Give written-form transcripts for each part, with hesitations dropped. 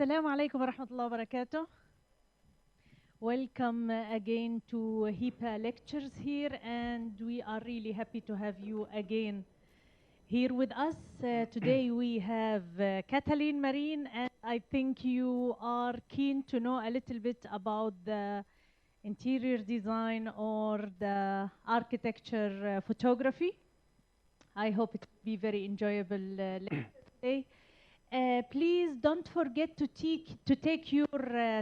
السلام عليكم ورحمة الله وبركاته. Welcome again to HIPA lectures here, and we are really happy to have you again here with us. Today we have Kathleen Marine, and I think you are keen to know a little bit about the interior design or the architecture photography. I hope it will be very enjoyable lecture today. Please don't forget to take your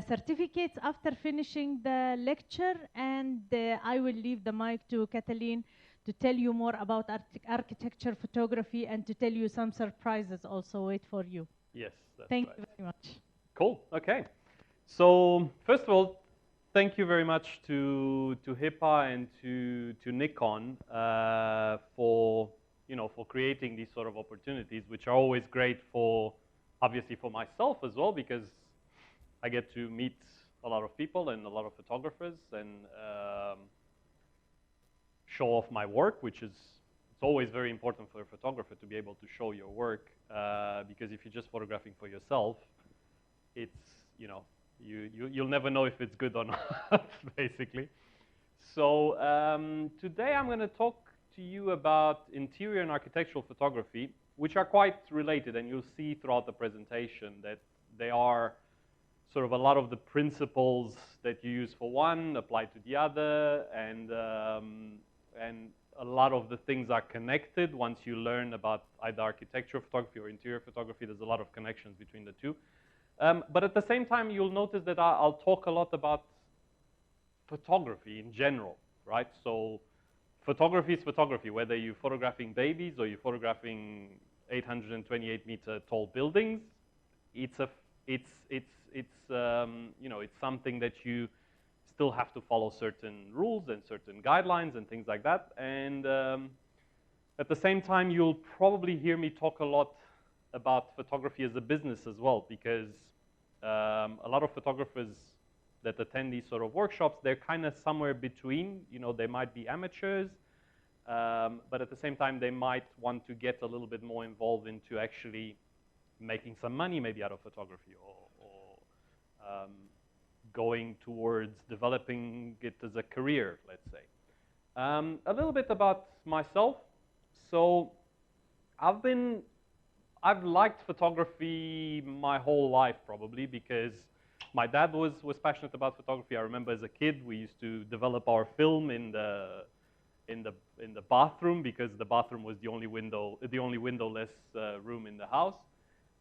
certificates after finishing the lecture, and I will leave the mic to Kathleen to tell you more about architecture photography and to tell you some surprises also wait for you. Yes, that's Thank right. you very much. Cool. Okay. So first of all, thank you very much to HIPA and to Nikon for creating these sort of opportunities, which are always great for, obviously, for myself as well, because I get to meet a lot of people and a lot of photographers and show off my work, which is, it's always very important for a photographer to be able to show your work, because if you're just photographing for yourself, it's, you'll never know if it's good or not, basically. So today I'm going to talk to you about interior and architectural photography, which are quite related, and you'll see throughout the presentation that they are sort of a lot of the principles that you use for one apply to the other, and a lot of the things are connected once you learn about either architectural photography or interior photography. There's a lot of connections between the two. But at the same time, you'll notice that I'll talk a lot about photography in general, right? So photography is photography, whether you're photographing babies or you're photographing 828-meter tall buildings. It's something that you still have to follow certain rules and certain guidelines and things like that. And at the same time, you'll probably hear me talk a lot about photography as a business as well, because a lot of photographers that attend these sort of workshops, they're kind of somewhere between. They might be amateurs, but at the same time, they might want to get a little bit more involved into actually making some money maybe out of photography, or going towards developing it as a career, let's say. A little bit about myself. So I've liked photography my whole life, probably, because my dad was passionate about photography. I remember as a kid, we used to develop our film in the bathroom, because the bathroom was the only windowless room in the house.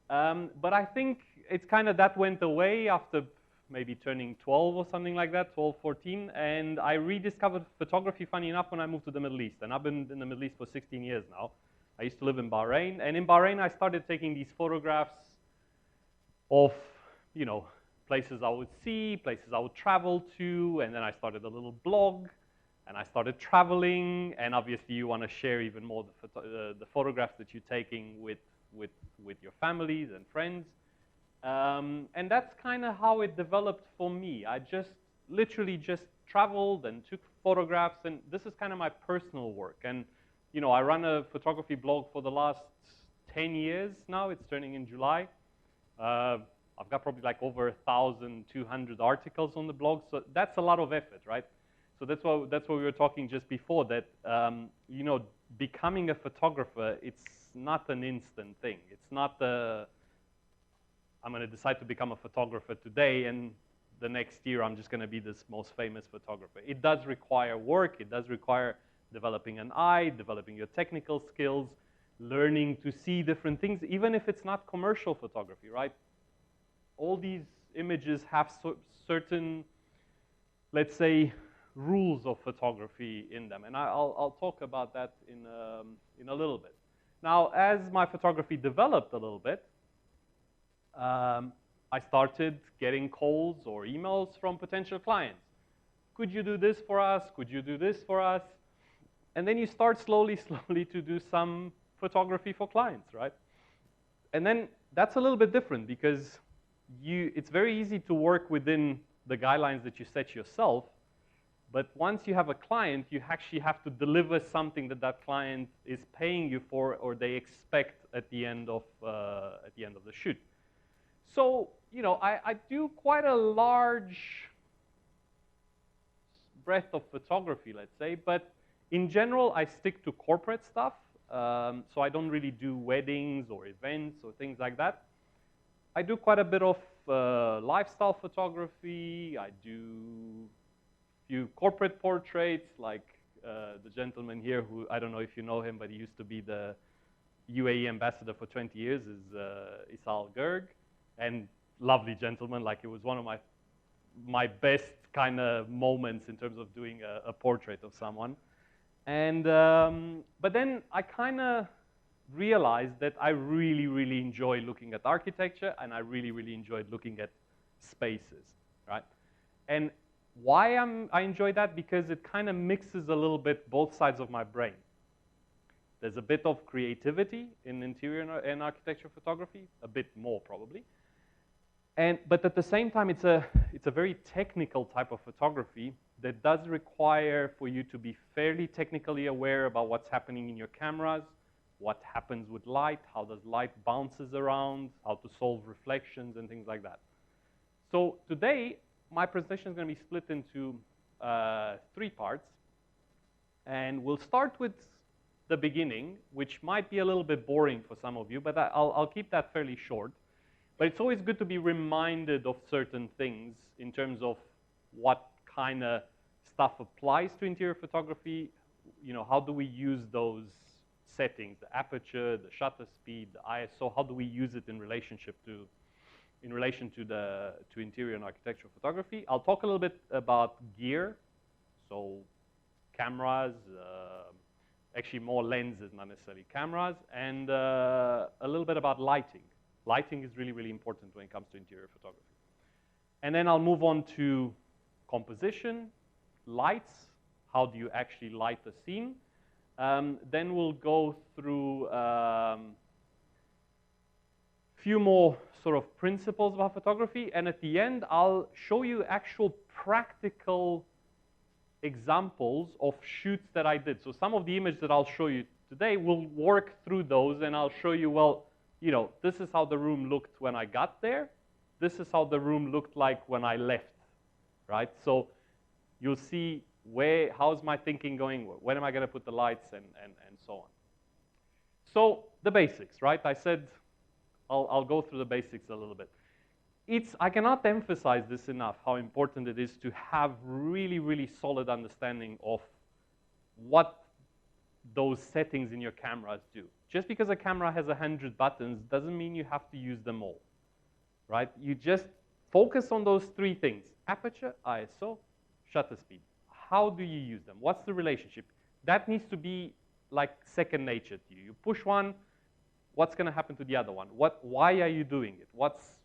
But I think it's kind of that went away after maybe turning 12 or something like that, 12, 14, and I rediscovered photography, funny enough, when I moved to the Middle East, and I've been in the Middle East for 16 years now. I used to live in Bahrain, and in Bahrain I started taking these photographs of, places I would see, places I would travel to, and then I started a little blog, and I started traveling, and obviously you want to share even more the photographs that you're taking with your families and friends. And that's kind of how it developed for me. I literally just traveled and took photographs, and this is kind of my personal work. And I run a photography blog for the last 10 years now. It's turning in July. I've got probably like over 1,200 articles on the blog, so that's a lot of effort, right? So that's what we were talking just before, that becoming a photographer, it's not an instant thing. It's not I'm going to decide to become a photographer today, and the next year I'm just going to be this most famous photographer. It does require work. It does require developing an eye, developing your technical skills, learning to see different things, even if it's not commercial photography, right? All these images have certain, let's say, rules of photography in them, and I'll talk about that in a little bit. Now, as my photography developed a little bit, I started getting calls or emails from potential clients. Could you do this for us? Could you do this for us? And then you start slowly to do some photography for clients, right? And then that's a little bit different, because it's very easy to work within the guidelines that you set yourself, but once you have a client, you actually have to deliver something that client is paying you for, or they expect at the end of the shoot. So, you know, I do quite a large breadth of photography, let's say, but in general, I stick to corporate stuff. So I don't really do weddings or events or things like that. I do quite a bit of lifestyle photography. I do a few corporate portraits, like the gentleman here who, I don't know if you know him, but he used to be the UAE ambassador for 20 years, is Isal Gerg. And lovely gentleman, like it was one of my best kind of moments in terms of doing a portrait of someone. And, but then I kind of realized that I really, really enjoy looking at architecture, and I really, really enjoyed looking at spaces, right? And why I enjoy that? Because it kind of mixes a little bit both sides of my brain. There's a bit of creativity in interior and architecture photography, a bit more probably. But at the same time, it's a very technical type of photography that does require for you to be fairly technically aware about what's happening in your cameras, what happens with light, how does light bounces around, how to solve reflections and things like that. So today, my presentation is going to be split into 3 parts. And we'll start with the beginning, which might be a little bit boring for some of you, but I'll keep that fairly short. But it's always good to be reminded of certain things in terms of what kind of stuff applies to interior photography. You know, how do we use those settings, the aperture, the shutter speed, the ISO, how do we use it in relation to interior and architectural photography? I'll talk a little bit about gear, so cameras, actually more lenses, not necessarily cameras, and a little bit about lighting. Lighting is really, really important when it comes to interior photography. And then I'll move on to composition, lights, how do you actually light a scene. Then we'll go through a few more sort of principles about photography. And at the end, I'll show you actual practical examples of shoots that I did. So some of the images that I'll show you today, we'll work through those, and I'll show you, well, you know, this is how the room looked when I got there. This is how the room looked like when I left, right? So you'll see how's my thinking going? When am I going to put the lights and so on. So the basics, right? I said I'll go through the basics a little bit. I cannot emphasize this enough, how important it is to have really, really solid understanding of what those settings in your cameras do. Just because a camera has 100 buttons doesn't mean you have to use them all, right? You just focus on those 3 things: aperture, ISO, shutter speed. How do you use them? What's the relationship? That needs to be like second nature to you. You push one, what's going to happen to the other one? Why are you doing it? What's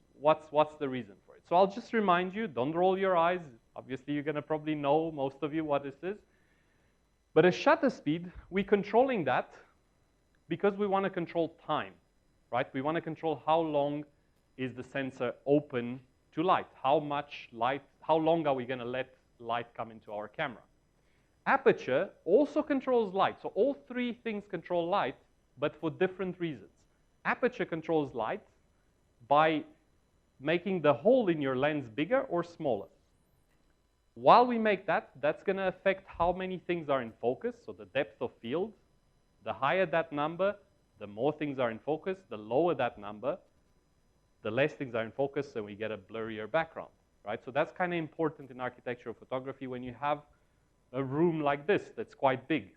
the reason for it? So I'll just remind you, don't roll your eyes. Obviously, you're going to probably know, most of you, what this is. But a shutter speed, we're controlling that because we want to control time, right? We want to control how long is the sensor open to light. How much light, how long are we going to let light come into our camera? Aperture also controls light. So all 3 things control light, but for different reasons. Aperture controls light by making the hole in your lens bigger or smaller. While we make that, that's going to affect how many things are in focus, so the depth of field. The higher that number, the more things are in focus. The lower that number, the less things are in focus, and we get a blurrier background, right? So that's kind of important in architectural photography when you have a room like this that's quite big.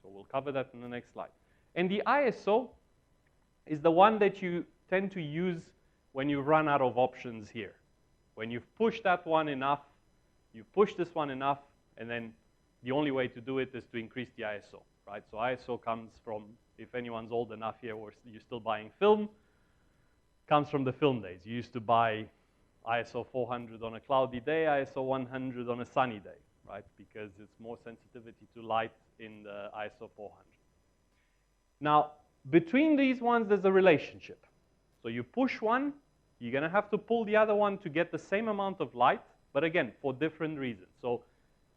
So we'll cover that in the next slide. And the ISO is the one that you tend to use when you run out of options here. When you've pushed that one enough, you push this one enough, and then the only way to do it is to increase the ISO, right? So ISO comes from, if anyone's old enough here or you're still buying film, comes from the film days. You used to buy ISO 400 on a cloudy day, ISO 100 on a sunny day, right? Because it's more sensitivity to light in the ISO 400. Now, between these ones, there's a relationship. So you push one, you're going to have to pull the other one to get the same amount of light, but again, for different reasons. So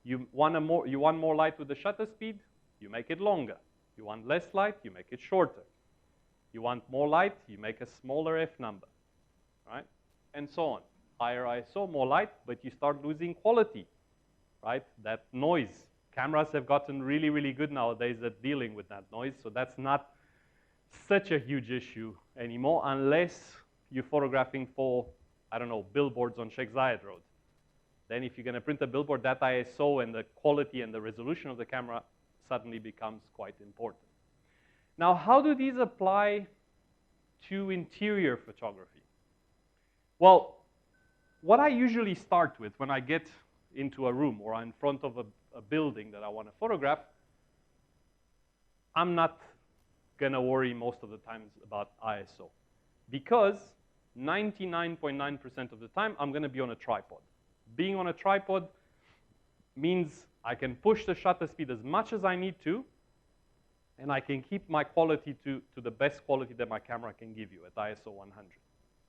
you want more light with the shutter speed, you make it longer. You want less light, you make it shorter. You want more light, you make a smaller F number, right? and so on. Higher ISO, more light, but you start losing quality, right? That noise. Cameras have gotten really, really good nowadays at dealing with that noise, so that's not such a huge issue anymore unless you're photographing for, I don't know, billboards on Sheikh Zayed Road. Then if you're going to print a billboard, that ISO and the quality and the resolution of the camera suddenly becomes quite important. Now, how do these apply to interior photography? Well, what I usually start with when I get into a room or in front of a building that I want to photograph, I'm not going to worry most of the times about ISO, because 99.9% of the time, I'm going to be on a tripod. Being on a tripod means I can push the shutter speed as much as I need to, and I can keep my quality to the best quality that my camera can give you at ISO 100,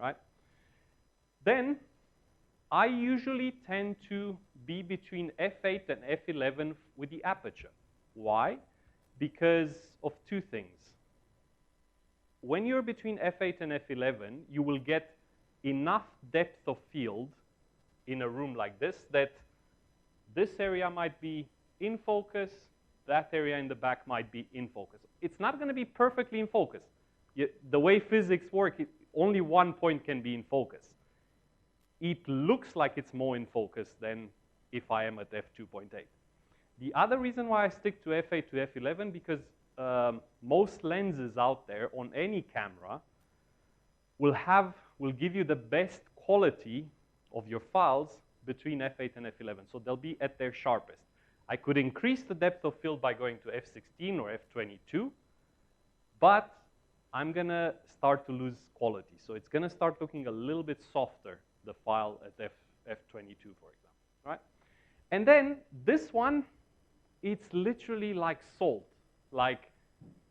right? Then, I usually tend to be between f8 and f11 with the aperture. Why? Because of two things. When you're between f8 and f11, you will get enough depth of field in a room like this that this area might be in focus, that area in the back might be in focus. It's not going to be perfectly in focus. The way physics work, only one point can be in focus. It looks like it's more in focus than if I am at f2.8. The other reason why I stick to f8 to f11, because most lenses out there on any camera will give you the best quality of your files between f8 and f11. So they'll be at their sharpest. I could increase the depth of field by going to f16 or f22, but I'm going to start to lose quality. So it's going to start looking a little bit softer, the file at f22, for example, right? And then this one, it's literally like salt. Like,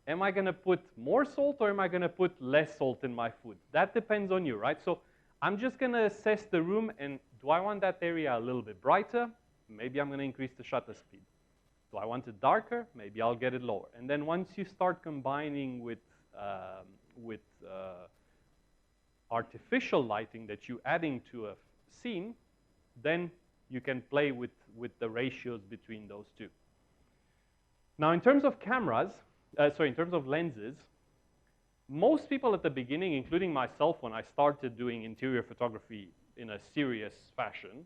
am I going to put more salt or am I going to put less salt in my food? That depends on you, right? So I'm just going to assess the room, and do I want that area a little bit brighter? Maybe I'm going to increase the shutter speed. Do I want it darker? Maybe I'll get it lower. And then once you start combining with artificial lighting that you're adding to a scene, then you can play with the ratios between those two. Now, in terms of cameras, in terms of lenses, most people at the beginning, including myself when I started doing interior photography in a serious fashion,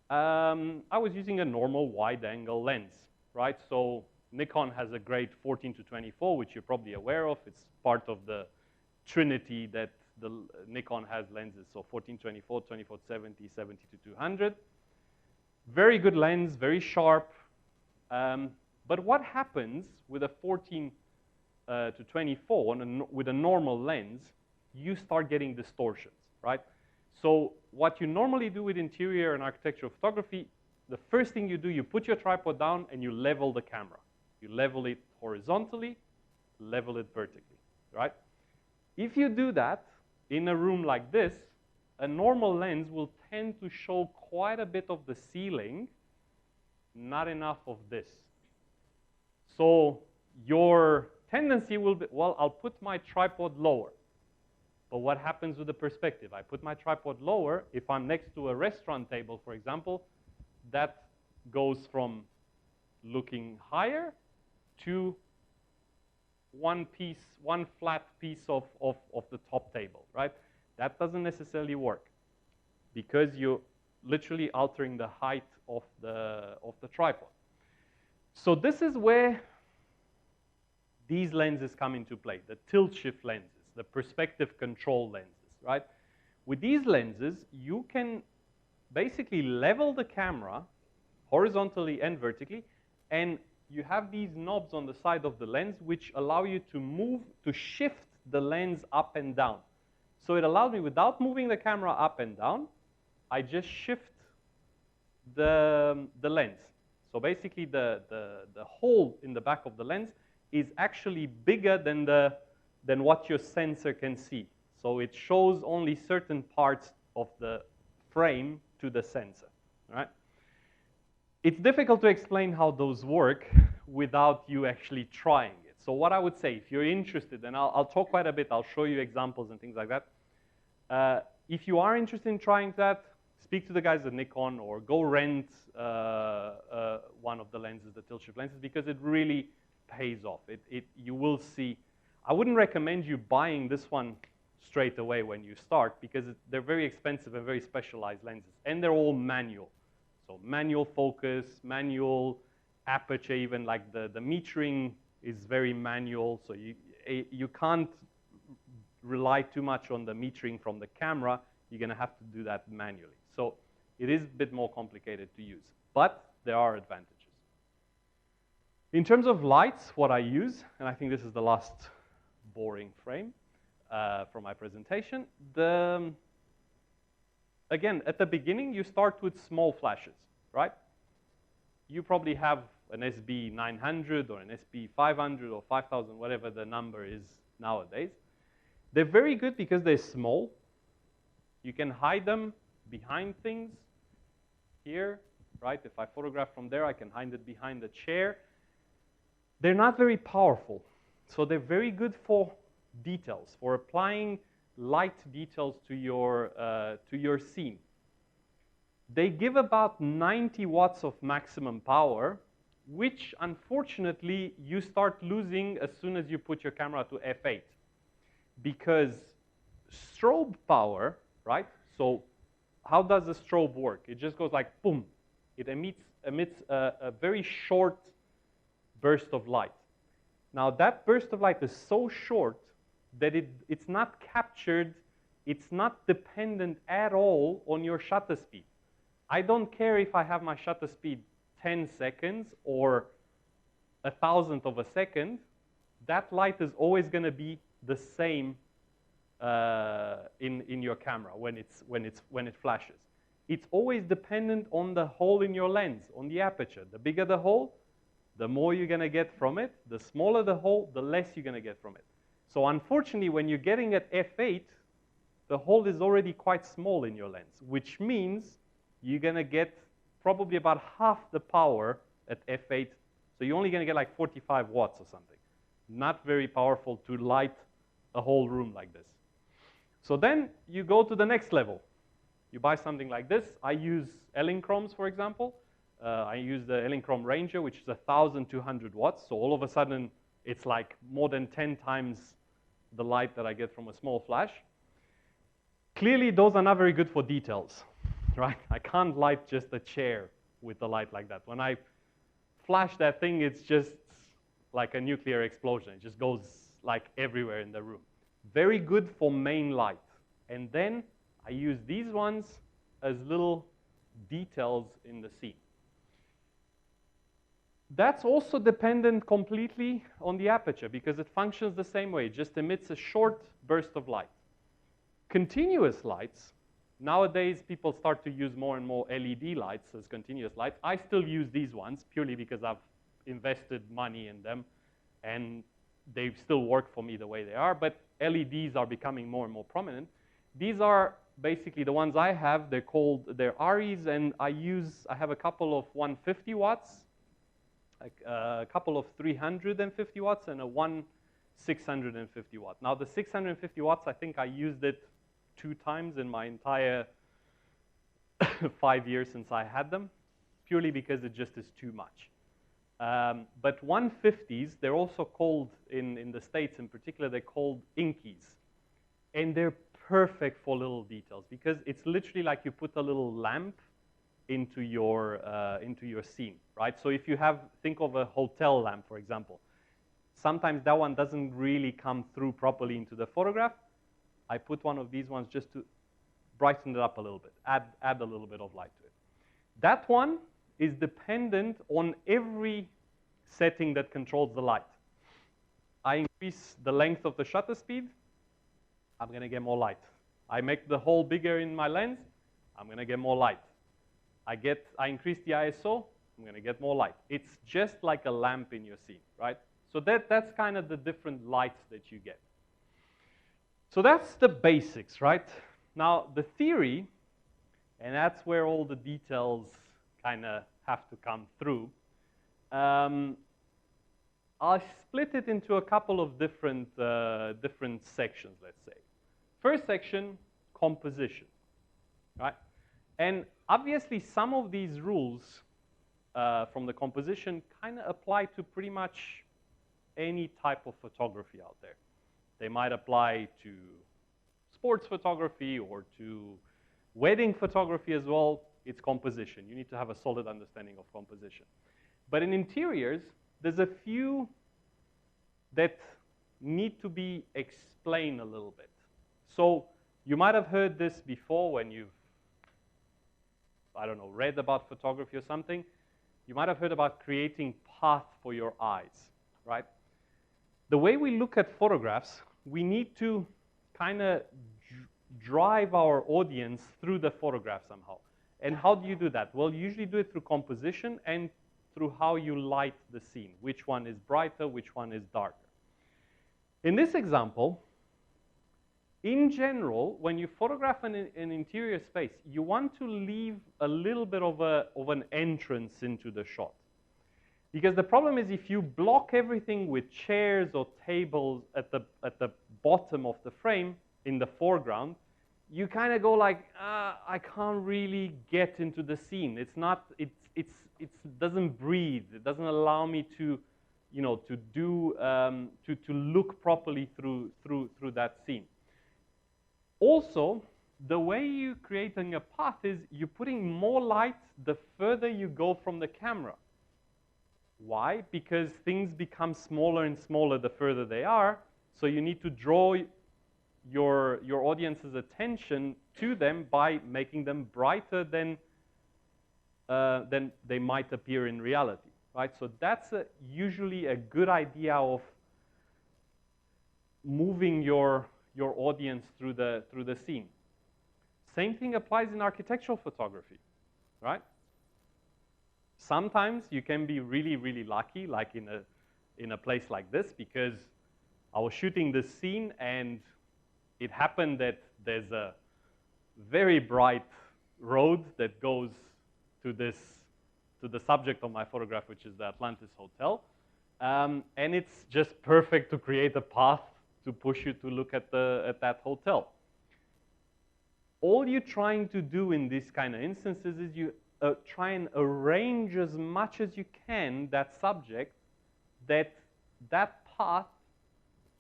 I was using a normal wide-angle lens, right? So Nikon has a great 14-24, which you're probably aware of. It's part of the trinity that the Nikon has lenses. So 14-24, 24-70, 70-200. Very good lens, very sharp. But what happens with a 14-24 with a normal lens, you start getting distortions, right? So what you normally do with interior and architectural photography, the first thing you do, you put your tripod down and you level the camera. You level it horizontally, level it vertically, right? If you do that in a room like this, a normal lens will tend to show quite a bit of the ceiling, not enough of this. So your tendency will be, well, I'll put my tripod lower. But what happens with the perspective? I put my tripod lower. If I'm next to a restaurant table, for example, that goes from looking higher to one flat piece of the top table, right? That doesn't necessarily work because you're literally altering the height of the tripod. So this is where these lenses come into play, the tilt shift lenses, the perspective control lenses, right? With these lenses, you can basically level the camera horizontally and vertically, and you have these knobs on the side of the lens which allow you to shift the lens up and down. So it allows me, without moving the camera up and down, I just shift the lens. So basically the hole in the back of the lens is actually bigger than what your sensor can see. So it shows only certain parts of the frame to the sensor, right? It's difficult to explain how those work without you actually trying it. So what I would say, if you're interested, and I'll talk quite a bit, I'll show you examples and things like that. if you are interested in trying that, speak to the guys at Nikon or go rent one of the lenses, the tilt shift lenses, because it really pays off. You will see. I wouldn't recommend you buying this one straight away when you start, because they're very expensive and very specialized lenses, and they're all manual. So manual focus, manual aperture, even like the metering is very manual, so you can't rely too much on the metering from the camera. You're going to have to do that manually. So it is a bit more complicated to use, but there are advantages. In terms of lights, what I use, and I think this is the last boring frame from my presentation, again, at the beginning, you start with small flashes, right? You probably have an SB 900 or an SB 500 or 5000, whatever the number is nowadays. They're very good because they're small. You can hide them behind things here, right? If I photograph from there, I can hide it behind the chair. They're not very powerful, so they're very good for details, for applying light details to your scene. They give about 90 watts of maximum power, which unfortunately you start losing as soon as you put your camera to f8. Because strobe power, right? So how does the strobe work? It just goes like boom. It emits a very short burst of light. Now that burst of light is so short that it's not captured, it's not dependent at all on your shutter speed. I don't care if I have my shutter speed 10 seconds or 1,000th of a second, that light is always going to be the same in your camera when it flashes. It's always dependent on the hole in your lens, on the aperture. The bigger the hole, the more you're going to get from it. The smaller the hole, the less you're going to get from it. So unfortunately, when you're getting at f8, the hole is already quite small in your lens, which means you're going to get probably about half the power at f8. So you're only going to get like 45 watts or something. Not very powerful to light a whole room like this. So then you go to the next level. You buy something like this. I use Elinchromes, for example. I use the Elinchrome Ranger, which is 1,200 watts. So all of a sudden, it's like more than 10 times the light that I get from a small flash. Clearly, those are not very good for details, right? I can't light just a chair with the light like that. When I flash that thing, it's just like a nuclear explosion. It just goes like everywhere in the room. Very good for main light. And then I use these ones as little details in the scene. That's also dependent completely on the aperture because it functions the same way. It just emits a short burst of light. Continuous lights, nowadays people start to use more and more LED lights as continuous lights. I still use these ones purely because I've invested money in them and they still work for me the way they are, but LEDs are becoming more and more prominent. These are basically the ones I have. They're ARIs, and I have a couple of 150 watts, a couple of 350 watts, and one 650 watt. Now the 650 watts, I think I used it 2 times in my entire 5 years since I had them, purely because it just is too much. But 150s, they're also called, in the States in particular, they're called Inkies. And they're perfect for little details because it's literally like you put a little lamp into your scene, right? So if you think of a hotel lamp, for example, sometimes that one doesn't really come through properly into the photograph. I put one of these ones just to brighten it up a little bit, add a little bit of light to it. That one is dependent on every setting that controls the light. I increase the length of the shutter speed, I'm going to get more light. I make the hole bigger in my lens, I'm going to get more light. I increase the ISO, I'm going to get more light. It's just like a lamp in your scene, right? So that's kind of the different lights that you get. So that's the basics, right? Now the theory, and that's where all the details kind of have to come through. I'll split it into a couple of different sections, let's say. First section, composition, right? And obviously, some of these rules from the composition kind of apply to pretty much any type of photography out there. They might apply to sports photography or to wedding photography as well. It's composition. You need to have a solid understanding of composition. But in interiors, there's a few that need to be explained a little bit. So you might have heard this before when you've, I don't know, read about photography or something. You might have heard about creating path for your eyes, right? The way we look at photographs, we need to kind of drive our audience through the photograph somehow. And how do you do that? Well, you usually do it through composition and through how you light the scene. Which one is brighter, which one is darker. In this example, in general, when you photograph an interior space, you want to leave a little bit of an entrance into the shot. Because the problem is if you block everything with chairs or tables at the bottom of the frame in the foreground, you kind of go like, I can't really get into the scene. It's not, it doesn't breathe. It doesn't allow me to, you know, to do, to look properly through that scene. Also, the way you're creating a path is you're putting more light the further you go from the camera. Why? Because things become smaller and smaller the further they are, so you need to draw your audience's attention to them by making them brighter than they might appear in reality, right? So that's usually a good idea of moving your audience through the scene. Same thing applies in architectural photography, right? Sometimes you can be really, really lucky, like in a place like this, because I was shooting this scene and it happened that there's a very bright road that goes to the subject of my photograph, which is the Atlantis Hotel. And it's just perfect to create a path to push you to look at that hotel. All you're trying to do in these kind of instances is you try and arrange as much as you can that subject that path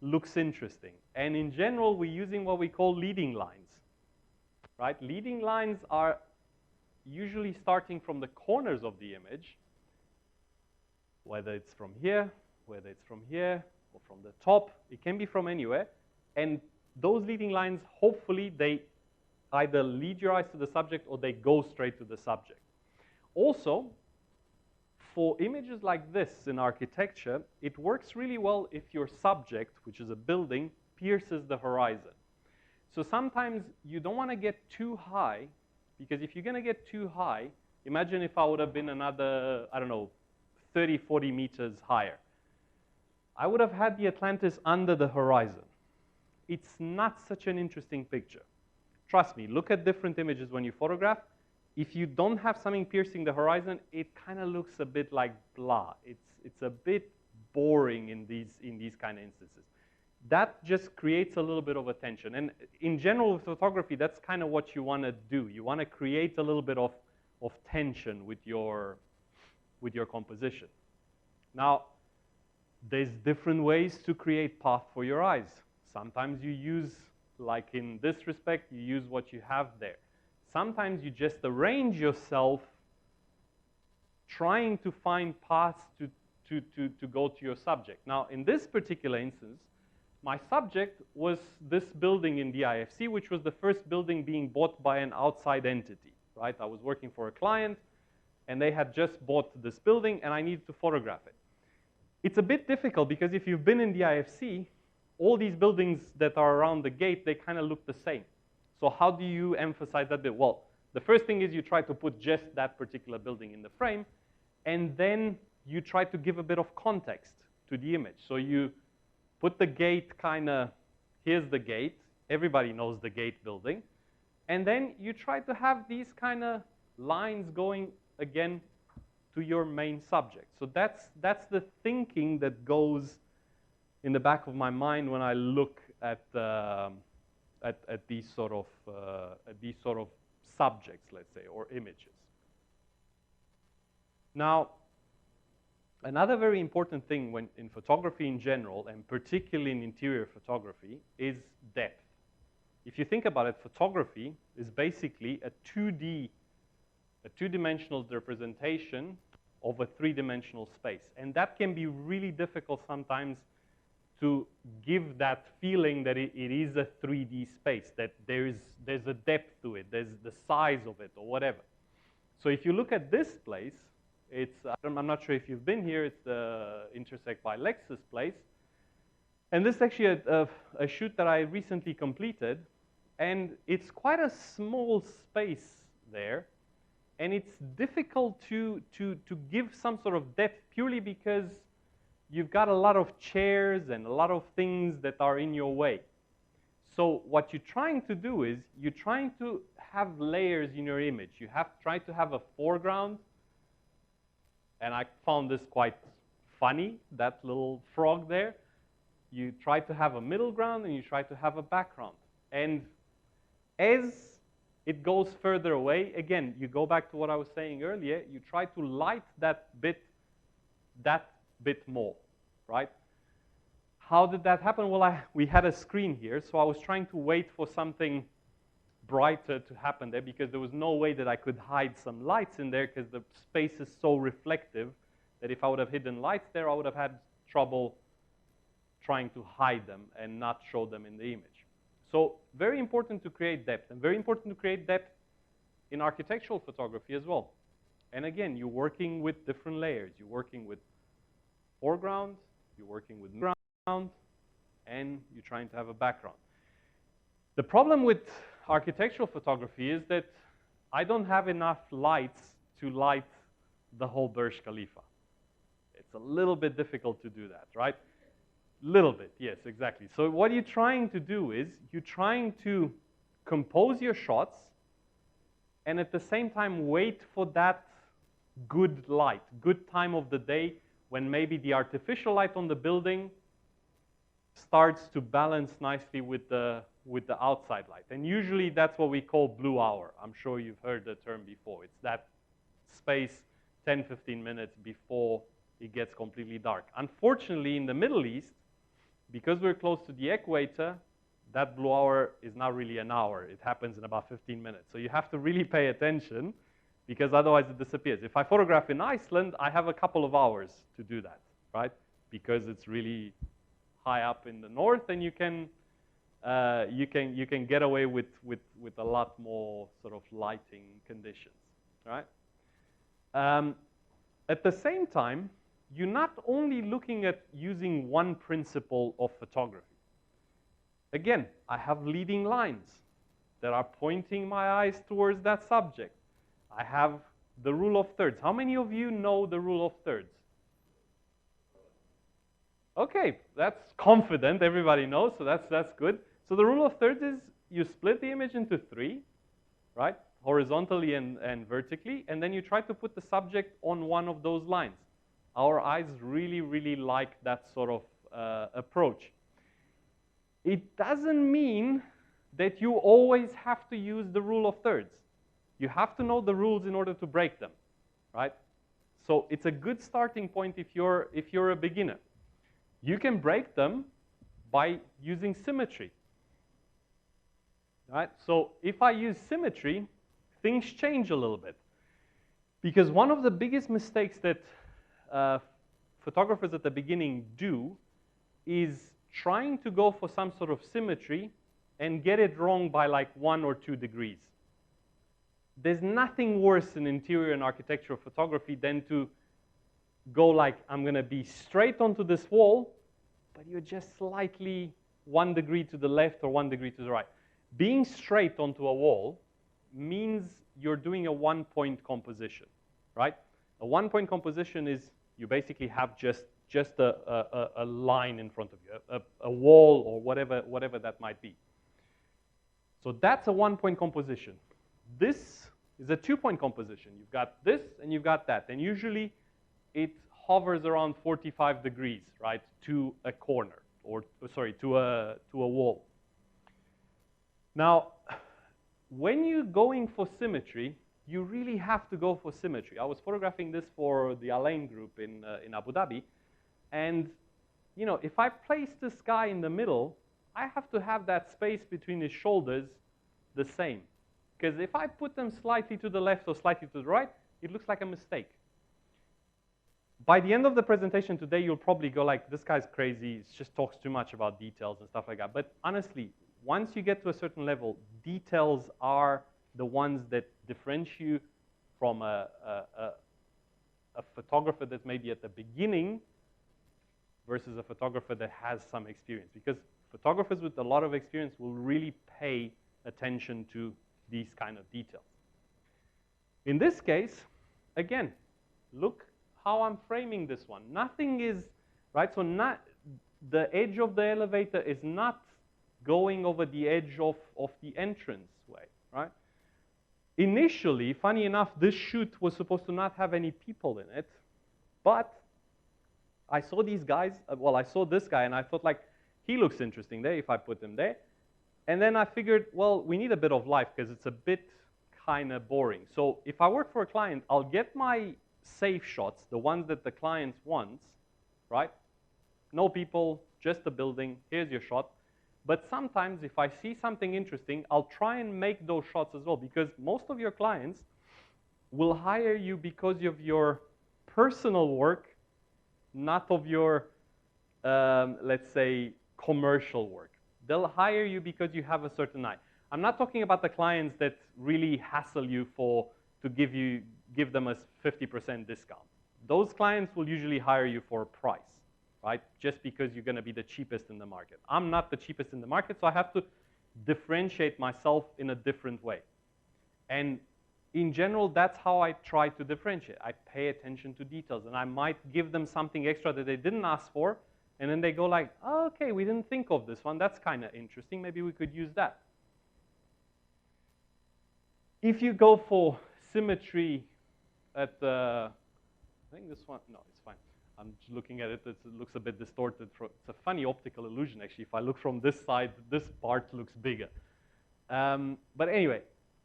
looks interesting. And in general, we're using what we call leading lines, right? Leading lines are usually starting from the corners of the image, whether it's from here, whether it's from here, or from the top. It can be from anywhere. And those leading lines, hopefully, they either lead your eyes to the subject or they go straight to the subject. Also, for images like this in architecture, it works really well if your subject, which is a building, pierces the horizon. So sometimes you don't want to get too high, because if you're going to get too high, imagine if I would have been another, I don't know, 30, 40 meters higher. I would have had the Atlantis under the horizon. It's not such an interesting picture. Trust me, look at different images when you photograph. If you don't have something piercing the horizon, it kind of looks a bit like blah. It's a bit boring in these kind of instances. That just creates a little bit of attention. And in general, with photography, that's kind of what you want to do. You want to create a little bit of tension with your composition. Now, there's different ways to create path for your eyes. Sometimes you use, like in this respect, you use what you have there. Sometimes you just arrange yourself trying to find paths to go to your subject. Now, in this particular instance, my subject was this building in the IFC, which was the first building being bought by an outside entity, right? I was working for a client, and they had just bought this building, and I needed to photograph it. It's a bit difficult because if you've been in the IFC, all these buildings that are around the gate, they kind of look the same. So how do you emphasize that bit? Well, the first thing is you try to put just that particular building in the frame, and then you try to give a bit of context to the image. So you put the gate kind of, here's the gate. Everybody knows the gate building. And then you try to have these kind of lines going, again, to your main subject. So that's the thinking that goes in the back of my mind when I look at at these sort of subjects, let's say, or images. Now, another very important thing when in photography in general, and particularly in interior photography, is depth. If you think about it, photography is basically a two-dimensional representation of a three-dimensional space. And that can be really difficult sometimes to give that feeling that it is a 3D space, that there's a depth to it, there's the size of it, or whatever. So if you look at this place, I'm not sure if you've been here, it's the Intersect by Lexus place. And this is actually a shoot that I recently completed. And it's quite a small space there. And it's difficult to give some sort of depth purely because you've got a lot of chairs and a lot of things that are in your way. So what you're trying to do is you're trying to have layers in your image. You have tried to have a foreground. And I found this quite funny, that little frog there. You try to have a middle ground and you try to have a background. And as it goes further away, again, you go back to what I was saying earlier, you try to light that bit more, right? How did that happen? Well, we had a screen here, so I was trying to wait for something brighter to happen there because there was no way that I could hide some lights in there because the space is so reflective that if I would have hidden lights there, I would have had trouble trying to hide them and not show them in the image. So very important to create depth, and very important to create depth in architectural photography as well. And again, you're working with different layers. You're working with foreground, you're working with ground, and you're trying to have a background. The problem with architectural photography is that I don't have enough lights to light the whole Burj Khalifa. It's a little bit difficult to do that, right? Little bit, yes, exactly. So what you're trying to do is you're trying to compose your shots and at the same time wait for that good light, good time of the day when maybe the artificial light on the building starts to balance nicely with the outside light. And usually that's what we call blue hour. I'm sure you've heard the term before. It's that space 10, 15 minutes before it gets completely dark. Unfortunately, in the Middle East, because we're close to the equator, that blue hour is not really an hour. It happens in about 15 minutes. So you have to really pay attention because otherwise it disappears. If I photograph in Iceland, I have a couple of hours to do that, right? Because it's really high up in the north and you can get away with a lot more sort of lighting conditions, right? At the same time, you're not only looking at using one principle of photography. Again, I have leading lines that are pointing my eyes towards that subject. I have the rule of thirds. How many of you know the rule of thirds? Okay, that's confident. Everybody knows, so that's good. So the rule of thirds is you split the image into three, right? Horizontally and vertically, and then you try to put the subject on one of those lines. Our eyes really, really like that sort of approach. It doesn't mean that you always have to use the rule of thirds. You have to know the rules in order to break them, right? So it's a good starting point if you're a beginner. You can break them by using symmetry, right? So if I use symmetry, things change a little bit. Because one of the biggest mistakes that photographers at the beginning do is trying to go for some sort of symmetry and get it wrong by like 1 or 2 degrees. There's nothing worse in interior and architectural photography than to go like, I'm going to be straight onto this wall, but you're just slightly 1 degree to the left or 1 degree to the right. Being straight onto a wall means you're doing a one-point composition, right? A one-point composition is you basically have just a line in front of you, a wall or whatever that might be. So that's a one-point composition. This is a two-point composition. You've got this and you've got that. And usually it hovers around 45 degrees, right, to a corner, or sorry, to a wall. Now, when you're going for symmetry, you really have to go for symmetry. I was photographing this for the Alain group in Abu Dhabi, and you know, if I place this guy in the middle, I have to have that space between his shoulders the same. Because if I put them slightly to the left or slightly to the right, it looks like a mistake. By the end of the presentation today, you'll probably go like, this guy's crazy, he just talks too much about details and stuff like that. But honestly, once you get to a certain level, details are the ones that differentiate you from a photographer that's maybe at the beginning versus a photographer that has some experience. Because photographers with a lot of experience will really pay attention to these kind of details. In this case, again, look how I'm framing this one. Nothing is, right? So not, the edge of the elevator is not going over the edge of the entrance way, right? Initially, funny enough, this shoot was supposed to not have any people in it, but I saw these guys, well, I saw this guy, and I thought, like, he looks interesting there if I put him there. And then I figured, well, we need a bit of life because it's a bit kind of boring. So if I work for a client, I'll get my safe shots, the ones that the client wants, right? No people, just the building, here's your shot. But sometimes if I see something interesting, I'll try and make those shots as well, because most of your clients will hire you because of your personal work, not of your, let's say, commercial work. They'll hire you because you have a certain eye. I'm not talking about the clients that really hassle you to give them a 50% discount. Those clients will usually hire you for a price, right? Just because you're going to be the cheapest in the market. I'm not the cheapest in the market, so I have to differentiate myself in a different way. And in general, that's how I try to differentiate. I pay attention to details, and I might give them something extra that they didn't ask for, and then they go like, oh, okay, we didn't think of this one. That's kind of interesting. Maybe we could use that. If you go for symmetry at the, I think this one, no, it's fine. I'm just looking at it. It looks a bit distorted. It's a funny optical illusion, actually. If I look from this side, this part looks bigger. But anyway,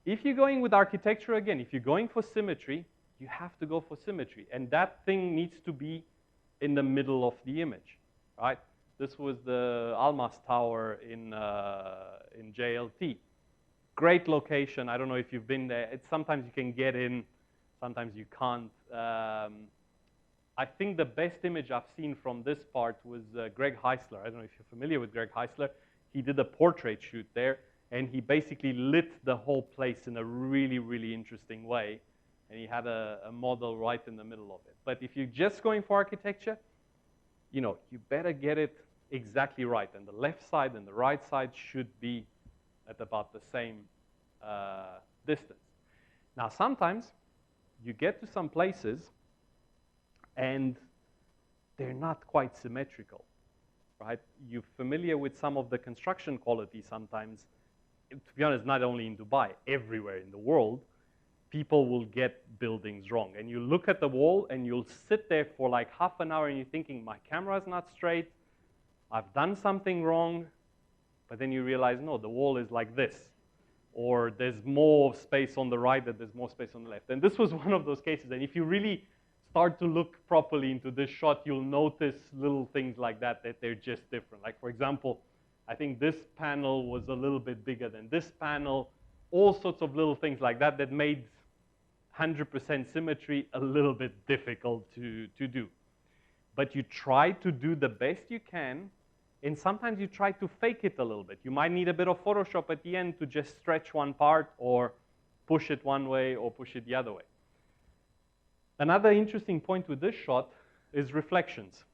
if you're going with architecture, again, if you're going for symmetry, you have to go for symmetry. And that thing needs to be in the middle of the image, right? This was the Almas Tower in JLT. Great location. I don't know if you've been there. Sometimes you can get in, sometimes you can't. I think the best image I've seen from this part was Greg Heisler. I don't know if you're familiar with Greg Heisler. He did a portrait shoot there, and he basically lit the whole place in a really, really interesting way. And he had a model right in the middle of it. But if you're just going for architecture, you know, you better get it exactly right. And the left side and the right side should be at about the same distance. Now, sometimes you get to some places and they're not quite symmetrical, right? You're familiar with some of the construction quality sometimes. To be honest, not only in Dubai, everywhere in the world, people will get buildings wrong. And you look at the wall and you'll sit there for like half an hour and you're thinking, my camera's not straight, I've done something wrong, but then you realize, no, the wall is like this. Or there's more space on the right than there's more space on the left. And this was one of those cases. And if you really start to look properly into this shot, you'll notice little things like that, that they're just different. Like, for example, I think this panel was a little bit bigger than this panel. All sorts of little things like that that made 100% symmetry a little bit difficult to do. But you try to do the best you can, and sometimes you try to fake it a little bit. You might need a bit of Photoshop at the end to just stretch one part or push it one way or push it the other way. Another interesting point with this shot is reflections,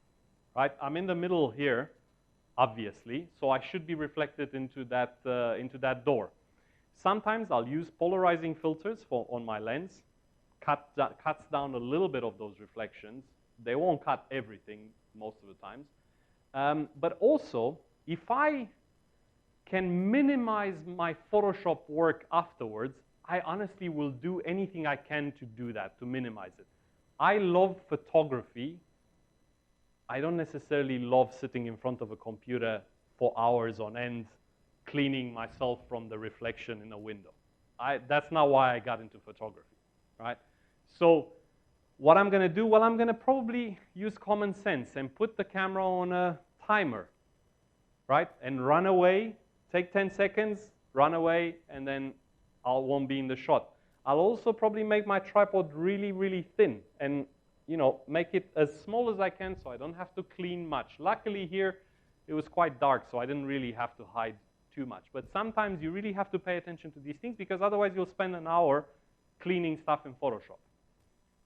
right? I'm in the middle here, obviously, so I should be reflected into that door. Sometimes I'll use polarizing filters on my lens, cuts down a little bit of those reflections. They won't cut everything most of the times. But also, if I can minimize my Photoshop work afterwards, I honestly will do anything I can to do that, to minimize it. I love photography. I don't necessarily love sitting in front of a computer for hours on end, cleaning myself from the reflection in a window. That's not why I got into photography, right? So what I'm going to do, well, I'm going to probably use common sense and put the camera on a timer, right? And run away, take 10 seconds, run away, and then I won't be in the shot. I'll also probably make my tripod really, really thin and, you know, make it as small as I can so I don't have to clean much. Luckily here, it was quite dark, so I didn't really have to hide too much. But sometimes you really have to pay attention to these things because otherwise you'll spend an hour cleaning stuff in Photoshop.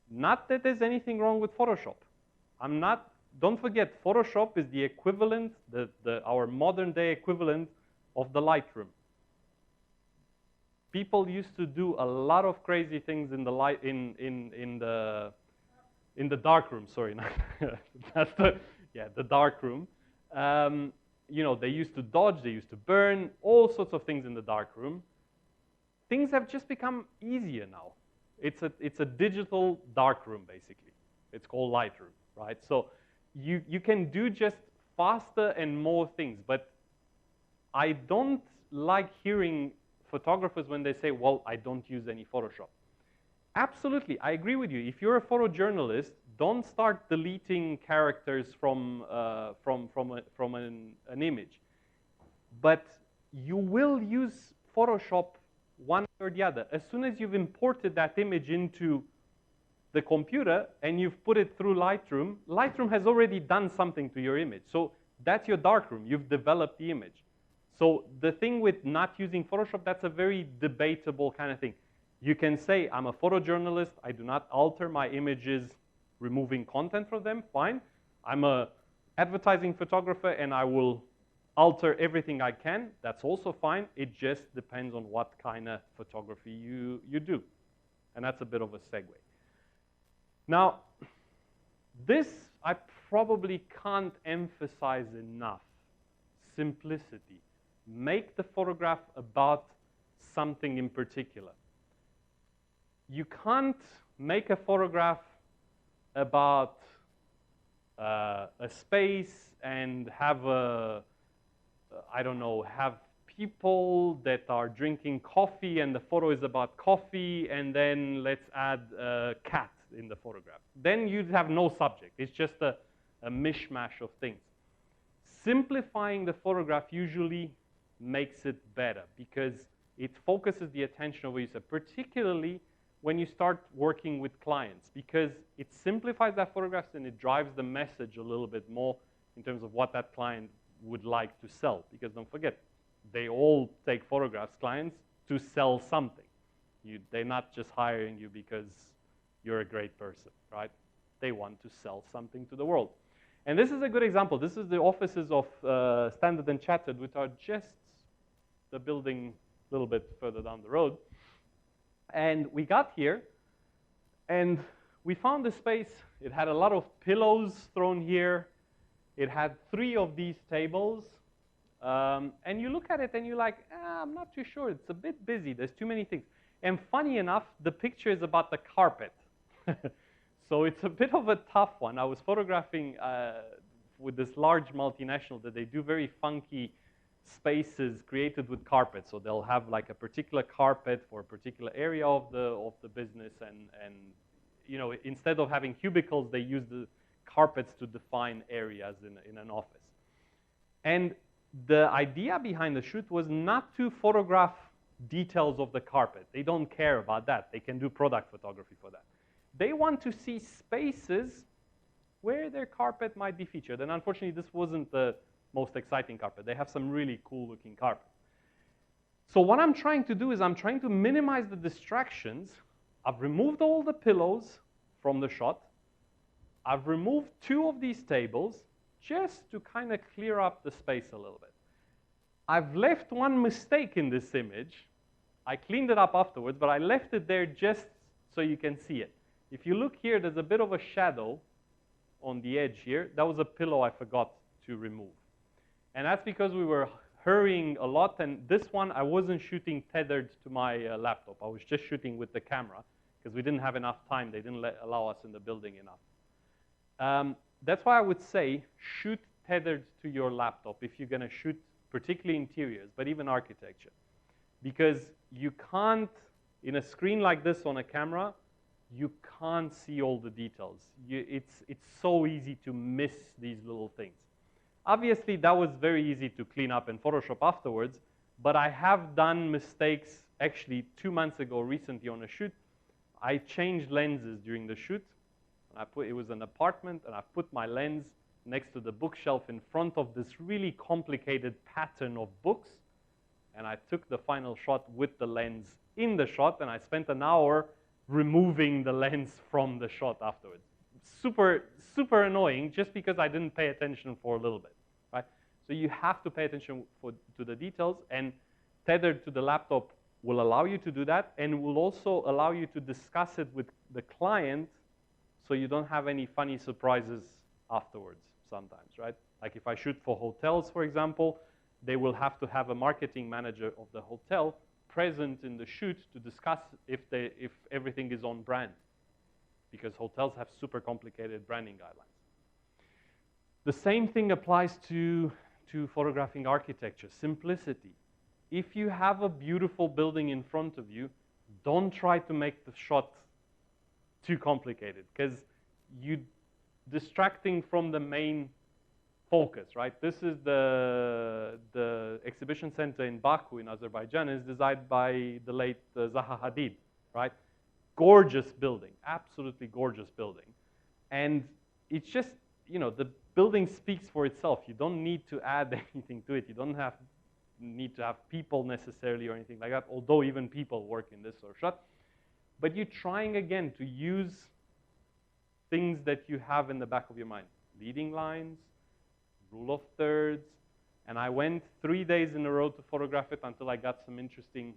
Not that there's anything wrong with Photoshop. Don't forget, Photoshop is the equivalent, our modern day equivalent of the Lightroom. People used to do a lot of crazy things in the darkroom. Sorry, that's the darkroom. You know, they used to dodge, they used to burn, all sorts of things in the darkroom. Things have just become easier now. It's a digital darkroom, basically. It's called Lightroom, right? So you can do just faster and more things. But I don't like hearing photographers when they say, well, I don't use any Photoshop. Absolutely, I agree with you. If you're a photojournalist, don't start deleting characters from an image. But you will use Photoshop one or the other. As soon as you've imported that image into the computer and you've put it through Lightroom, Lightroom has already done something to your image. So that's your darkroom. You've developed the image. So the thing with not using Photoshop, that's a very debatable kind of thing. You can say, I'm a photojournalist. I do not alter my images, removing content from them. Fine. I'm an advertising photographer, and I will alter everything I can. That's also fine. It just depends on what kind of photography you do. And that's a bit of a segue. Now, this I probably can't emphasize enough. Simplicity. Make the photograph about something in particular. You can't make a photograph about a space and have have people that are drinking coffee and the photo is about coffee, and then let's add a cat in the photograph. Then you'd have no subject. It's just a mishmash of things. Simplifying the photograph usually makes it better because it focuses the attention of the user, particularly when you start working with clients, because it simplifies that photograph and it drives the message a little bit more in terms of what that client would like to sell. Because don't forget, they all take photographs, clients, to sell something. They're not just hiring you because you're a great person, right? They want to sell something to the world. And this is a good example. This is the offices of Standard & Chattered, which are just the building a little bit further down the road. And we got here, and we found this space. It had a lot of pillows thrown here. It had 3 of these tables. And you look at it, and you're like, I'm not too sure. It's a bit busy. There's too many things. And funny enough, the picture is about the carpet. So it's a bit of a tough one. I was photographing with this large multinational that they do very funky spaces created with carpet. So they'll have like a particular carpet for a particular area of the business, and you know, instead of having cubicles, they use the carpets to define areas in an office. And the idea behind the shoot was not to photograph details of the carpet. They don't care about that. They can do product photography for that. They want to see spaces where their carpet might be featured. And unfortunately, this wasn't the most exciting carpet. They have some really cool looking carpet. So what I'm trying to do is I'm trying to minimize the distractions. I've removed all the pillows from the shot. I've removed 2 of these tables just to kind of clear up the space a little bit. I've left one mistake in this image. I cleaned it up afterwards, but I left it there just so you can see it. If you look here, there's a bit of a shadow on the edge here. That was a pillow I forgot to remove. And that's because we were hurrying a lot, and this one I wasn't shooting tethered to my laptop. I was just shooting with the camera because we didn't have enough time. They didn't allow us in the building enough. That's why I would say shoot tethered to your laptop if you're going to shoot particularly interiors, but even architecture. Because you can't, in a screen like this on a camera, you can't see all the details. It's so easy to miss these little things. Obviously, that was very easy to clean up in Photoshop afterwards, but I have done mistakes actually 2 months ago recently on a shoot. I changed lenses during the shoot. And it was an apartment, and I put my lens next to the bookshelf in front of this really complicated pattern of books. And I took the final shot with the lens in the shot, and I spent an hour removing the lens from the shot afterwards. Super, super annoying just because I didn't pay attention for a little bit, right? So you have to pay attention to the details, and tethered to the laptop will allow you to do that, and will also allow you to discuss it with the client so you don't have any funny surprises afterwards sometimes, right? Like if I shoot for hotels, for example, they will have to have a marketing manager of the hotel present in the shoot to discuss if everything is on brand, because hotels have super complicated branding guidelines. The same thing applies to photographing architecture, simplicity. If you have a beautiful building in front of you, don't try to make the shot too complicated, because you're distracting from the main focus, right? This is the exhibition center in Baku in Azerbaijan. Is designed by the late Zaha Hadid, right? Gorgeous building, absolutely gorgeous building. And it's just, you know, the building speaks for itself. You don't need to add anything to it. You don't need to have people necessarily or anything like that, although even people work in this sort of shot. But you're trying again to use things that you have in the back of your mind. Leading lines, rule of thirds, and I went 3 days in a row to photograph it until I got some interesting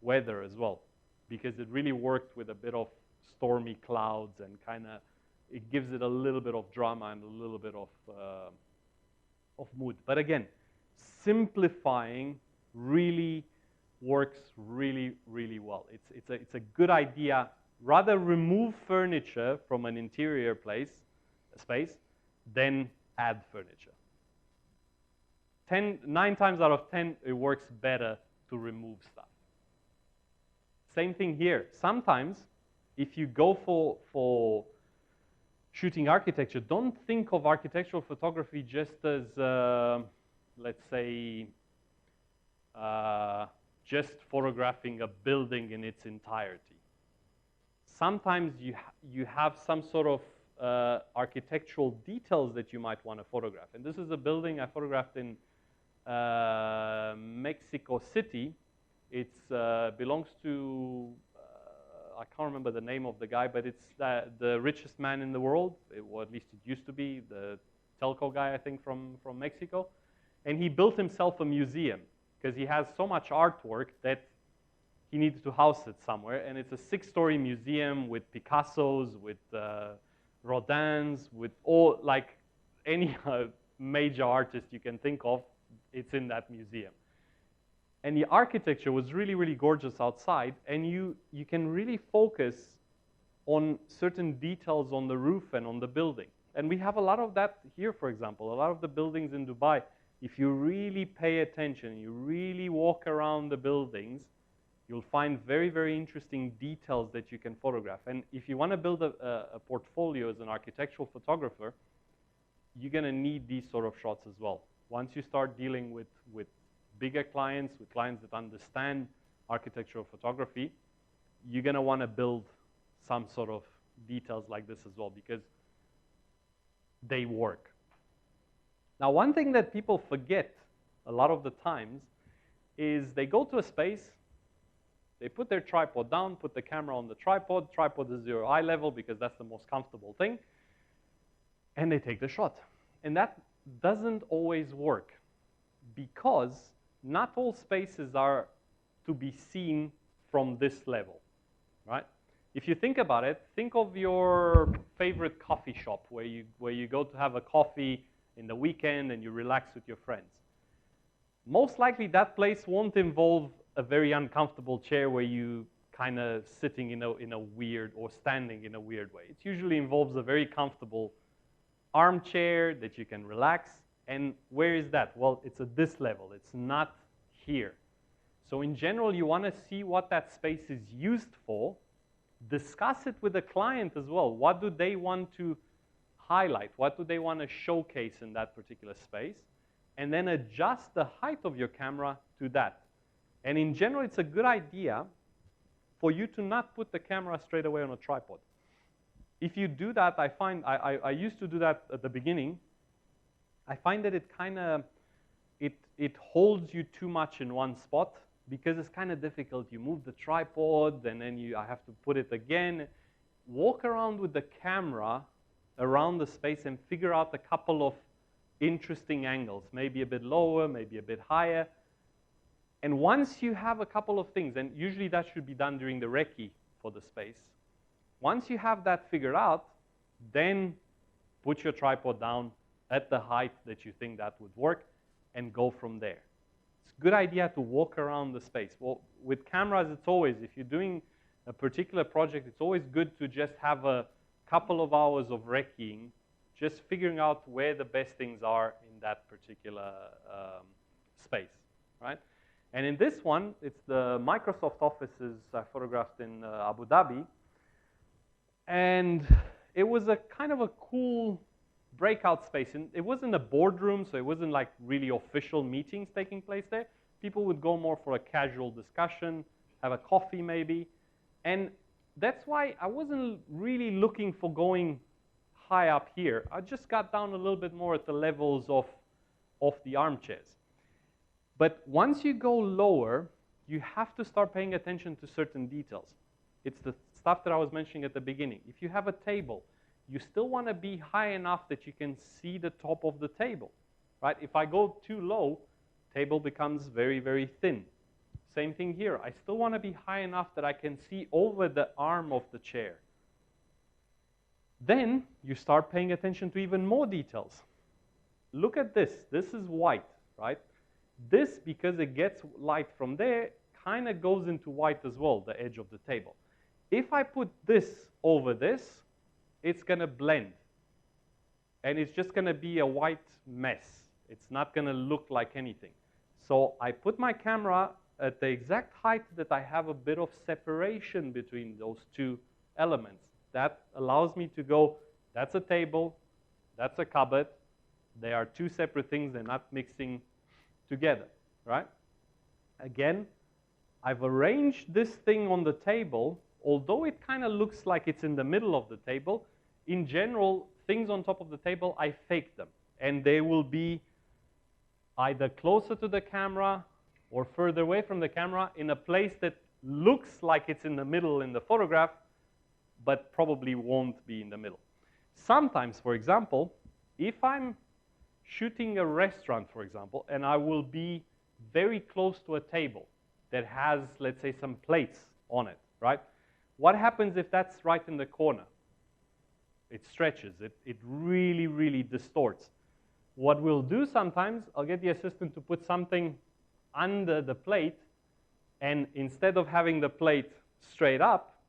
weather as well, because it really worked with a bit of stormy clouds and kind of, it gives it a little bit of drama and a little bit of mood. But again, simplifying really works really, really well. It's a good idea. Rather remove furniture from an interior space than add furniture. 9 times out of 10, it works better to remove stuff. Same thing here. Sometimes, if you go for shooting architecture, don't think of architectural photography just as, let's say, just photographing a building in its entirety. Sometimes you have some sort of architectural details that you might want to photograph. And this is a building I photographed in Mexico City. It belongs to, I can't remember the name of the guy, but it's the richest man in the world, or at least it used to be, the telco guy, I think, from Mexico. And he built himself a museum because he has so much artwork that he needed to house it somewhere. And it's a 6-story museum with Picassos, with Rodins, with all, like any major artist you can think of, it's in that museum. And the architecture was really, really gorgeous outside, and you can really focus on certain details on the roof and on the building. And we have a lot of that here, for example. A lot of the buildings in Dubai, if you really pay attention, you really walk around the buildings, you'll find very, very interesting details that you can photograph. And if you want to build a portfolio as an architectural photographer, you're going to need these sort of shots as well. Once you start dealing with bigger clients, with clients that understand architectural photography, you're going to want to build some sort of details like this as well, because they work. Now, one thing that people forget a lot of the times is they go to a space, they put their tripod down, put the camera on the tripod is 0 eye level because that's the most comfortable thing, and they take the shot. And that doesn't always work, because not all spaces are to be seen from this level, right? If you think about it, think of your favorite coffee shop where you go to have a coffee in the weekend and you relax with your friends. Most likely that place won't involve a very uncomfortable chair where you kind of sitting in a weird, or standing in a weird way. It usually involves a very comfortable armchair that you can relax, And where is that? Well, it's at this level. It's not here. So in general, you want to see what that space is used for. Discuss it with the client as well. What do they want to highlight? What do they want to showcase in that particular space? And then adjust the height of your camera to that. And in general, it's a good idea for you to not put the camera straight away on a tripod. If you do that, I find, I used to do that at the beginning. I find that it kind of, it holds you too much in one spot because it's kind of difficult. You move the tripod and then I have to put it again. Walk around with the camera around the space and figure out a couple of interesting angles, maybe a bit lower, maybe a bit higher. And once you have a couple of things, and usually that should be done during the recce for the space, once you have that figured out, then put your tripod down at the height that you think that would work and go from there. It's a good idea to walk around the space. Well, with cameras, it's always, if you're doing a particular project, it's always good to just have a couple of hours of recceing, just figuring out where the best things are in that particular space, right? And in this one, it's the Microsoft offices I photographed in Abu Dhabi. And it was a kind of a cool breakout space. And it wasn't a boardroom, so it wasn't like really official meetings taking place there. People would go more for a casual discussion, have a coffee maybe. And that's why I wasn't really looking for going high up here. I just got down a little bit more at the levels of the armchairs. But once you go lower, you have to start paying attention to certain details. It's the stuff that I was mentioning at the beginning. If you have a table, you still want to be high enough that you can see the top of the table, right? If I go too low, table becomes very, very thin. Same thing here. I still want to be high enough that I can see over the arm of the chair. Then you start paying attention to even more details. Look at this. This is white, right? This, because it gets light from there, kind of goes into white as well, the edge of the table. If I put this over this, it's going to blend. And it's just going to be a white mess. It's not going to look like anything. So I put my camera at the exact height that I have a bit of separation between those two elements. That allows me to go, that's a table, that's a cupboard. They are two separate things. They're not mixing together, right? Again, I've arranged this thing on the table. Although it kind of looks like it's in the middle of the table, in general, things on top of the table, I fake them. And they will be either closer to the camera or further away from the camera in a place that looks like it's in the middle in the photograph, but probably won't be in the middle. Sometimes, for example, if I'm shooting a restaurant, for example, and I will be very close to a table that has, let's say, some plates on it, right? What happens if that's right in the corner? It stretches. It really, really distorts. What we'll do sometimes, I'll get the assistant to put something under the plate, and instead of having the plate straight up,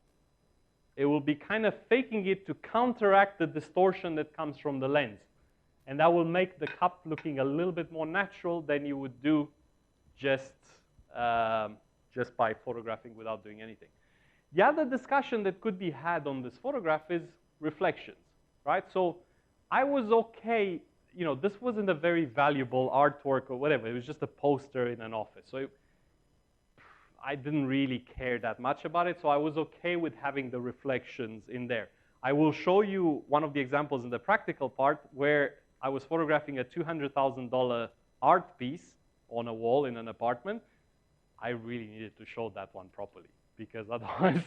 it will be kind of faking it to counteract the distortion that comes from the lens. And that will make the cup looking a little bit more natural than you would do just by photographing without doing anything. The other discussion that could be had on this photograph is reflections, right? So I was okay, you know, this wasn't a very valuable artwork or whatever. It was just a poster in an office. So I didn't really care that much about it. So I was okay with having the reflections in there. I will show you one of the examples in the practical part where I was photographing a $200,000 art piece on a wall in an apartment. I really needed to show that one properly, because otherwise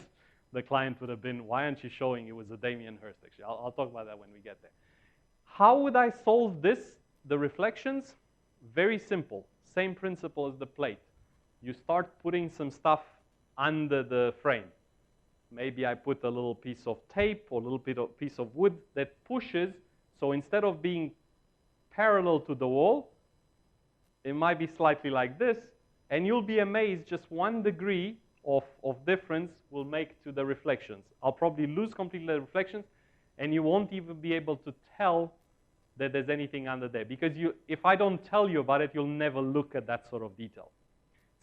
the client would have been, why aren't you showing it was a Damien Hirst, actually. I'll talk about that when we get there. How would I solve this, the reflections? Very simple. Same principle as the plate. You start putting some stuff under the frame. Maybe I put a little piece of tape or a little piece of wood that pushes. So instead of being parallel to the wall, it might be slightly like this. And you'll be amazed just 1 degree of difference will make to the reflections. I'll probably lose completely the reflections, and you won't even be able to tell that there's anything under there. Because if I don't tell you about it, you'll never look at that sort of detail.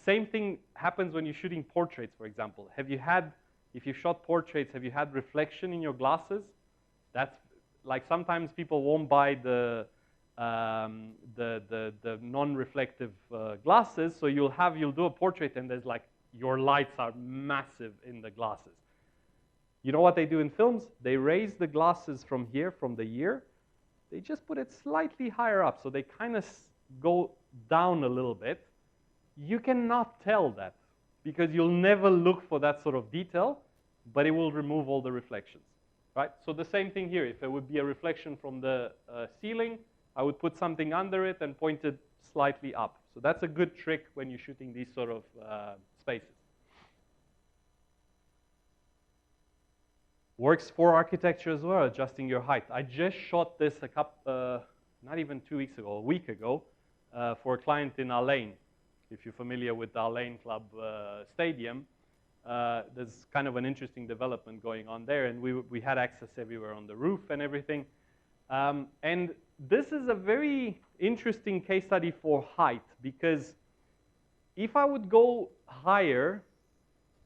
Same thing happens when you're shooting portraits, for example. If you shot portraits, have you had reflection in your glasses? That's like sometimes people won't buy the non-reflective glasses, so you'll do a portrait and there's like your lights are massive in the glasses. You know what they do in films? They raise the glasses from here, from the ear. They just put it slightly higher up, so they kind of go down a little bit. You cannot tell that because you'll never look for that sort of detail, but it will remove all the reflections, right? So the same thing here. If it would be a reflection from the ceiling, I would put something under it and point it slightly up. So that's a good trick when you're shooting these sort of spaces. Works for architecture as well, adjusting your height. I just shot this not even 2 weeks ago, a week ago, for a client in Al-Ain. If you're familiar with the Al-Ain Club Stadium, there's kind of an interesting development going on there, and we had access everywhere on the roof and everything. And this is a very interesting case study for height, because if I would go higher,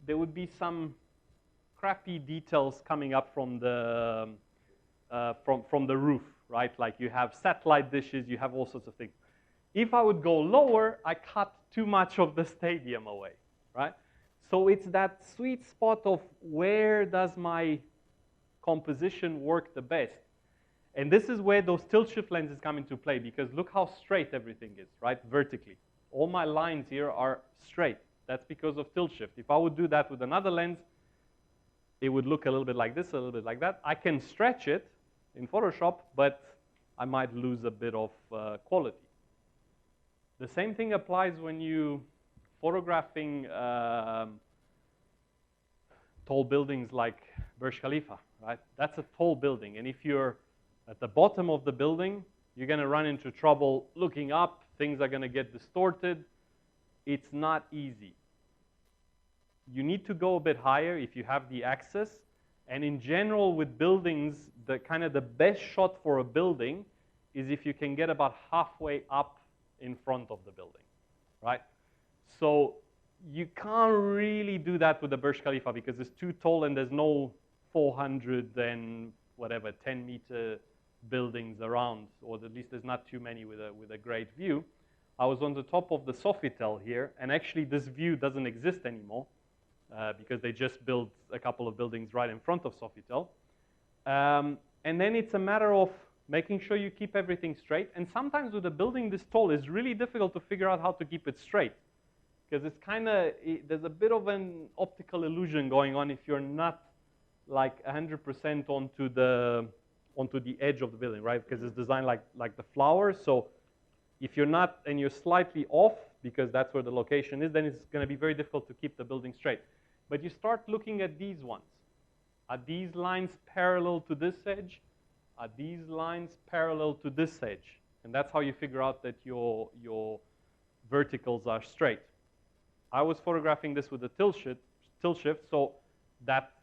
there would be some crappy details coming up from the roof, right? Like you have satellite dishes, you have all sorts of things. If I would go lower, I cut too much of the stadium away, right? So it's that sweet spot of where does my composition work the best. And this is where those tilt shift lenses come into play, because look how straight everything is, right? Vertically. All my lines here are straight. That's because of tilt shift. If I would do that with another lens, it would look a little bit like this, a little bit like that. I can stretch it in Photoshop, but I might lose a bit of quality. The same thing applies when you photographing tall buildings like Burj Khalifa, right? That's a tall building, and if you're at the bottom of the building, you're going to run into trouble looking up. Things are going to get distorted. It's not easy. You need to go a bit higher if you have the access. And in general, with buildings, the best shot for a building is if you can get about halfway up in front of the building, right? So you can't really do that with the Burj Khalifa because it's too tall and there's no 400 and whatever 10-meter buildings around, or at least there's not too many with a great view. I was on the top of the Sofitel here, and actually this view doesn't exist anymore. Because they just built a couple of buildings right in front of Sofitel. And then it's a matter of making sure you keep everything straight. And sometimes with a building this tall, it's really difficult to figure out how to keep it straight. Because it's there's a bit of an optical illusion going on if you're not like 100% onto the edge of the building, right? Because it's designed like the flowers. So if you're not, and you're slightly off, because that's where the location is, then it's going to be very difficult to keep the building straight. But you start looking at these ones. Are these lines parallel to this edge? Are these lines parallel to this edge? And that's how you figure out that your verticals are straight. I was photographing this with a tilt shift, so that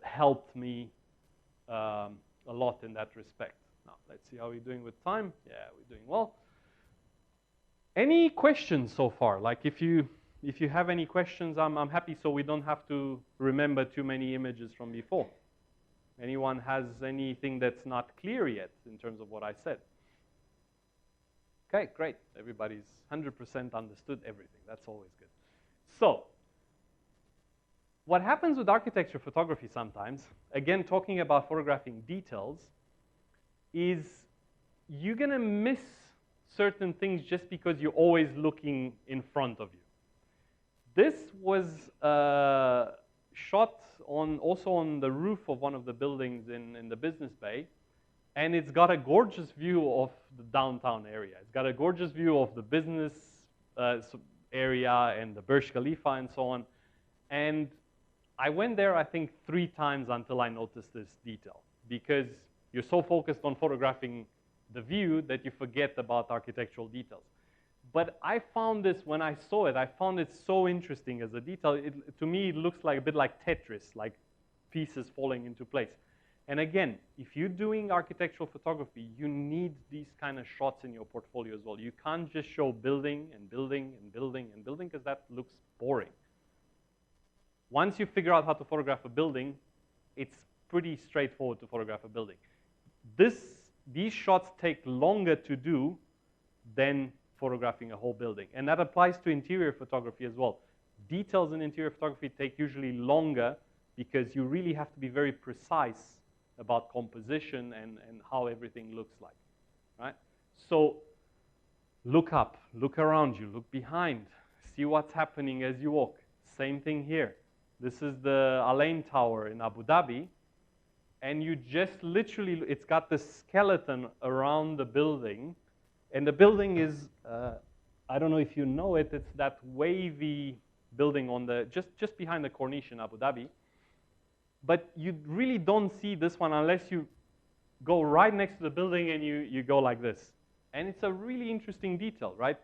helped me a lot in that respect. Now, let's see how we're doing with time. Yeah, we're doing well. Any questions so far? Like if you have any questions, I'm happy, so we don't have to remember too many images from before. Anyone has anything that's not clear yet in terms of what I said? Okay, great. Everybody's 100% understood everything. That's always good. So, what happens with architecture photography sometimes, again talking about photographing details, is you're going to miss certain things just because you're always looking in front of you. This was shot also on the roof of one of the buildings in the business bay, and it's got a gorgeous view of the downtown area. It's got a gorgeous view of the business area and the Burj Khalifa and so on. And I went there, I think, 3 times until I noticed this detail, because you're so focused on photographing the view that you forget about architectural details. But I found this, when I saw it, I found it so interesting as a detail. To me, it looks like a bit like Tetris, like pieces falling into place. And again, if you're doing architectural photography, you need these kind of shots in your portfolio as well. You can't just show building and building and building and building because that looks boring. Once you figure out how to photograph a building, it's pretty straightforward to photograph a building. These shots take longer to do than photographing a whole building. And that applies to interior photography as well. Details in interior photography take usually longer because you really have to be very precise about composition and how everything looks like, right? So look up, look around you, look behind, see what's happening as you walk. Same thing here. This is the Al Ain Tower in Abu Dhabi. And you just literally, it's got the skeleton around the building. And the building is, I don't know if you know it, it's that wavy building on the, just behind the Corniche in Abu Dhabi. But you really don't see this one unless you go right next to the building and you go like this. And it's a really interesting detail, right?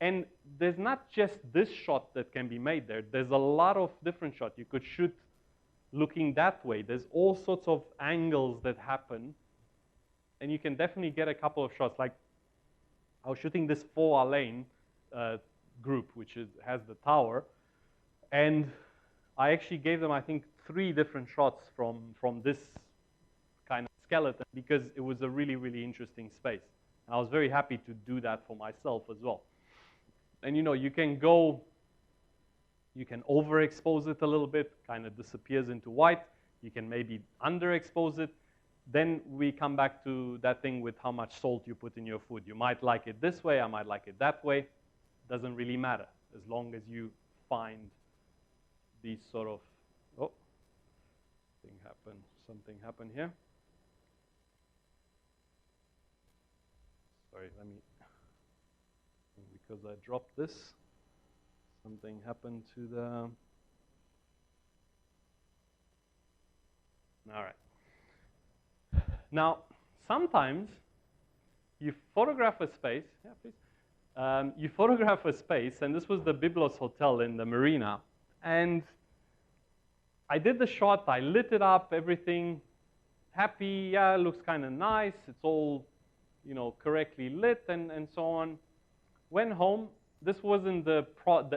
And there's not just this shot that can be made there. There's a lot of different shots. You could shoot looking that way. There's all sorts of angles that happen. And you can definitely get a couple of shots. Like I was shooting this For Al Ain group, which has the tower. And I actually gave them, I think, 3 different shots from this kind of skeleton because it was a really, really interesting space. And I was very happy to do that for myself as well. And you know, you can overexpose it a little bit, kind of disappears into white. You can maybe underexpose it. Then we come back to that thing with how much salt you put in your food. You might like it this way, I might like it that way. Doesn't really matter as long as you find these sort of, something happened here. Sorry, because I dropped this, something happened to the, all right. Now, sometimes you photograph a space, yeah, please. You photograph a space, and this was the Byblos Hotel in the marina, and I did the shot, I lit it up, everything happy, yeah, it looks kind of nice, it's all, you know, correctly lit and so on. Went home, this wasn't the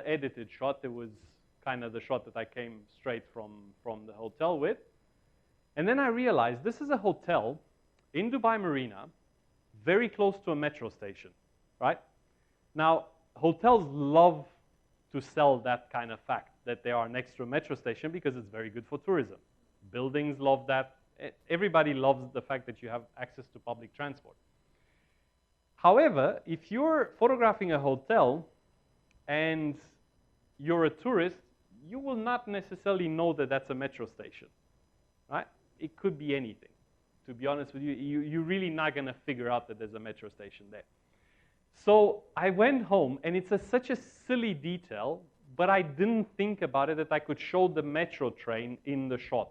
edited shot, it was kind of the shot that I came straight from the hotel with. And then I realized this is a hotel in Dubai Marina, very close to a metro station, right? Now, hotels love to sell that kind of fact, that they are next to a metro station because it's very good for tourism. Buildings love that. Everybody loves the fact that you have access to public transport. However, if you're photographing a hotel and you're a tourist, you will not necessarily know that that's a metro station, right? It could be anything. To be honest with you, you're really not going to figure out that there's a metro station there. So I went home, and it's such a silly detail, but I didn't think about it that I could show the metro train in the shot.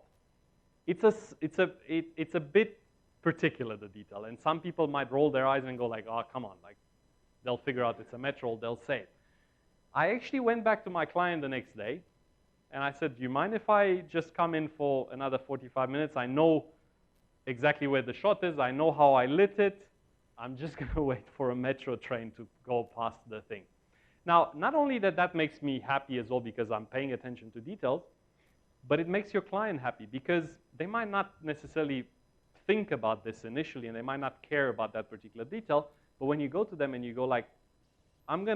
It's a bit particular, the detail, and some people might roll their eyes and go like, oh, come on, like they'll figure out it's a metro, they'll say it. I actually went back to my client the next day, and I said, do you mind if I just come in for another 45 minutes? I know exactly where the shot is, I know how I lit it, I'm just going to wait for a metro train to go past the thing. Now, not only that makes me happy as well because I'm paying attention to details, but it makes your client happy because they might not necessarily think about this initially and they might not care about that particular detail, but when you go to them and you go like, I'm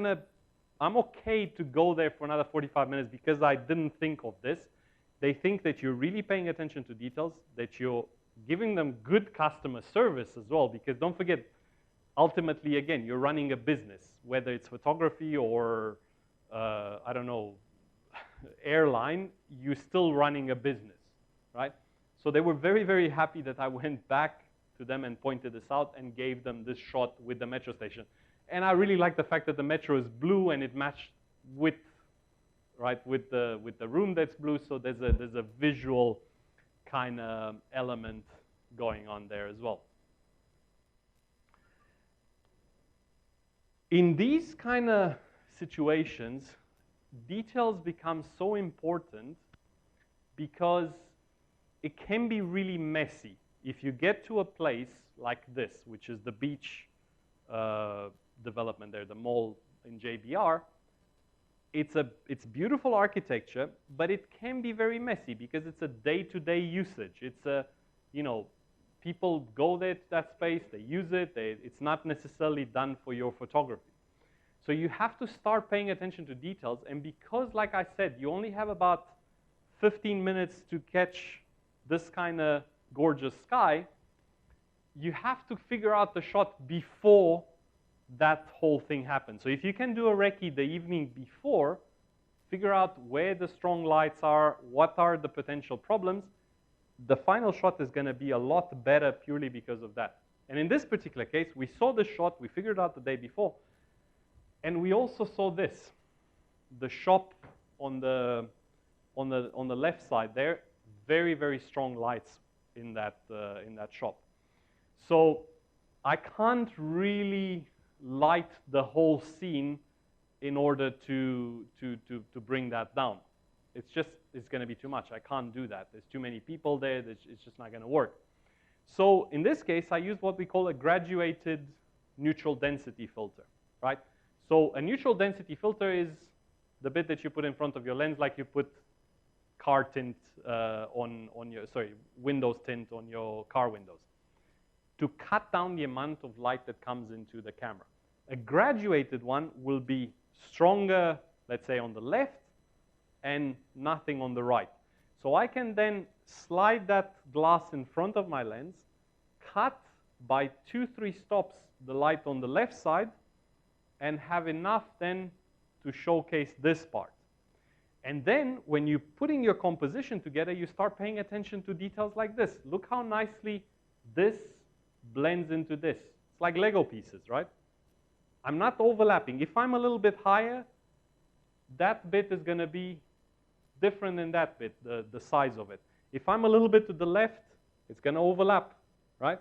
okay to go there for another 45 minutes because I didn't think of this, they think that you're really paying attention to details, that you're giving them good customer service as well, because don't forget, ultimately, again, you're running a business, whether it's photography or, I don't know, airline, you're still running a business, right? So they were very, very happy that I went back to them and pointed this out and gave them this shot with the metro station. And I really like the fact that the metro is blue and it matched with, right, with the room that's blue, so there's a visual kind of element going on there as well. In these kind of situations, details become so important because it can be really messy if you get to a place like this, which is the beach development there, the mall in JBR, it's beautiful architecture, but it can be very messy because it's a day-to-day usage. It's a, you know, people go there to that space, they use it, it's not necessarily done for your photography. So you have to start paying attention to details, and because, like I said, you only have about 15 minutes to catch this kind of gorgeous sky, you have to figure out the shot before that whole thing happens. So if you can do a recce the evening before, figure out where the strong lights are, what are the potential problems, the final shot is going to be a lot better purely because of that. And in this particular case, we saw the shot, we figured out the day before, and we also saw this, the shop on the left side there, very, very strong lights in that shop. So I can't really light the whole scene in order to bring that down. It's going to be too much. I can't do that. There's too many people there. It's just not going to work. So in this case, I used what we call a graduated neutral density filter, right? So a neutral density filter is the bit that you put in front of your lens, like you put car tint windows tint on your car windows, to cut down the amount of light that comes into the camera. A graduated one will be stronger, let's say, on the left and nothing on the right. So I can then slide that glass in front of my lens, cut by 2-3 stops the light on the left side, and have enough then to showcase this part. And then when you're putting your composition together, you start paying attention to details like this. Look how nicely this blends into this. It's like Lego pieces, right? I'm not overlapping. If I'm a little bit higher, that bit is going to be different than that bit, the size of it. If I'm a little bit to the left, it's going to overlap, right?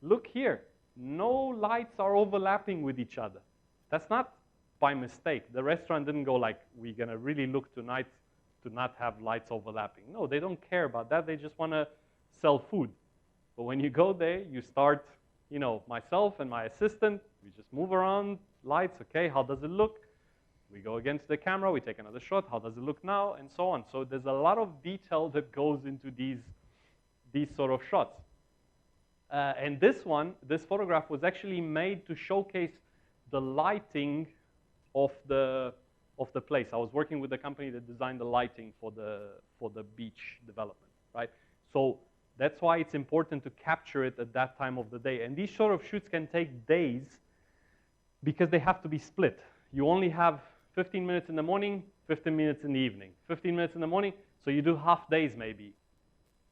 Look here. No lights are overlapping with each other. That's not by mistake. The restaurant didn't go like, we're going to really look tonight to not have lights overlapping. No, they don't care about that. They just want to sell food. But when you go there, you start, you know, myself and my assistant, we just move around, lights, okay, how does it look? We go again to the camera, we take another shot, how does it look now, and so on. So there's a lot of detail that goes into these sort of shots. And this photograph was actually made to showcase the lighting of the place. I was working with a company that designed the lighting for the beach development, right? So that's why it's important to capture it at that time of the day. And these sort of shoots can take days because they have to be split. You only have 15 minutes in the morning, 15 minutes in the evening. 15 minutes in the morning, so you do half days maybe,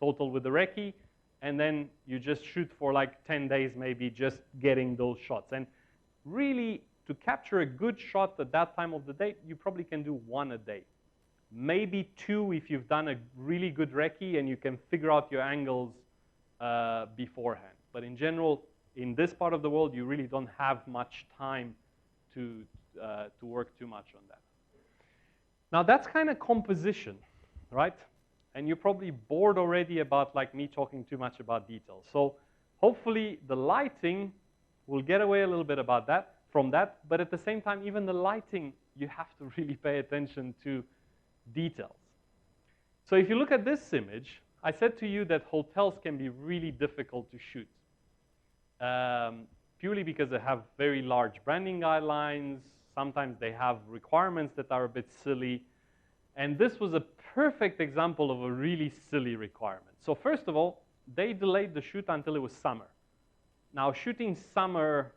total with the recce, and then you just shoot for like 10 days maybe just getting those shots. And really, to capture a good shot at that time of the day, you probably can do 1 a day. Maybe 2 if you've done a really good recce and you can figure out your angles beforehand. But in general, in this part of the world, you really don't have much time to work too much on that. Now that's kind of composition, right? And you're probably bored already about like me talking too much about details. So hopefully the lighting will get away a little bit from that, but at the same time, even the lighting, you have to really pay attention to details. So if you look at this image, I said to you that hotels can be really difficult to shoot, purely because they have very large branding guidelines. Sometimes they have requirements that are a bit silly. And this was a perfect example of a really silly requirement. So first of all, they delayed the shoot until it was summer. Now, shooting summer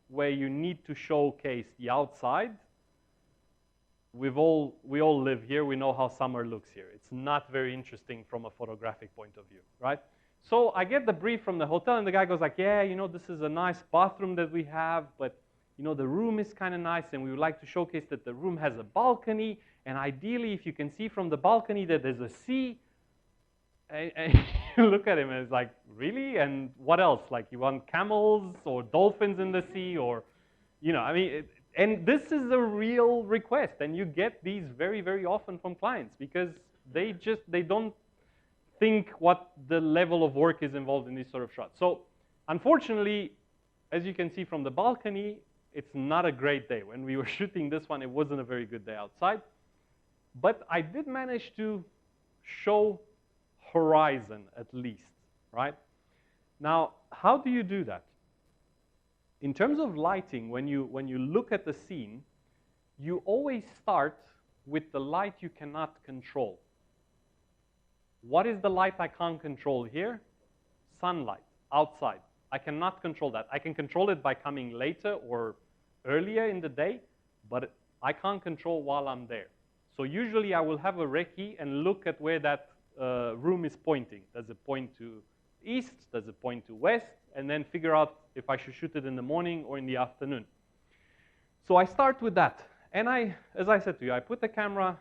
where you need to showcase the outside, we all live here. We know how summer looks here. It's not very interesting from a photographic point of view, right? So I get the brief from the hotel, and the guy goes like, yeah, you know, this is a nice bathroom that we have, but you know, the room is kind of nice, and we would like to showcase that the room has a balcony, and ideally, if you can see from the balcony that there's a sea. And you look at him and it's like, really? And what else? Like, you want camels or dolphins in the sea, or, you know, I mean, and this is a real request, and you get these very, very often from clients because they don't think what the level of work is involved in these sort of shots. So unfortunately, as you can see from the balcony, it's not a great day. When we were shooting this one, it wasn't a very good day outside. But I did manage to show horizon at least, right? Now, how do you do that? In terms of lighting, when you look at the scene, you always start with the light you cannot control. What is the light I can't control here? Sunlight, outside. I cannot control that. I can control it by coming later or earlier in the day, but I can't control while I'm there. So usually I will have a recce and look at where that room is pointing. Does it point to east? Does it point to west? And then figure out if I should shoot it in the morning or in the afternoon. So I start with that. And as I said to you, I put the camera,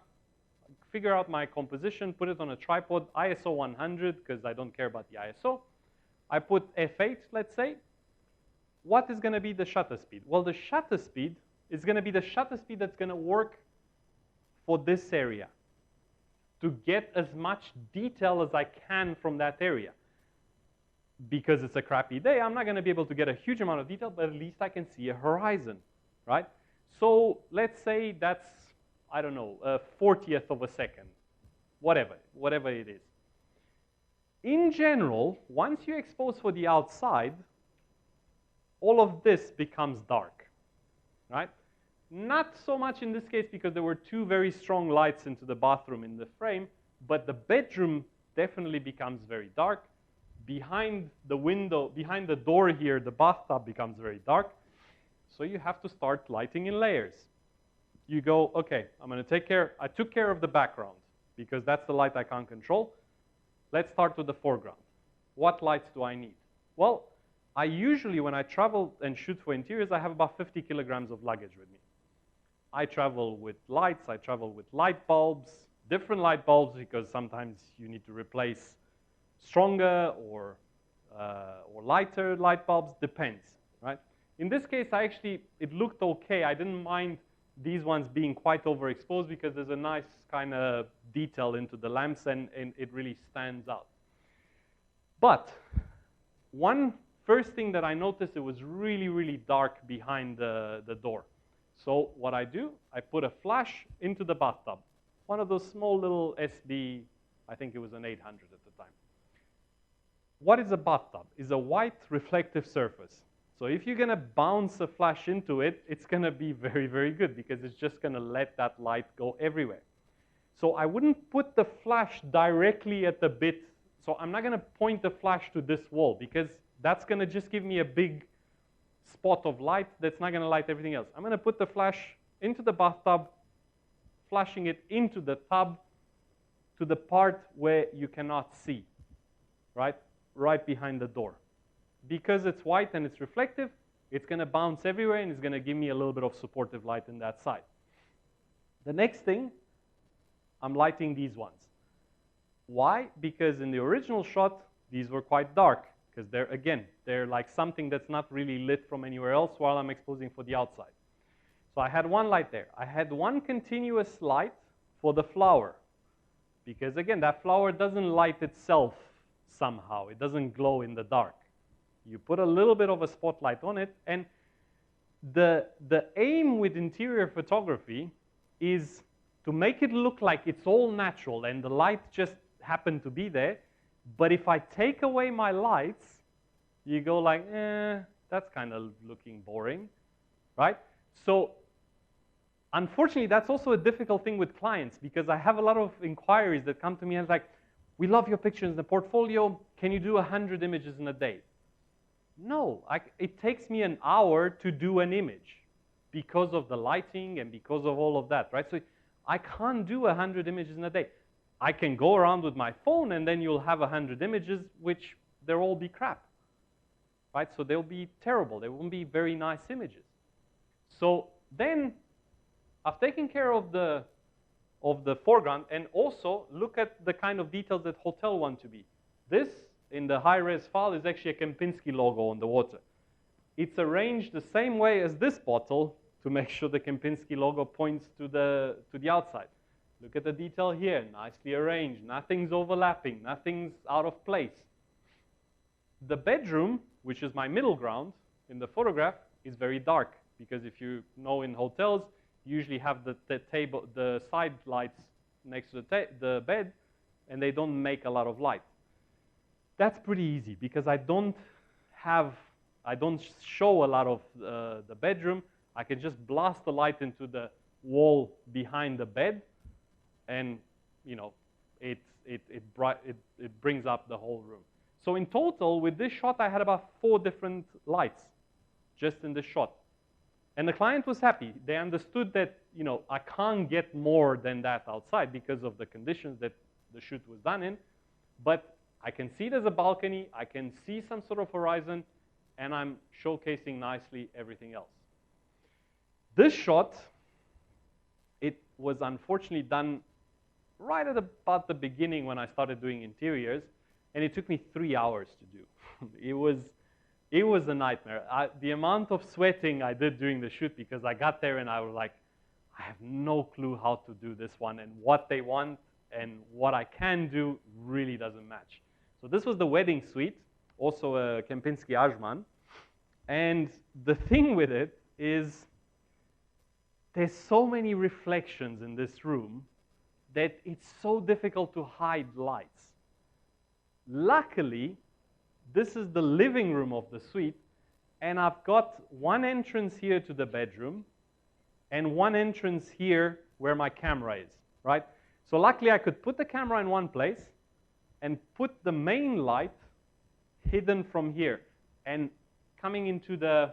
figure out my composition, put it on a tripod, ISO 100, because I don't care about the ISO. I put f8, let's say. What is going to be the shutter speed? Well, the shutter speed is going to be the shutter speed that's going to work for this area to get as much detail as I can from that area. Because it's a crappy day, I'm not going to be able to get a huge amount of detail, but at least I can see a horizon, right? So let's say that's, I don't know, a 40th of a second, whatever it is. In general, once you expose for the outside, all of this becomes dark, right? Not so much in this case because there were two very strong lights into the bathroom in the frame, but the bedroom definitely becomes very dark. Behind the window, behind the door here, the bathtub becomes very dark. So you have to start lighting in layers. You go, okay, I'm going to take care. I took care of the background because that's the light I can't control. Let's start with the foreground. What lights do I need? Well, I usually, when I travel and shoot for interiors, I have about 50 kilograms of luggage with me. I travel with lights. I travel with light bulbs, different light bulbs, because sometimes you need to replace stronger or lighter light bulbs, depends, right? In this case, it looked okay. I didn't mind these ones being quite overexposed because there's a nice kind of detail into the lamps and it really stands out. But one first thing that I noticed, it was really, really dark behind the door. So what I do, I put a flash into the bathtub. One of those small little SB, I think it was an 800 at the time. What is a bathtub? It's a white reflective surface. So if you're going to bounce a flash into it, it's going to be very, very good because it's just going to let that light go everywhere. So I wouldn't put the flash directly at the bit. So I'm not going to point the flash to this wall because that's going to just give me a big spot of light that's not going to light everything else. I'm going to put the flash into the bathtub, flashing it into the tub to the part where you cannot see, right? Right behind the door. Because it's white and it's reflective, it's going to bounce everywhere and it's going to give me a little bit of supportive light in that side. The next thing, I'm lighting these ones. Why? Because in the original shot, these were quite dark. Because they're like something that's not really lit from anywhere else while I'm exposing for the outside. So I had one light there. I had one continuous light for the flower. Because again, that flower doesn't light itself somehow. It doesn't glow in the dark. You put a little bit of a spotlight on it, and the aim with interior photography is to make it look like it's all natural and the light just happened to be there. But if I take away my lights, you go like, that's kind of looking boring, right? So unfortunately, that's also a difficult thing with clients because I have a lot of inquiries that come to me and like, we love your pictures in the portfolio. Can you do 100 images in a day? No, it takes me an hour to do an image because of the lighting and because of all of that, right? So I can't do 100 images in a day. I can go around with my phone and then you'll have 100 images, which they'll all be crap, right? So they'll be terrible. They won't be very nice images. So then I've taken care of the foreground and also look at the kind of details that hotel want to be. This, in the high-res file, is actually a Kempinski logo on the water. It's arranged the same way as this bottle to make sure the Kempinski logo points to the outside. Look at the detail here, nicely arranged. Nothing's overlapping, nothing's out of place. The bedroom, which is my middle ground in the photograph, is very dark because if you know in hotels, you usually have the side lights next to the bed, and they don't make a lot of light. That's pretty easy because I don't show a lot of the bedroom. I can just blast the light into the wall behind the bed, and you know, it brings up the whole room. So in total, with this shot, I had about 4 different lights just in this shot. And the client was happy. They understood that, you know, I can't get more than that outside because of the conditions that the shoot was done in. But I can see there's a balcony. I can see some sort of horizon. And I'm showcasing nicely everything else. This shot, it was unfortunately done right at about the beginning when I started doing interiors. And it took me 3 hours to do. It was a nightmare. The amount of sweating I did during the shoot, because I got there and I was like, I have no clue how to do this one, and what they want and what I can do really doesn't match. So this was the wedding suite, also a Kempinski Ajman. And the thing with it is there's so many reflections in this room that it's so difficult to hide lights. Luckily, this is the living room of the suite, and I've got one entrance here to the bedroom and one entrance here where my camera is, right? So luckily, I could put the camera in one place and put the main light hidden from here and coming into the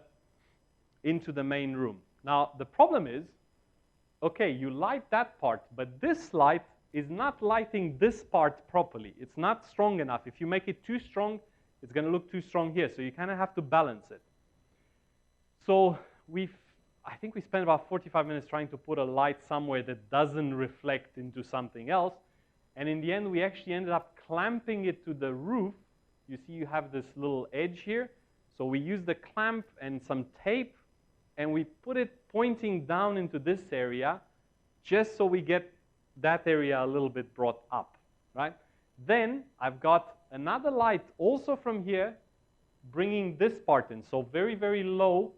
main room. Now, the problem is, okay, you light that part, but this light is not lighting this part properly. It's not strong enough. If you make it too strong, it's going to look too strong here. So you kind of have to balance it. So I think we spent about 45 minutes trying to put a light somewhere that doesn't reflect into something else. And in the end, we actually ended up clamping it to the roof. You see you have this little edge here. So we used the clamp and some tape, and we put it pointing down into this area just so we get that area a little bit brought up, right? Then I've got another light also from here bringing this part in. So very, very low,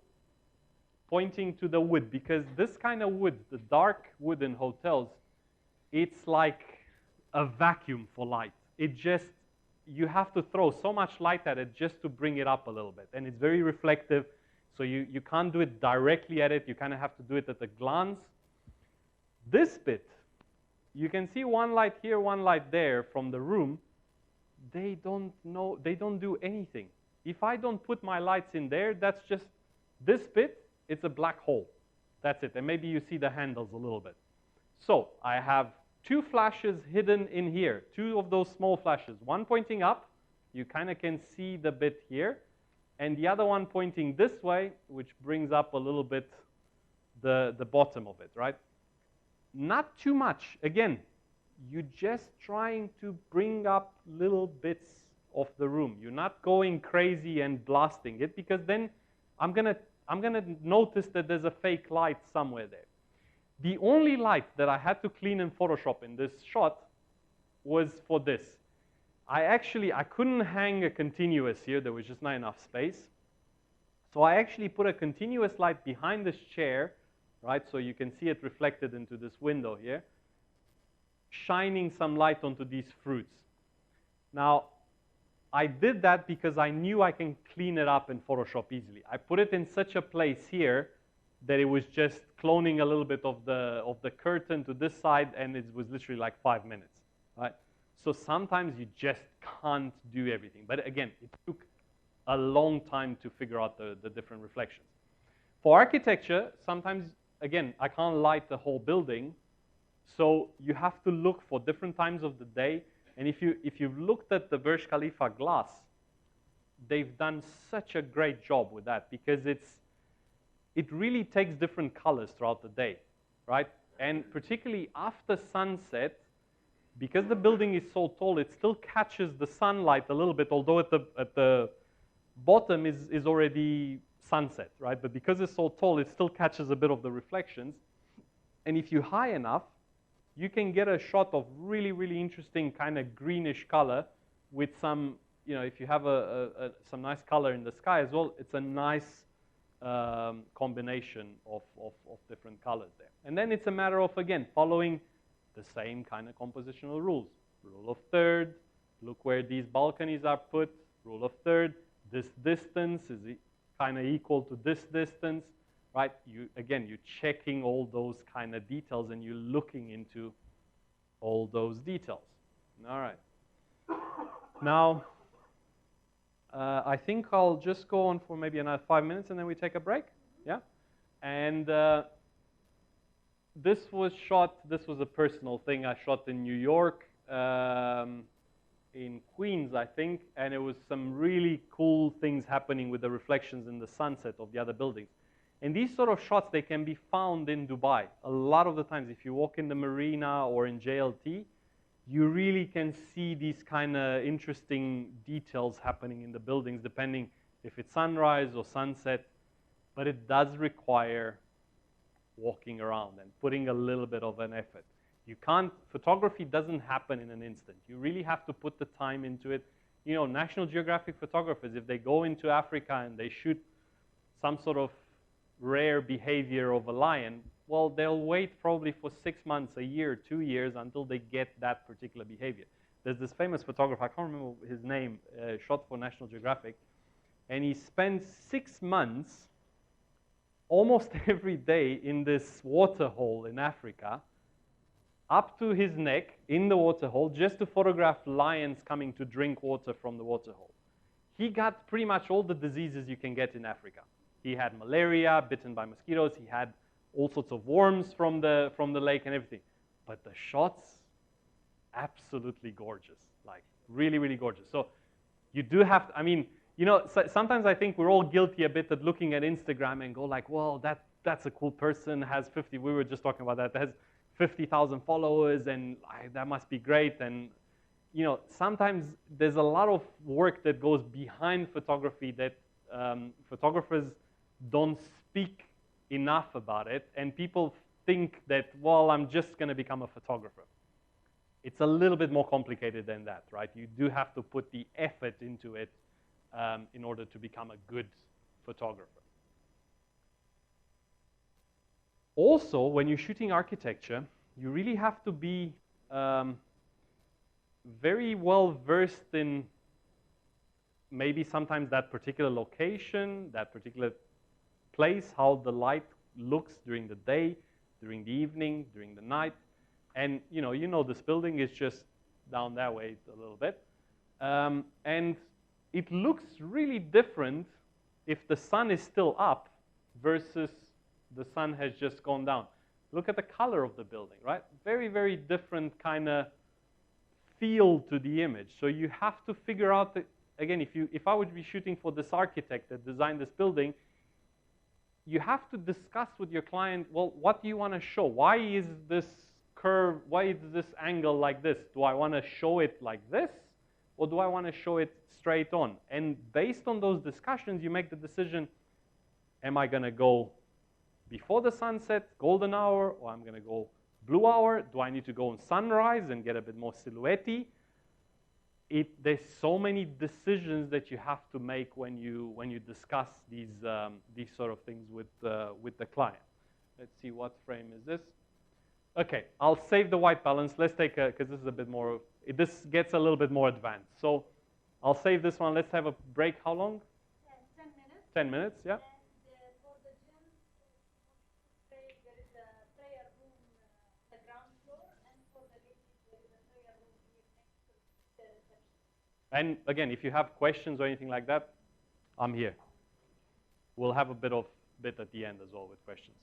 pointing to the wood, because this kind of wood, the dark wood in hotels, it's like a vacuum for light. It just, you have to throw so much light at it just to bring it up a little bit. And it's very reflective, so you can't do it directly at it. You kind of have to do it at a glance. This bit, you can see one light here, one light there from the room. They don't do anything. If I don't put my lights in there, that's just this bit, it's a black hole. That's it. And maybe you see the handles a little bit. So I have 2 flashes hidden in here, 2 of those small flashes, one pointing up, you kind of can see the bit here, and the other one pointing this way, which brings up a little bit the bottom of it, right? Not too much. Again, you're just trying to bring up little bits of the room. You're not going crazy and blasting it, because then I'm gonna notice that there's a fake light somewhere there. The only light that I had to clean in Photoshop in this shot was for this. I couldn't hang a continuous here. There was just not enough space. So I actually put a continuous light behind this chair, right? So you can see it reflected into this window here, shining some light onto these fruits. Now, I did that because I knew I can clean it up in Photoshop easily. I put it in such a place here that it was just cloning a little bit of the curtain to this side, and it was literally like 5 minutes, right? So sometimes you just can't do everything. But again, it took a long time to figure out the different reflections. For architecture, sometimes, again, I can't light the whole building, so you have to look for different times of the day. And if you've looked at the Burj Khalifa glass, they've done such a great job with that, because it really takes different colors throughout the day, right? And particularly after sunset, because the building is so tall, it still catches the sunlight a little bit, although at the bottom is already sunset, right? But because it's so tall, it still catches a bit of the reflections. And if you're high enough, you can get a shot of really, really interesting kind of greenish color with some, if you have some nice color in the sky as well, it's a nice combination of different colors there. And then it's a matter of, again, following the same kind of compositional rules. Rule of third, look where these balconies are put, rule of third, this distance is kind of equal to this distance, right? Again, you're checking all those kind of details and you're looking into all those details. All right. Now, I think I'll just go on for maybe another 5 minutes and then we take a break. Yeah? And this was a personal thing I shot in New York, in Queens, I think, and it was some really cool things happening with the reflections in the sunset of the other buildings. And these sort of shots, they can be found in Dubai. A lot of the times, if you walk in the marina or in JLT, you really can see these kind of interesting details happening in the buildings, depending if it's sunrise or sunset. But it does require walking around and putting a little bit of an effort. Photography doesn't happen in an instant. You really have to put the time into it. National Geographic photographers, if they go into Africa and they shoot some sort of rare behavior of a lion, well, they'll wait probably for 6 months, a year, 2 years until they get that particular behavior. There's this famous photographer, I can't remember his name, shot for National Geographic, and he spent 6 months almost every day in this waterhole in Africa, up to his neck in the waterhole, just to photograph lions coming to drink water from the waterhole. He got pretty much all the diseases you can get in Africa. He had malaria, bitten by mosquitoes. He had all sorts of worms from the lake and everything. But the shots, absolutely gorgeous, like really, really gorgeous. So you do have to, sometimes I think we're all guilty a bit at looking at Instagram and go like, well, that's a cool person, has 50, we were just talking about that, has 50,000 followers, and that must be great. And sometimes there's a lot of work that goes behind photography that photographers don't speak enough about it, and people think that, well, I'm just going to become a photographer. It's a little bit more complicated than that, right? You do have to put the effort into it in order to become a good photographer. Also, when you're shooting architecture, you really have to be very well versed in maybe sometimes that particular location, that particular place, how the light looks during the day, during the evening, during the night. And this building is just down that way a little bit. And it looks really different if the sun is still up versus the sun has just gone down. Look at the color of the building, right? Very, very different kind of feel to the image. So you have to figure out, again, if I would be shooting for this architect that designed this building, you have to discuss with your client, well, what do you want to show? Why is this curve, why is this angle like this? Do I want to show it like this, or do I want to show it straight on? And based on those discussions, you make the decision, am I going to go before the sunset, golden hour, or I'm going to go blue hour? Do I need to go on sunrise and get a bit more silhouette-y? There's so many decisions that you have to make when you discuss these sort of things with the client. Let's see, what frame is this? Okay, I'll save the white balance. Let's take because this is a bit more, this gets a little bit more advanced. So I'll save this one. Let's have a break. How long? 10 minutes. 10 minutes, yeah. And for the gym, there is a prayer room, the ground floor, and for the ladies, there is a prayer room here next to the reception. And again, if you have questions or anything like that, I'm here. We'll have a bit at the end as well with questions.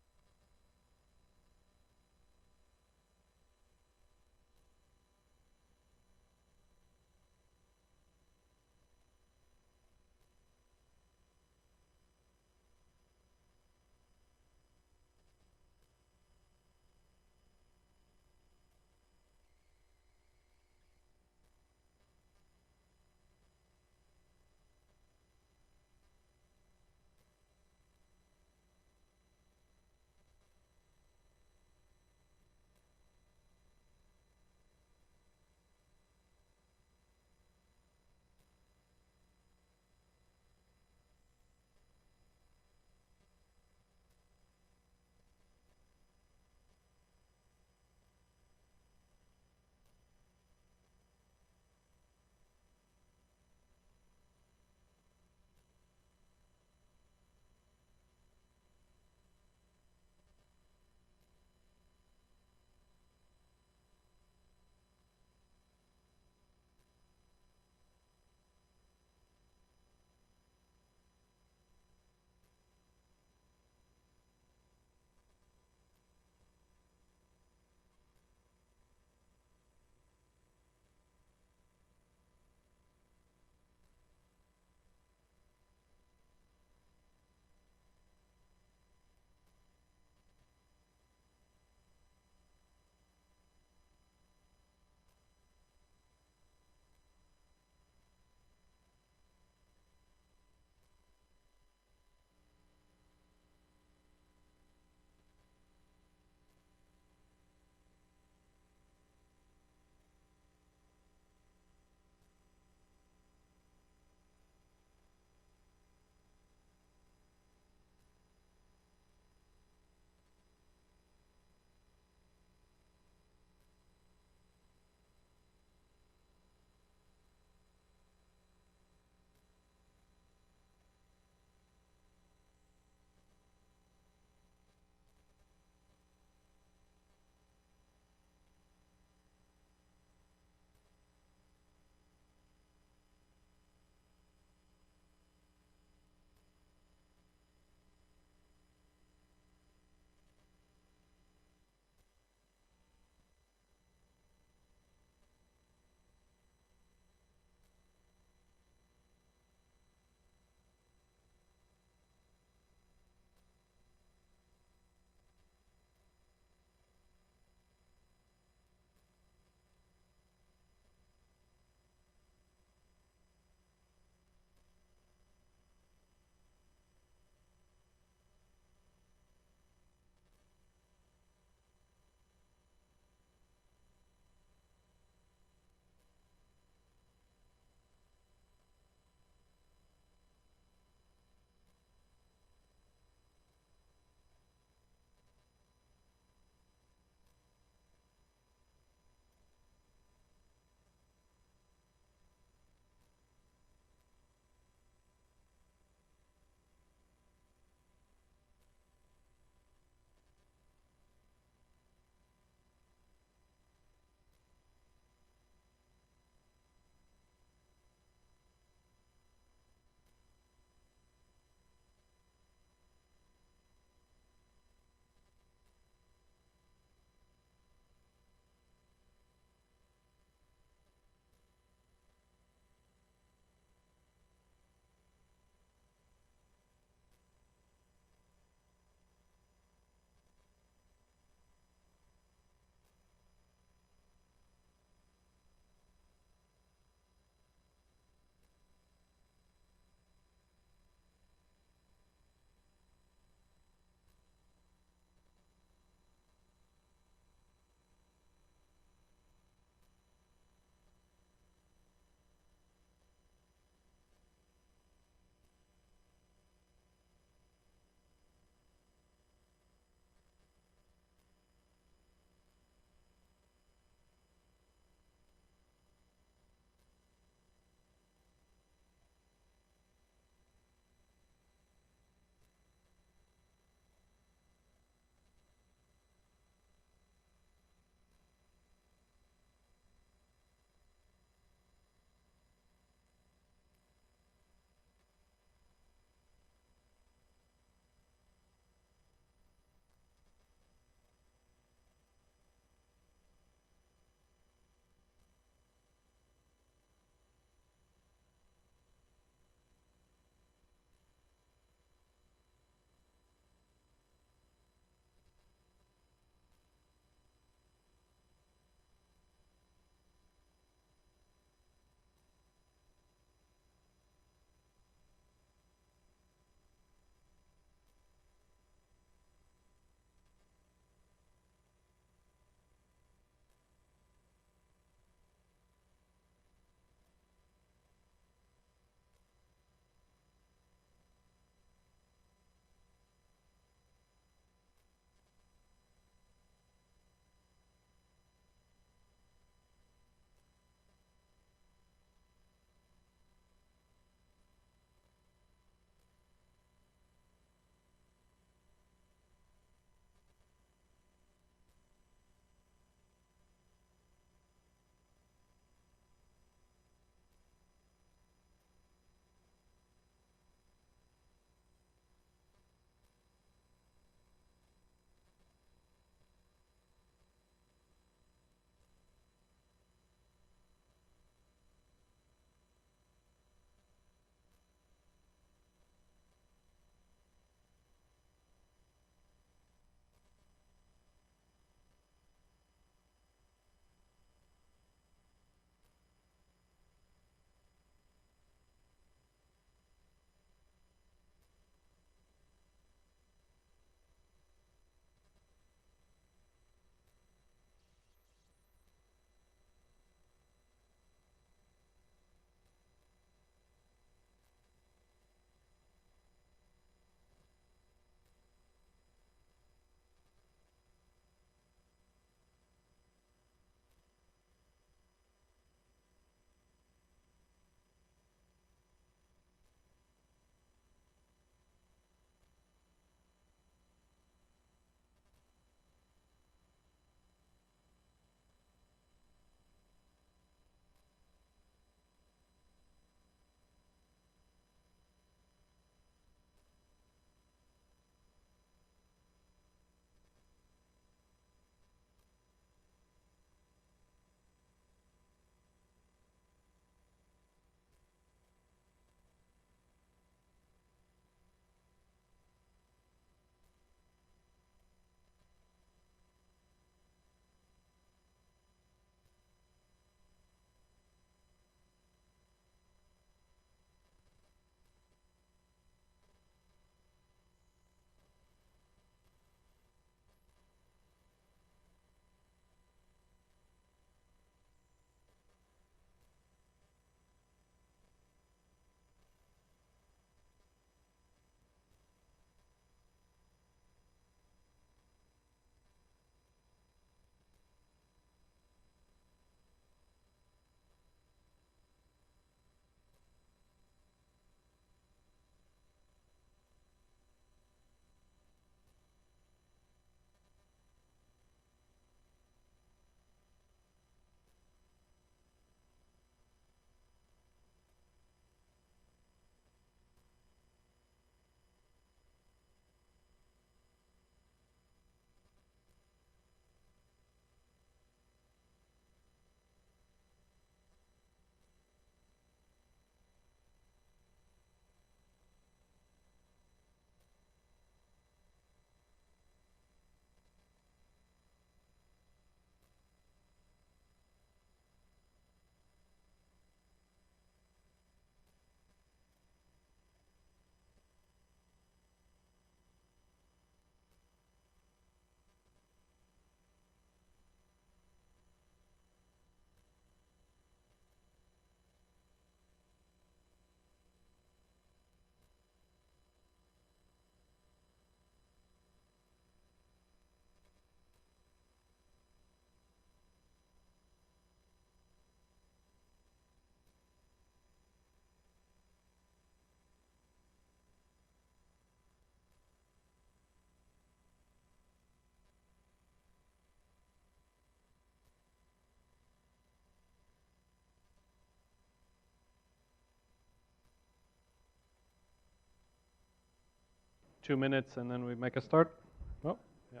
2 minutes and then we make a start. Oh, yeah.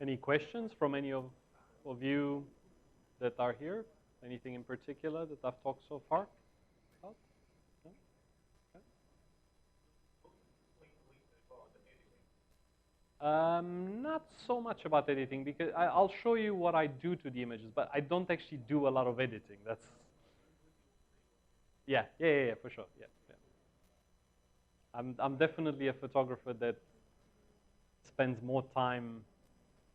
Any questions from any of you that are here? Anything in particular that I've talked so far about? No? Not so much about editing, because I'll show you what I do to the images, but I don't actually do a lot of editing. That's yeah, for sure. Yeah. I'm definitely a photographer that spends more time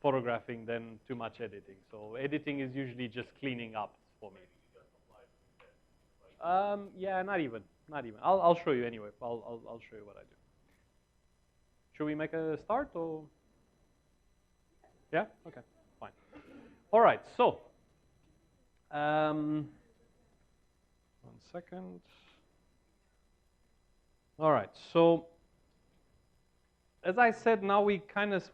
photographing than too much editing. So editing is usually just cleaning up for me. Yeah, not even. I'll show you anyway. I'll show you what I do. Should we make a start or? Yeah. Okay. Fine. All right. So, 1 second. All right. So, as I said, now we're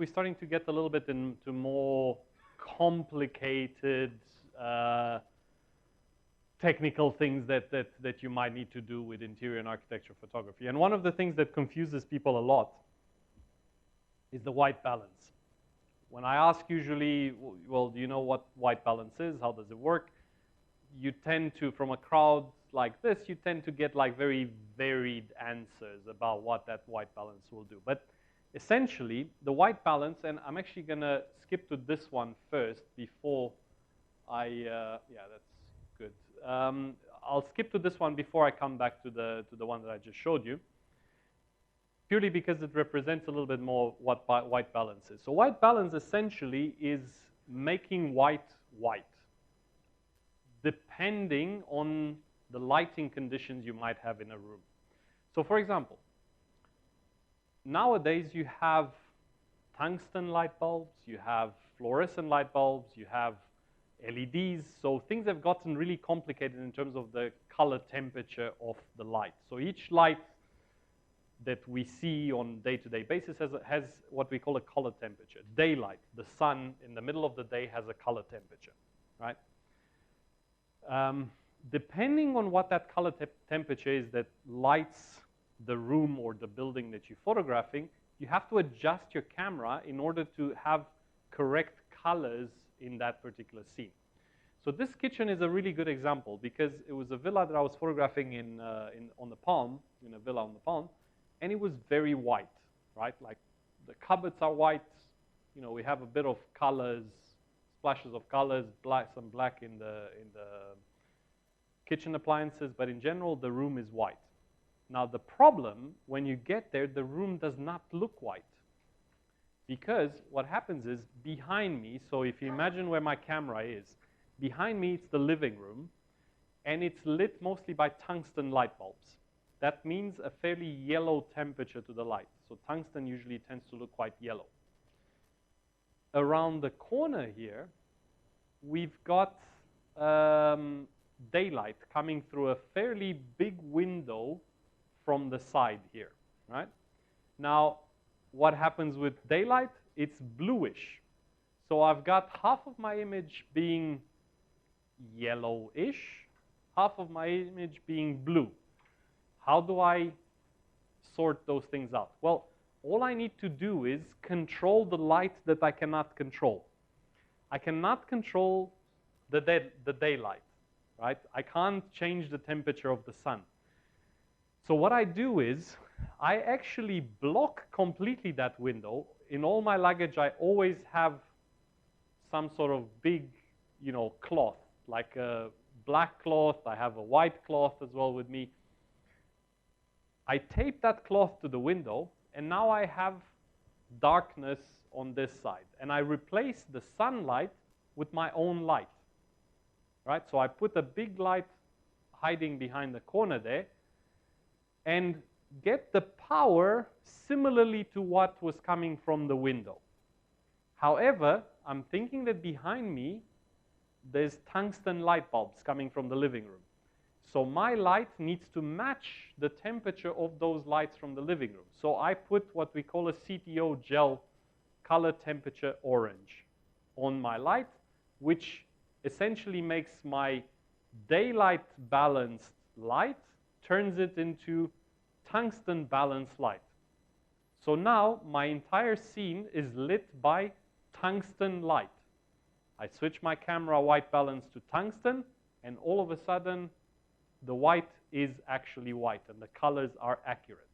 starting to get a little bit into more complicated technical things that you might need to do with interior and architecture photography. And one of the things that confuses people a lot is the white balance. When I ask usually, well, do you know what white balance is? How does it work? You tend to, from a crowd like this, you tend to get like very varied answers about what that white balance will do. But essentially, the white balance, and I'm actually going to skip to this one first before yeah, that's good. I'll skip to this one before I come back to the one that I just showed you, purely because it represents a little bit more what white balance is. So white balance essentially is making white white, depending on the lighting conditions you might have in a room. So for example, nowadays you have tungsten light bulbs, you have fluorescent light bulbs, you have LEDs, so things have gotten really complicated in terms of the color temperature of the light. So each light that we see on day-to-day basis has what we call a color temperature. Daylight, the sun in the middle of the day has a color temperature, right? Depending on what that color temperature is that lights the room or the building that you're photographing, you have to adjust your camera in order to have correct colors in that particular scene. So this kitchen is a really good example because it was a villa that I was photographing on the Palm, in a villa on the Palm, and it was very white, right? Like the cupboards are white. You know, we have a bit of colors, splashes of colors, some black in the kitchen appliances, but in general, the room is white. Now the problem, when you get there, the room does not look white. Because what happens is behind me, so if you imagine where my camera is, behind me it's the living room, and it's lit mostly by tungsten light bulbs. That means a fairly yellow temperature to the light. So tungsten usually tends to look quite yellow. Around the corner here, we've got daylight coming through a fairly big window from the side here, right? Now, what happens with daylight? It's bluish. So I've got half of my image being yellowish, half of my image being blue. How do I sort those things out? Well, all I need to do is control the light that I cannot control. I cannot control the daylight, right? I can't change the temperature of the sun. So what I do is I actually block completely that window. In all my luggage, I always have some sort of big, you know, cloth, like a black cloth. I have a white cloth as well with me. I tape that cloth to the window, and now I have darkness on this side. And I replace the sunlight with my own light, right? So I put a big light hiding behind the corner there and get the power similarly to what was coming from the window. However, I'm thinking that behind me, there's tungsten light bulbs coming from the living room. So my light needs to match the temperature of those lights from the living room. So I put what we call a CTO gel color temperature orange on my light, which essentially makes my daylight balanced light, turns it into tungsten balanced light. So now my entire scene is lit by tungsten light. I switch my camera white balance to tungsten, and all of a sudden the white is actually white and the colors are accurate.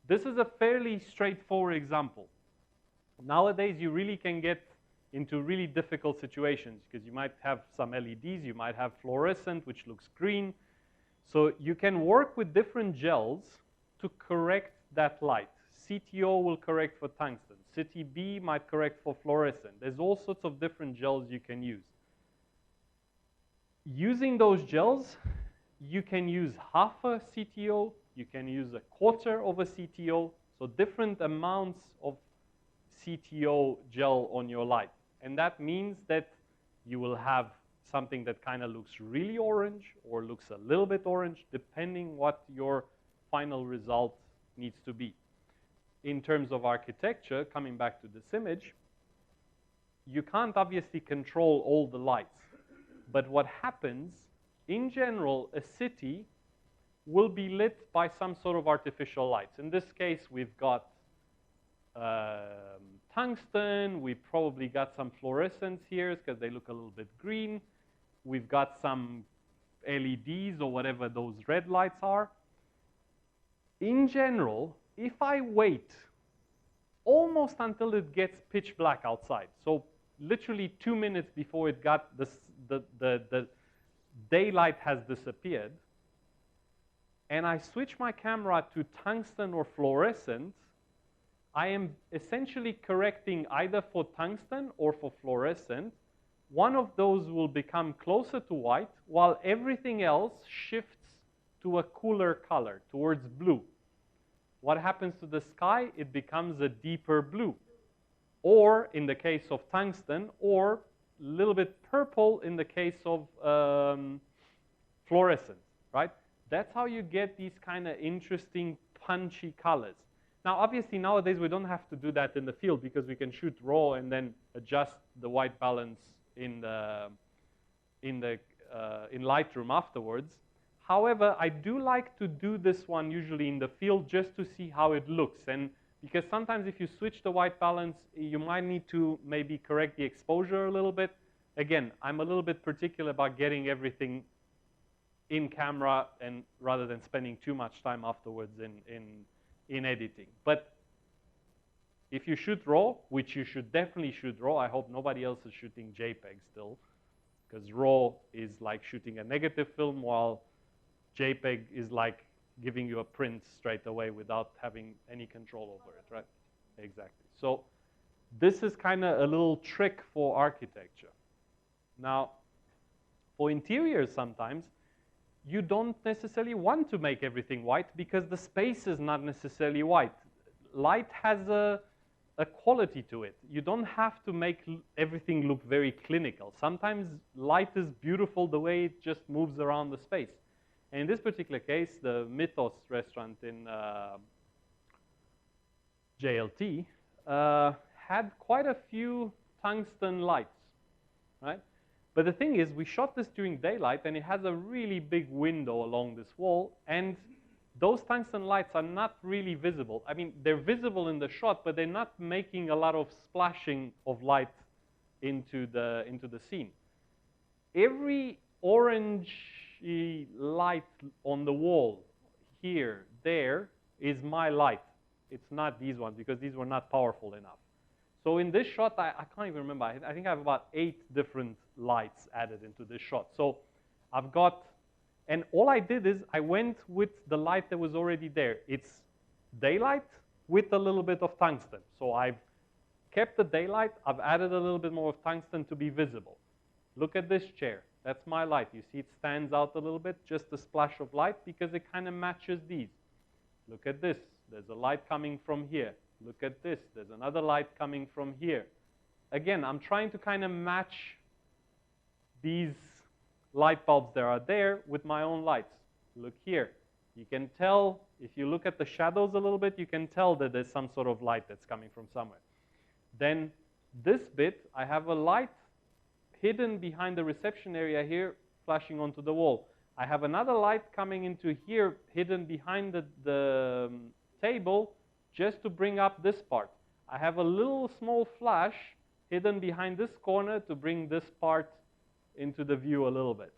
This is a fairly straightforward example. Nowadays you really can get into really difficult situations because you might have some LEDs, you might have fluorescent which looks green. So you can work with different gels to correct that light. CTO will correct for tungsten. CTB might correct for fluorescent. There's all sorts of different gels you can use. Using those gels, you can use half a CTO, you can use a quarter of a CTO, so different amounts of CTO gel on your light. And that means that you will have something that kind of looks really orange or looks a little bit orange, depending what your final result needs to be. In terms of architecture, coming back to this image, you can't obviously control all the lights. But what happens, in general, a city will be lit by some sort of artificial lights. In this case, we've got tungsten. We probably got some fluorescence here because they look a little bit green. We've got some LEDs or whatever those red lights are. In general, if I wait almost until it gets pitch black outside, so literally 2 minutes before it got the daylight has disappeared, and I switch my camera to tungsten or fluorescent, I am essentially correcting either for tungsten or for fluorescent. One of those will become closer to white, while everything else shifts to a cooler color, towards blue. What happens to the sky? It becomes a deeper blue. Or, in the case of tungsten, or a little bit purple in the case of fluorescent, right? That's how you get these kind of interesting, punchy colors. Now, obviously, nowadays, we don't have to do that in the field because we can shoot raw and then adjust the white balance in Lightroom afterwards. However, I do like to do this one usually in the field just to see how it looks. And because sometimes if you switch the white balance, you might need to maybe correct the exposure a little bit. Again, I'm a little bit particular about getting everything in camera and rather than spending too much time afterwards in editing. But if you shoot RAW, which you should definitely shoot RAW, I hope nobody else is shooting JPEG still, because RAW is like shooting a negative film, while JPEG is like giving you a print straight away without having any control over it, right? Exactly. So this is kind of a little trick for architecture. Now, for interiors sometimes, you don't necessarily want to make everything white because the space is not necessarily white. Light has a quality to it. You don't have to make everything look very clinical. Sometimes light is beautiful the way it just moves around the space. And in this particular case, the Mythos restaurant in JLT had quite a few tungsten lights, right? But the thing is, we shot this during daylight, and it has a really big window along this wall, and those tungsten lights are not really visible. I mean, they're visible in the shot, but they're not making a lot of splashing of light into the scene. Every orangey light on the wall, here, there, is my light. It's not these ones, because these were not powerful enough. So in this shot, I can't even remember. I think I have about 8 different lights added into this shot. So I've got, and all I did is I went with the light that was already there. It's daylight with a little bit of tungsten. So I've kept the daylight. I've added a little bit more of tungsten to be visible. Look at this chair. That's my light. You see it stands out a little bit, just a splash of light, because it kind of matches these. Look at this. There's a light coming from here. Look at this. There's another light coming from here. Again, I'm trying to kind of match these light bulbs that are there with my own lights. Look here. You can tell, if you look at the shadows a little bit, you can tell that there's some sort of light that's coming from somewhere. Then this bit, I have a light hidden behind the reception area here, flashing onto the wall. I have another light coming into here, hidden behind the table, just to bring up this part. I have a little small flash hidden behind this corner to bring this part into the view a little bit.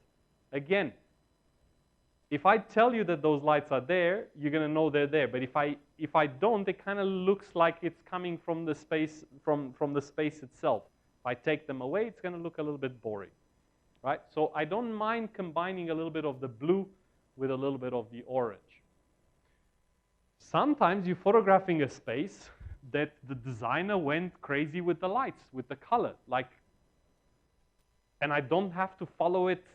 Again, if I tell you that those lights are there, you're going to know they're there. But if I don't, it kind of looks like it's coming from the space, from the space itself. If I take them away, it's going to look a little bit boring. Right? So I don't mind combining a little bit of the blue with a little bit of the orange. Sometimes you're photographing a space that the designer went crazy with the lights, with the color. And I don't have to follow it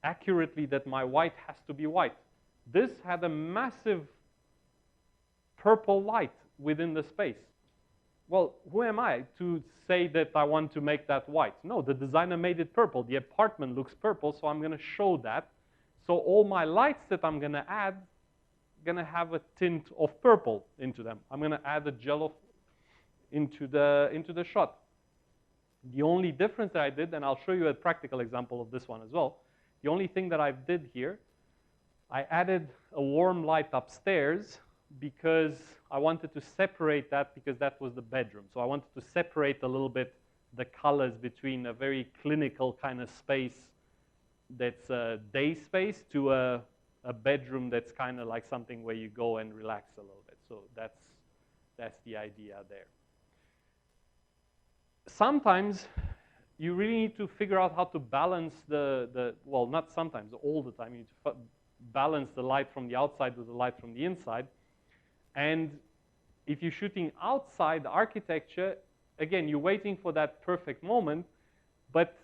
accurately that my white has to be white. This had a massive purple light within the space. Well, who am I to say that I want to make that white? No, the designer made it purple. The apartment looks purple, so I'm going to show that. So all my lights that I'm going to add are going to have a tint of purple into them. I'm going to add a gel into the shot. The only difference that I did, and I'll show you a practical example of this one as well, the only thing that I did here, I added a warm light upstairs because I wanted to separate that, because that was the bedroom. So I wanted to separate a little bit the colors between a very clinical kind of space that's a day space to a bedroom that's kind of like something where you go and relax a little bit. So that's the idea there. Sometimes you really need to figure out how to balance well, not sometimes, all the time. You need to balance the light from the outside with the light from the inside. And if you're shooting outside architecture, again, you're waiting for that perfect moment. But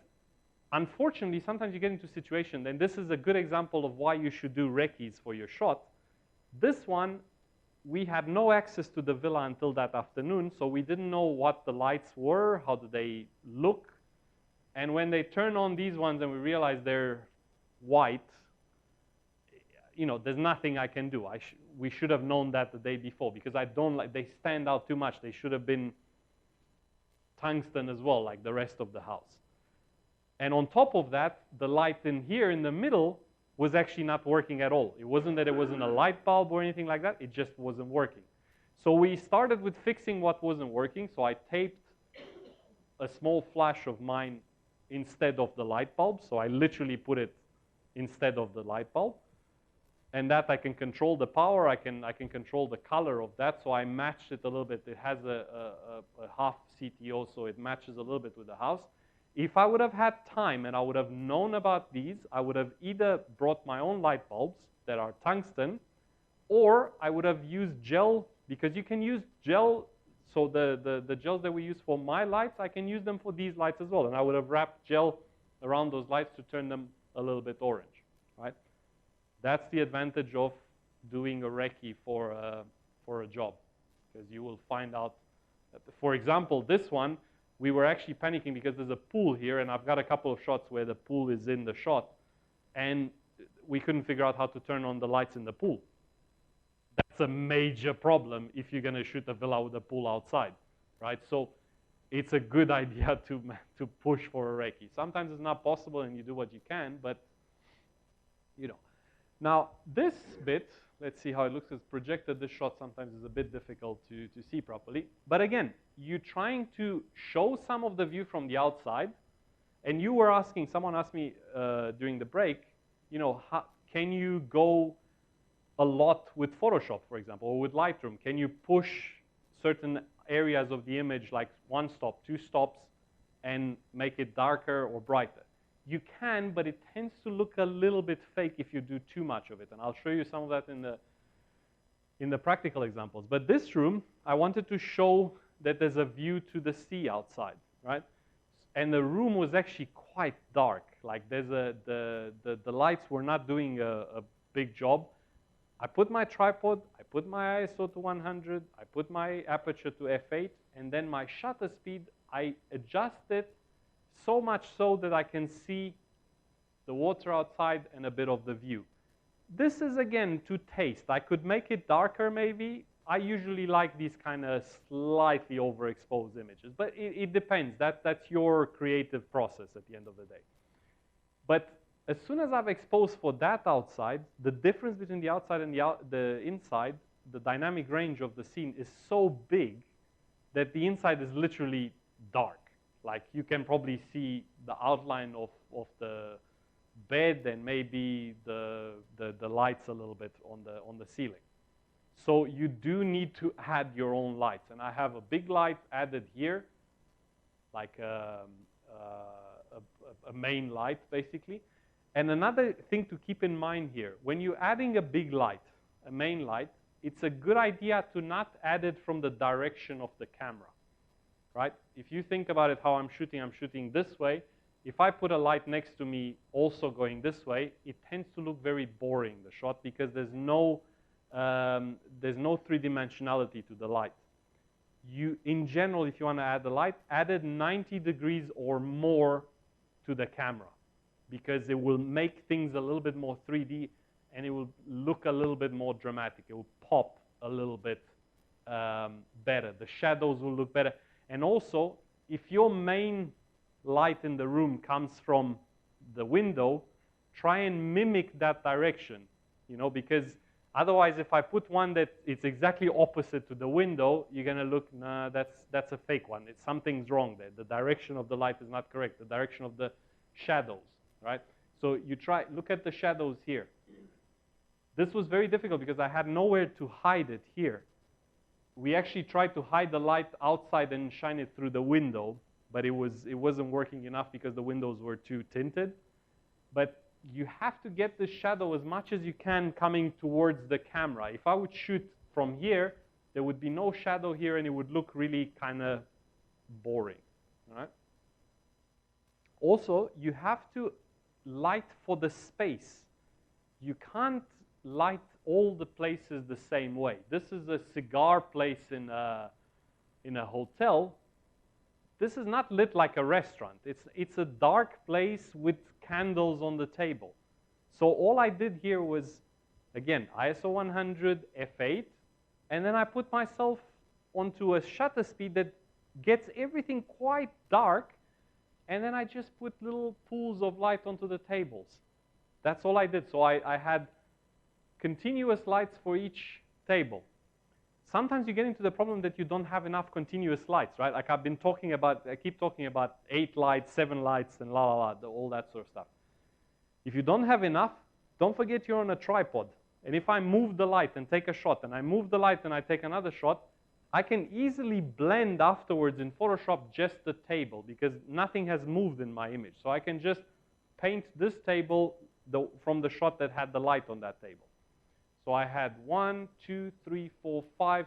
unfortunately, sometimes you get into a situation, and this is a good example of why you should do recce's for your shot. This one, we had no access to the villa until that afternoon, so we didn't know what the lights were, how do they look. And when they turn on these ones and we realize they're white, there's nothing I can do. We should have known that the day before, because I don't like, they stand out too much. They should have been tungsten as well, like the rest of the house. And on top of that, the light in here in the middle was actually not working at all. It wasn't that it wasn't a light bulb or anything like that. It just wasn't working. So we started with fixing what wasn't working. So I taped a small flash of mine instead of the light bulb. So I literally put it instead of the light bulb. And that I can control the power. I can control the color of that. So I matched it a little bit. It has a half CTO, so it matches a little bit with the house. If I would have had time and I would have known about these, I would have either brought my own light bulbs that are tungsten, or I would have used gel, because you can use gel. So the gels that we use for my lights, I can use them for these lights as well. And I would have wrapped gel around those lights to turn them a little bit orange, right? That's the advantage of doing a recce for a job, because you will find out that, for example, this one, we were actually panicking because there's a pool here, and I've got a couple of shots where the pool is in the shot, and we couldn't figure out how to turn on the lights in the pool. That's a major problem if you're going to shoot a villa with a pool outside, right? So it's a good idea to push for a recce. Sometimes it's not possible, and you do what you can, but Now this bit, let's see how it looks. It's projected. This shot sometimes is a bit difficult to see properly. But again, you're trying to show some of the view from the outside. And you were asking, someone asked me during the break, can you go a lot with Photoshop, for example, or with Lightroom? Can you push certain areas of the image, like 1 stop, 2 stops, and make it darker or brighter? You can, but it tends to look a little bit fake if you do too much of it. And I'll show you some of that in the practical examples. But this room, I wanted to show that there's a view to the sea outside, right? And the room was actually quite dark. Like the lights were not doing a big job. I put my tripod, I put my ISO to 100, I put my aperture to f8, and then my shutter speed, I adjusted so much so that I can see the water outside, and a bit of the view. This is, again, to taste. I could make it darker, maybe. I usually like these kind of slightly overexposed images. But it depends. That's your creative process at the end of the day. But as soon as I've exposed for that outside, the difference between the outside and the inside, the dynamic range of the scene is so big that the inside is literally dark. Like, you can probably see the outline of the bed and maybe the lights a little bit on the ceiling. So you do need to add your own lights. And I have a big light added here, like a main light, basically. And another thing to keep in mind here, when you're adding a big light, a main light, it's a good idea to not add it from the direction of the camera, right? If you think about it, how I'm shooting this way. If I put a light next to me also going this way, it tends to look very boring, the shot, because there's no three-dimensionality to the light. In general, if you want to add the light, add it 90 degrees or more to the camera, because it will make things a little bit more 3D, and it will look a little bit more dramatic. It will pop a little bit better. The shadows will look better. And also, if your main light in the room comes from the window, try and mimic that direction, because otherwise, if I put one that it's exactly opposite to the window, you're going to look, nah, that's a fake one. Something's wrong there. The direction of the light is not correct. The direction of the shadows, right? So you look at the shadows here. This was very difficult because I had nowhere to hide it here. We actually tried to hide the light outside and shine it through the window, but it wasn't working enough because the windows were too tinted. But you have to get the shadow as much as you can coming towards the camera. If I would shoot from here, there would be no shadow here, and it would look really kind of boring, right? Also, you have to light for the space. You can't light all the places the same way. This is a cigar place in a hotel. This is not lit like a restaurant. It's a dark place with candles on the table. So all I did here was, again, ISO 100, f8, and then I put myself onto a shutter speed that gets everything quite dark, and then I just put little pools of light onto the tables. That's all I did. So I had continuous lights for each table. Sometimes you get into the problem that you don't have enough continuous lights, right? Like I keep talking about 8 lights, 7 lights, and all that sort of stuff. If you don't have enough, don't forget you're on a tripod. And if I move the light and take a shot, and I move the light and I take another shot, I can easily blend afterwards in Photoshop just the table, because nothing has moved in my image. So I can just paint this table from the shot that had the light on that table. So I had 1, 2, 3, 4, 5.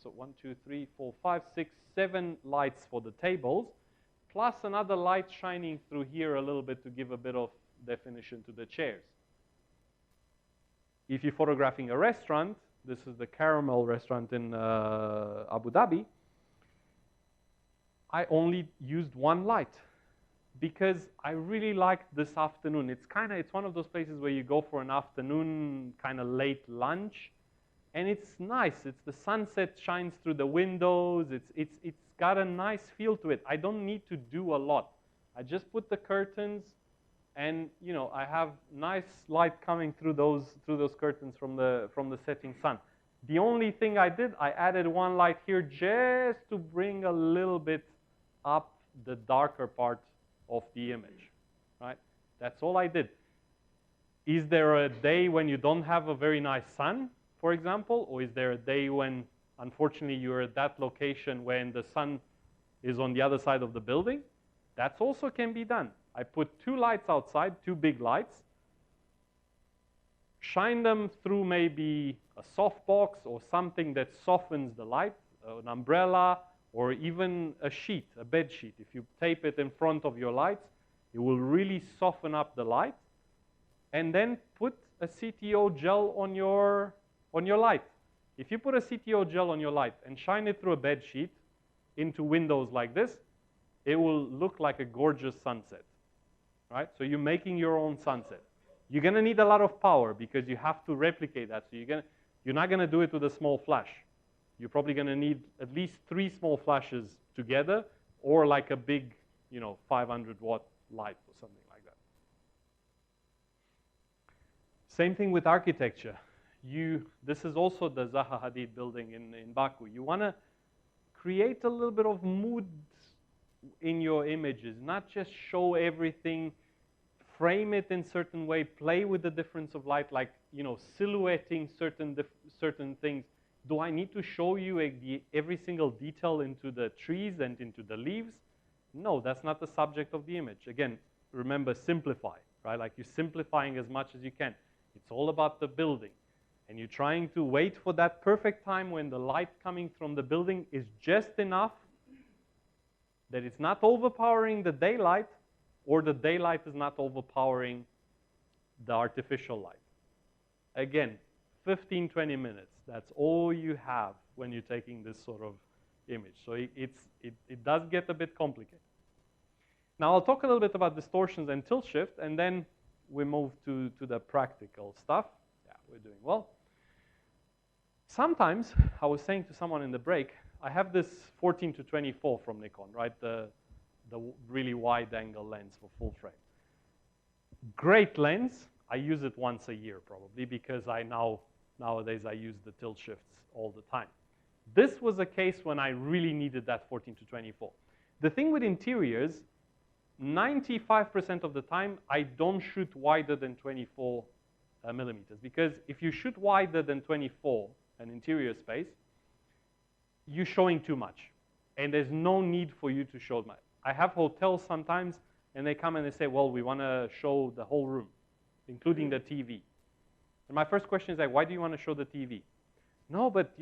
So 1, 2, 3, 4, 5, 6, 7 lights for the tables, plus another light shining through here a little bit to give a bit of definition to the chairs. If you're photographing a restaurant, this is the Caramel restaurant in Abu Dhabi, I only used 1 light, because I really liked this afternoon. It's one of those places where you go for an afternoon kind of late lunch, and it's nice. The sunset shines through the windows. It's got a nice feel to it. I don't need to do a lot. I just put the curtains, and I have nice light coming through those curtains from the setting sun. The only thing I did, I added 1 light here just to bring a little bit up the darker part of the image, right? That's all I did. Is there a day when you don't have a very nice sun, for example, or is there a day when, unfortunately, you're at that location when the sun is on the other side of the building? That also can be done. I put 2 lights outside, 2 big lights, shine them through maybe a softbox or something that softens the light, an umbrella, or even a sheet, a bed sheet. If you tape it in front of your lights, it will really soften up the light. And then put a CTO gel on your light. If you put a CTO gel on your light and shine it through a bed sheet into windows like this, it will look like a gorgeous sunset. right? So you're making your own sunset. You're going to need a lot of power because you have to replicate that. So you're not going to do it with a small flash. You're probably going to need at least 3 small flashes together, or like a big, 500-watt light or something like that. Same thing with architecture. This is also the Zaha Hadid building in Baku. You want to create a little bit of mood in your images, not just show everything, frame it in certain way, play with the difference of light, like, silhouetting certain things. Do I need to show you every single detail into the trees and into the leaves? No, that's not the subject of the image. Again, remember, simplify, right? Like, you're simplifying as much as you can. It's all about the building. And you're trying to wait for that perfect time when the light coming from the building is just enough that it's not overpowering the daylight, or the daylight is not overpowering the artificial light. Again, 15, 20 minutes. That's all you have when you're taking this sort of image. So it does get a bit complicated. Now I'll talk a little bit about distortions and tilt shift, and then we move to the practical stuff. Yeah, we're doing well. Sometimes, I was saying to someone in the break, I have this 14 to 24 from Nikon, right? The really wide angle lens for full frame. Great lens. I use it once a year probably, because nowadays I use the tilt shifts all the time. This was a case when I really needed that 14 to 24. The thing with interiors, 95% of the time, I don't shoot wider than 24 millimeters. Because if you shoot wider than 24, an interior space, you're showing too much. And there's no need for you to show much. I have hotels sometimes, and they come and they say, well, we want to show the whole room, including the TV. And my first question is like, why do you want to show the TV? No, but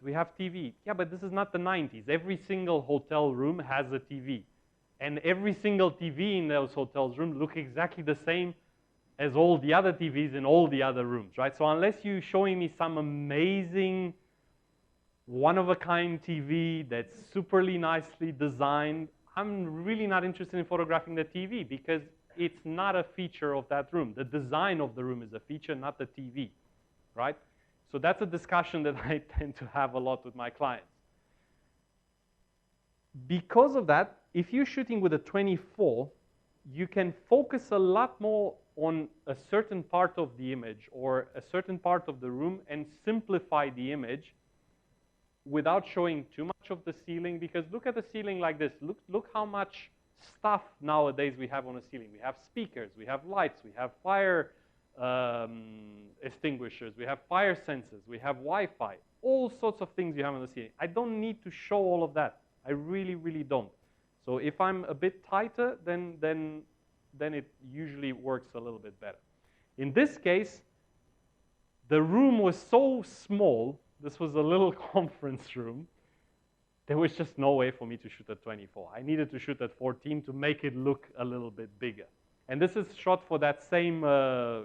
we have TV. Yeah, but this is not the 90s. Every single hotel room has a TV. And every single TV in those hotels' rooms look exactly the same as all the other TVs in all the other rooms, right? So unless you're showing me some amazing, one-of-a-kind TV that's superly nicely designed, I'm really not interested in photographing the TV, because it's not a feature of that room. The design of the room is a feature, not the TV, right? So that's a discussion that I tend to have a lot with my clients. Because of that, if you're shooting with a 24, you can focus a lot more on a certain part of the image or a certain part of the room and simplify the image without showing too much of the ceiling. Because look at the ceiling like this. Look how much stuff nowadays we have on a ceiling. We have speakers, we have lights, we have fire extinguishers, we have fire sensors, we have Wi-Fi, all sorts of things you have on the ceiling. I don't need to show all of that. I really, really don't. So if I'm a bit tighter, then it usually works a little bit better. In this case, the room was so small. This was a little conference room. There was just no way for me to shoot at 24. I needed to shoot at 14 to make it look a little bit bigger. And this is shot for that same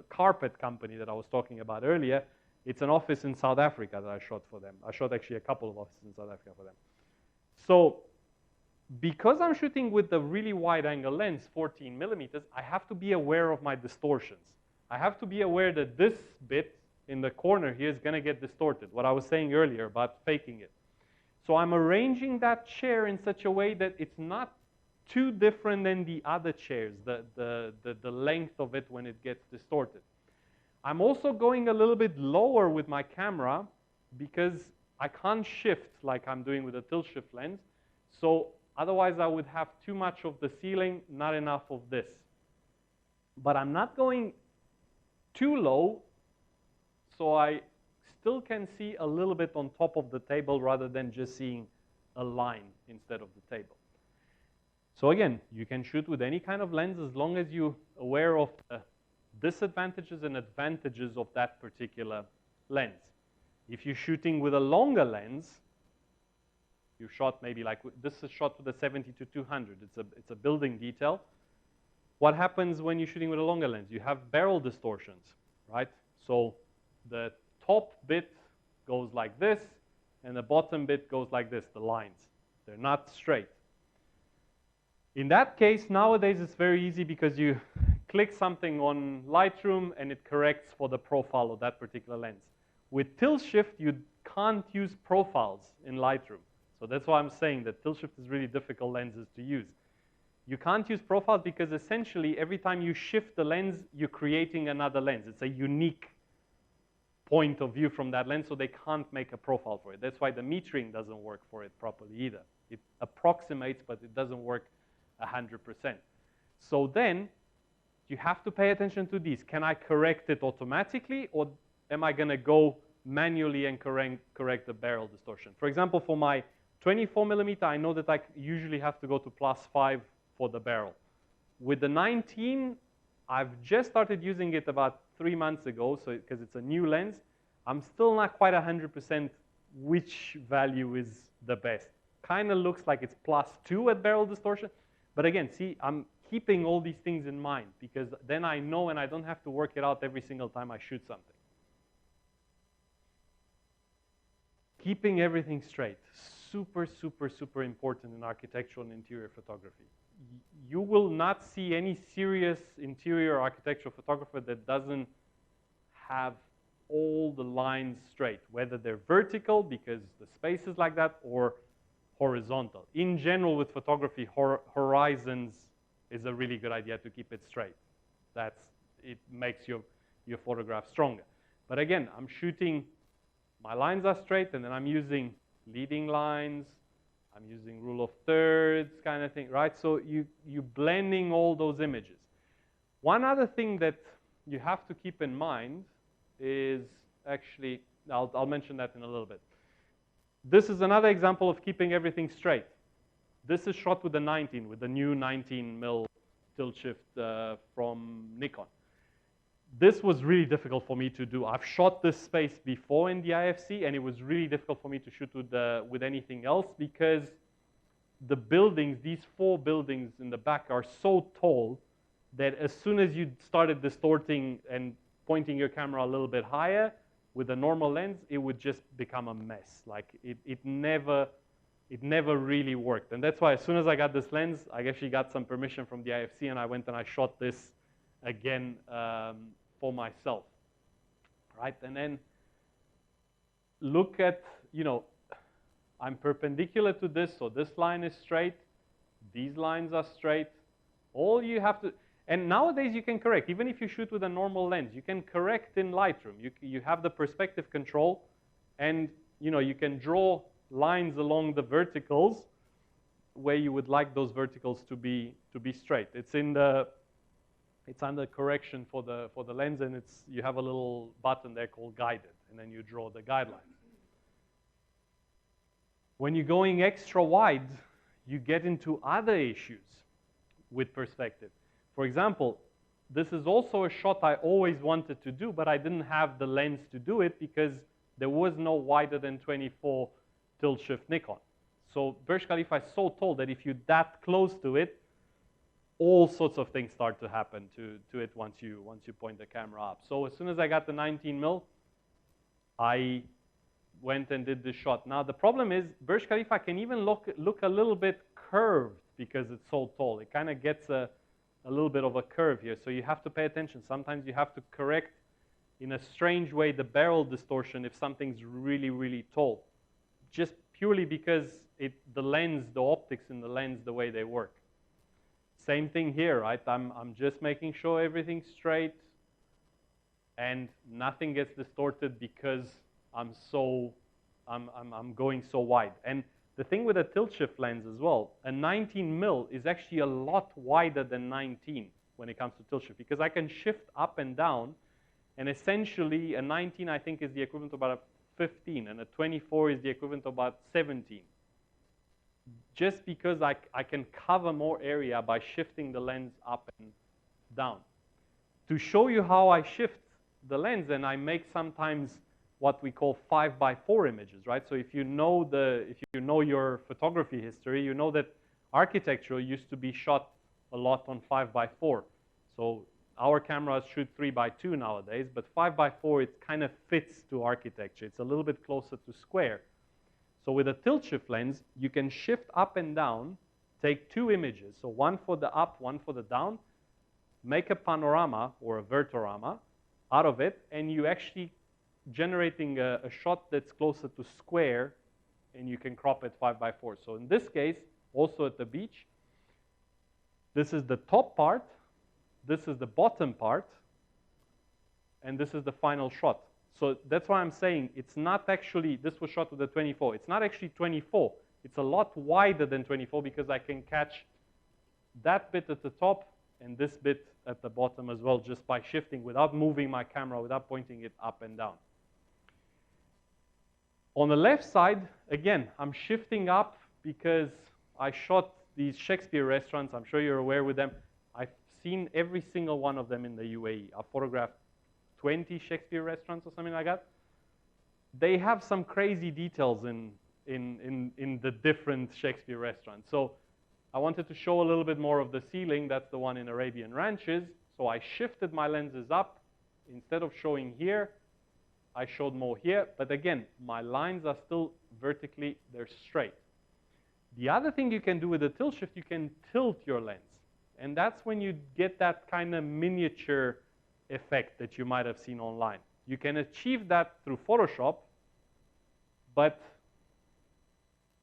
carpet company that I was talking about earlier. It's an office in South Africa that I shot for them. I shot actually a couple of offices in South Africa for them. So because I'm shooting with the really wide angle lens, 14 millimeters, I have to be aware of my distortions. I have to be aware that this bit in the corner here is going to get distorted, what I was saying earlier about faking it. So I'm arranging that chair in such a way that it's not too different than the other chairs, the length of it when it gets distorted. I'm also going a little bit lower with my camera because I can't shift like I'm doing with a tilt shift lens. So otherwise I would have too much of the ceiling, not enough of this. But I'm not going too low, so I still can see a little bit on top of the table rather than just seeing a line instead of the table. So again, you can shoot with any kind of lens as long as you're aware of the disadvantages and advantages of that particular lens. If you're shooting with a longer lens, you shot maybe like, this is shot with a 70 to 200. It's a building detail. What happens when you're shooting with a longer lens? You have barrel distortions, right? So the top bit goes like this, and the bottom bit goes like this, the lines. They're not straight. In that case, nowadays it's very easy because you click something on Lightroom and it corrects for the profile of that particular lens. With tilt shift, you can't use profiles in Lightroom. So that's why I'm saying that tilt shift is really difficult lenses to use. You can't use profiles because essentially every time you shift the lens, you're creating another lens. It's a unique point of view from that lens, so they can't make a profile for it. That's why the metering doesn't work for it properly either. It approximates, but it doesn't work 100%. So then you have to pay attention to these. Can I correct it automatically, or am I going to go manually and correct the barrel distortion? For example, for my 24 millimeter, I know that I usually have to go to +5 for the barrel. With the 19, I've just started using it about 3 months ago, so because it's a new lens. I'm still not quite 100% which value is the best. Kind of looks like it's +2 at barrel distortion. But again, see, I'm keeping all these things in mind because then I know and I don't have to work it out every single time I shoot something. Keeping everything straight. Super, super, super important in architectural and interior photography. You will not see any serious interior architectural photographer that doesn't have all the lines straight, whether they're vertical because the space is like that or horizontal. In general, with photography, horizons is a really good idea to keep it straight. It makes your photograph stronger. But again, I'm shooting, my lines are straight, and then I'm using leading lines, I'm using rule of thirds kind of thing, right? So you're blending all those images. One other thing that you have to keep in mind is actually, I'll mention that in a little bit. This is another example of keeping everything straight. This is shot with the 19, with the new 19mm tilt shift from Nikon. This was really difficult for me to do. I've shot this space before in the IFC, and it was really difficult for me to shoot with anything else because the buildings, these 4 buildings in the back are so tall that as soon as you started distorting and pointing your camera a little bit higher with a normal lens, it would just become a mess. Like it never really worked. And that's why as soon as I got this lens, I actually got some permission from the IFC, and I went and I shot this again for myself, right? And then look at, I'm perpendicular to this, so this line is straight, these lines are straight. All you have to, and nowadays you can correct, even if you shoot with a normal lens, you can correct in Lightroom. You have the perspective control, and you can draw lines along the verticals where you would like those verticals to be straight. It's under correction for the lens, and you have a little button there called guided, and then you draw the guidelines. When you're going extra wide, you get into other issues with perspective. For example, this is also a shot I always wanted to do, but I didn't have the lens to do it because there was no wider than 24 tilt shift Nikon. So Burj Khalifa is so tall that if you're that close to it, all sorts of things start to happen to it once you point the camera up. So as soon as I got the 19mm, I went and did this shot. Now the problem is Burj Khalifa can even look a little bit curved because it's so tall. It kind of gets a little bit of a curve here, so you have to pay attention. Sometimes you have to correct in a strange way the barrel distortion if something's really, really tall, just purely because the lens, the optics in the lens, the way they work. Same thing here, right? I'm just making sure everything's straight and nothing gets distorted because I'm going so wide. And the thing with a tilt shift lens as well, a 19mm is actually a lot wider than 19 when it comes to tilt shift because I can shift up and down, and essentially a 19 I think is the equivalent to about a 15, and a 24 is the equivalent to about 17. Just because I can cover more area by shifting the lens up and down. To show you how I shift the lens, and I make sometimes what we call 5x4 images, right? So if you know your photography history, you know that architecture used to be shot a lot on 5x4. So our cameras shoot 3x2 nowadays, but 5x4 it kind of fits to architecture. It's a little bit closer to square. So with a tilt shift lens, you can shift up and down take two images, so one for the up, one for the down, make a panorama or a vertorama out of it, and you actually generating a shot that's closer to square, and you can crop it 5x4. So in this case, also at the beach, this is the top part, this is the bottom part, and this is the final shot. So that's why I'm saying it's not actually, this was shot with the 24. It's not actually 24. It's a lot wider than 24 because I can catch that bit at the top and this bit at the bottom as well, just by shifting without moving my camera, without pointing it up and down. On the left side, again, I'm shifting up because I shot these Shakespeare restaurants. I'm sure you're aware with them. I've seen every single one of them in the UAE. I've photographed 20 Shakespeare restaurants or something like that. They have some crazy details in the different Shakespeare restaurants. So I wanted to show a little bit more of the ceiling. That's the one in Arabian Ranches. So I shifted my lenses up. Instead of showing here, I showed more here. But again, my lines are still vertically, they're straight. The other thing you can do with the tilt shift, you can tilt your lens. And that's when you get that kind of miniature effect that you might have seen online. You can achieve that through Photoshop, but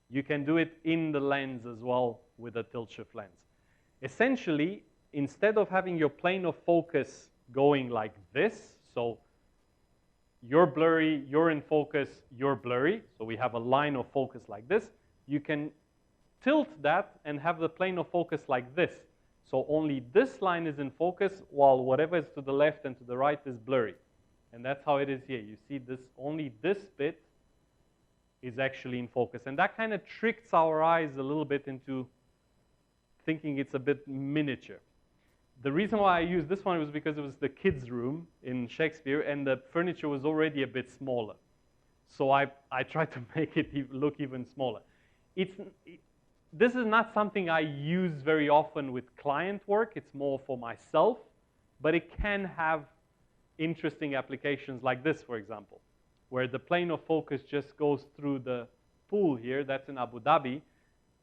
you can do it in the lens as well with a tilt shift lens. Essentially, instead of having your plane of focus going like this, so you're blurry, you're in focus, you're blurry, so we have a line of focus like this, you can tilt that and have the plane of focus like this. So only this line is in focus, while whatever is to the left and to the right is blurry. And that's how it is here. You see this, only this bit is actually in focus. And that kind of tricks our eyes a little bit into thinking it's a bit miniature. The reason why I used this one was because it was the kids' room in Shakespeare, and the furniture was already a bit smaller. So I tried to make it look even smaller. This is not something I use very often with client work. It's more for myself. But it can have interesting applications like this, for example, where the plane of focus just goes through the pool here. That's in Abu Dhabi.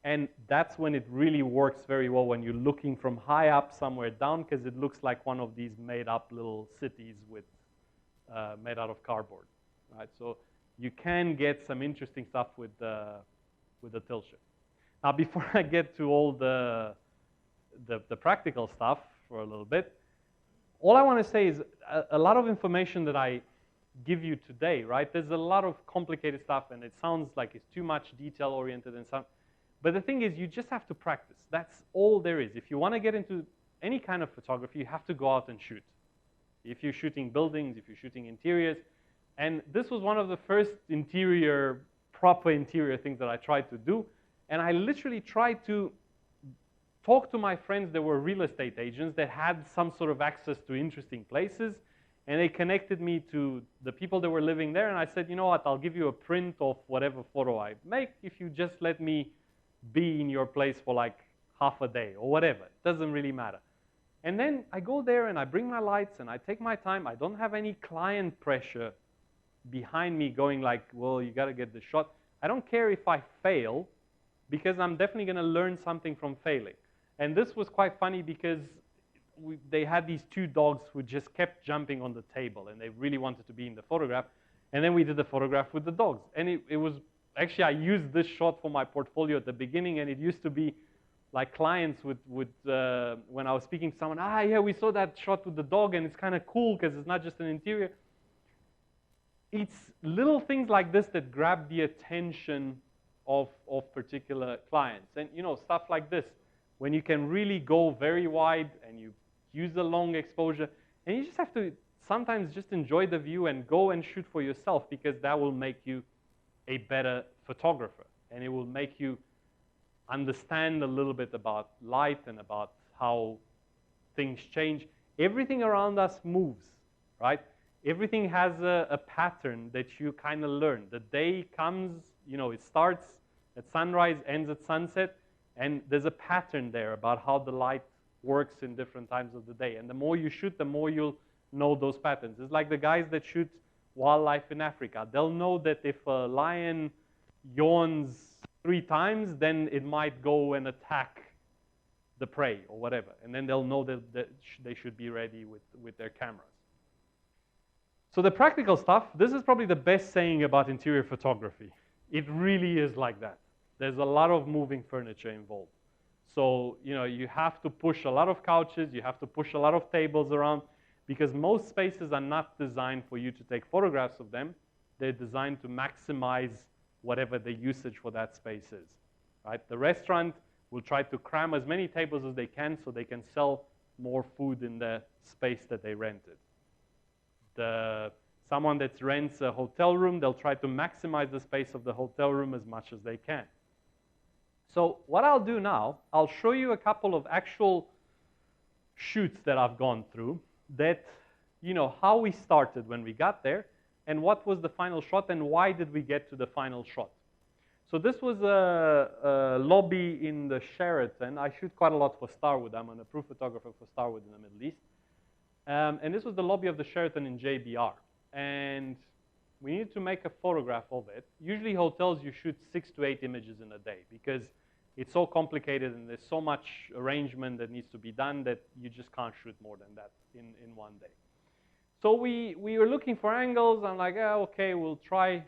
And that's when it really works very well when you're looking from high up somewhere down, because it looks like one of these made-up little cities with, made out of cardboard. Right? So you can get some interesting stuff with the tilt shift. Now, before I get to all the practical stuff for a little bit, all I want to say is a lot of information that I give you today, right? There's a lot of complicated stuff, and it sounds like it's too much detail-oriented and stuff. But the thing is, you just have to practice. That's all there is. If you want to get into any kind of photography, you have to go out and shoot. If you're shooting buildings, if you're shooting interiors. And this was one of the first proper interior things that I tried to do. And I literally tried to talk to my friends that were real estate agents that had some sort of access to interesting places. And they connected me to the people that were living there. And I said, you know what, I'll give you a print of whatever photo I make if you just let me be in your place for like half a day or whatever. It doesn't really matter. And then I go there and I bring my lights and I take my time. I don't have any client pressure behind me going like, well, you got to get the shot. I don't care if I fail, because I'm definitely going to learn something from failing. And this was quite funny because they had these two dogs who just kept jumping on the table, and they really wanted to be in the photograph. And then we did the photograph with the dogs. And it was, actually, I used this shot for my portfolio at the beginning, and it used to be like clients would when I was speaking to someone, yeah, we saw that shot with the dog, and it's kind of cool because it's not just an interior. It's little things like this that grab the attention of particular clients. And, you know, stuff like this, when you can really go very wide and you use the long exposure, and you just have to sometimes just enjoy the view and go and shoot for yourself, because that will make you a better photographer, and it will make you understand a little bit about light and about how things change. Everything around us moves, right? Everything has a pattern that you kind of learn. The day comes, you know, it starts at sunrise, ends at sunset, and there's a pattern there about how the light works in different times of the day. And the more you shoot, the more you'll know those patterns. It's like the guys that shoot wildlife in Africa. They'll know that if a lion yawns 3 times, then it might go and attack the prey or whatever. And then they'll know that they should be ready with their cameras. So the practical stuff, this is probably the best saying about interior photography. It really is like that. There's a lot of moving furniture involved. So, you know, you have to push a lot of couches, you have to push a lot of tables around, because most spaces are not designed for you to take photographs of them. They're designed to maximize whatever the usage for that space is, right? The restaurant will try to cram as many tables as they can so they can sell more food in the space that they rented. Someone that rents a hotel room, they'll try to maximize the space of the hotel room as much as they can. So what I'll do now, I'll show you a couple of actual shoots that I've gone through that, you know, how we started when we got there and what was the final shot and why did we get to the final shot. So this was a lobby in the Sheraton. I shoot quite a lot for Starwood. I'm an approved photographer for Starwood in the Middle East. And this was the lobby of the Sheraton in JBR. And we needed to make a photograph of it. Usually hotels, you shoot 6 to 8 images in a day because it's so complicated and there's so much arrangement that needs to be done that you just can't shoot more than that in one day. So we were looking for angles. I'm like, oh, okay, we'll try,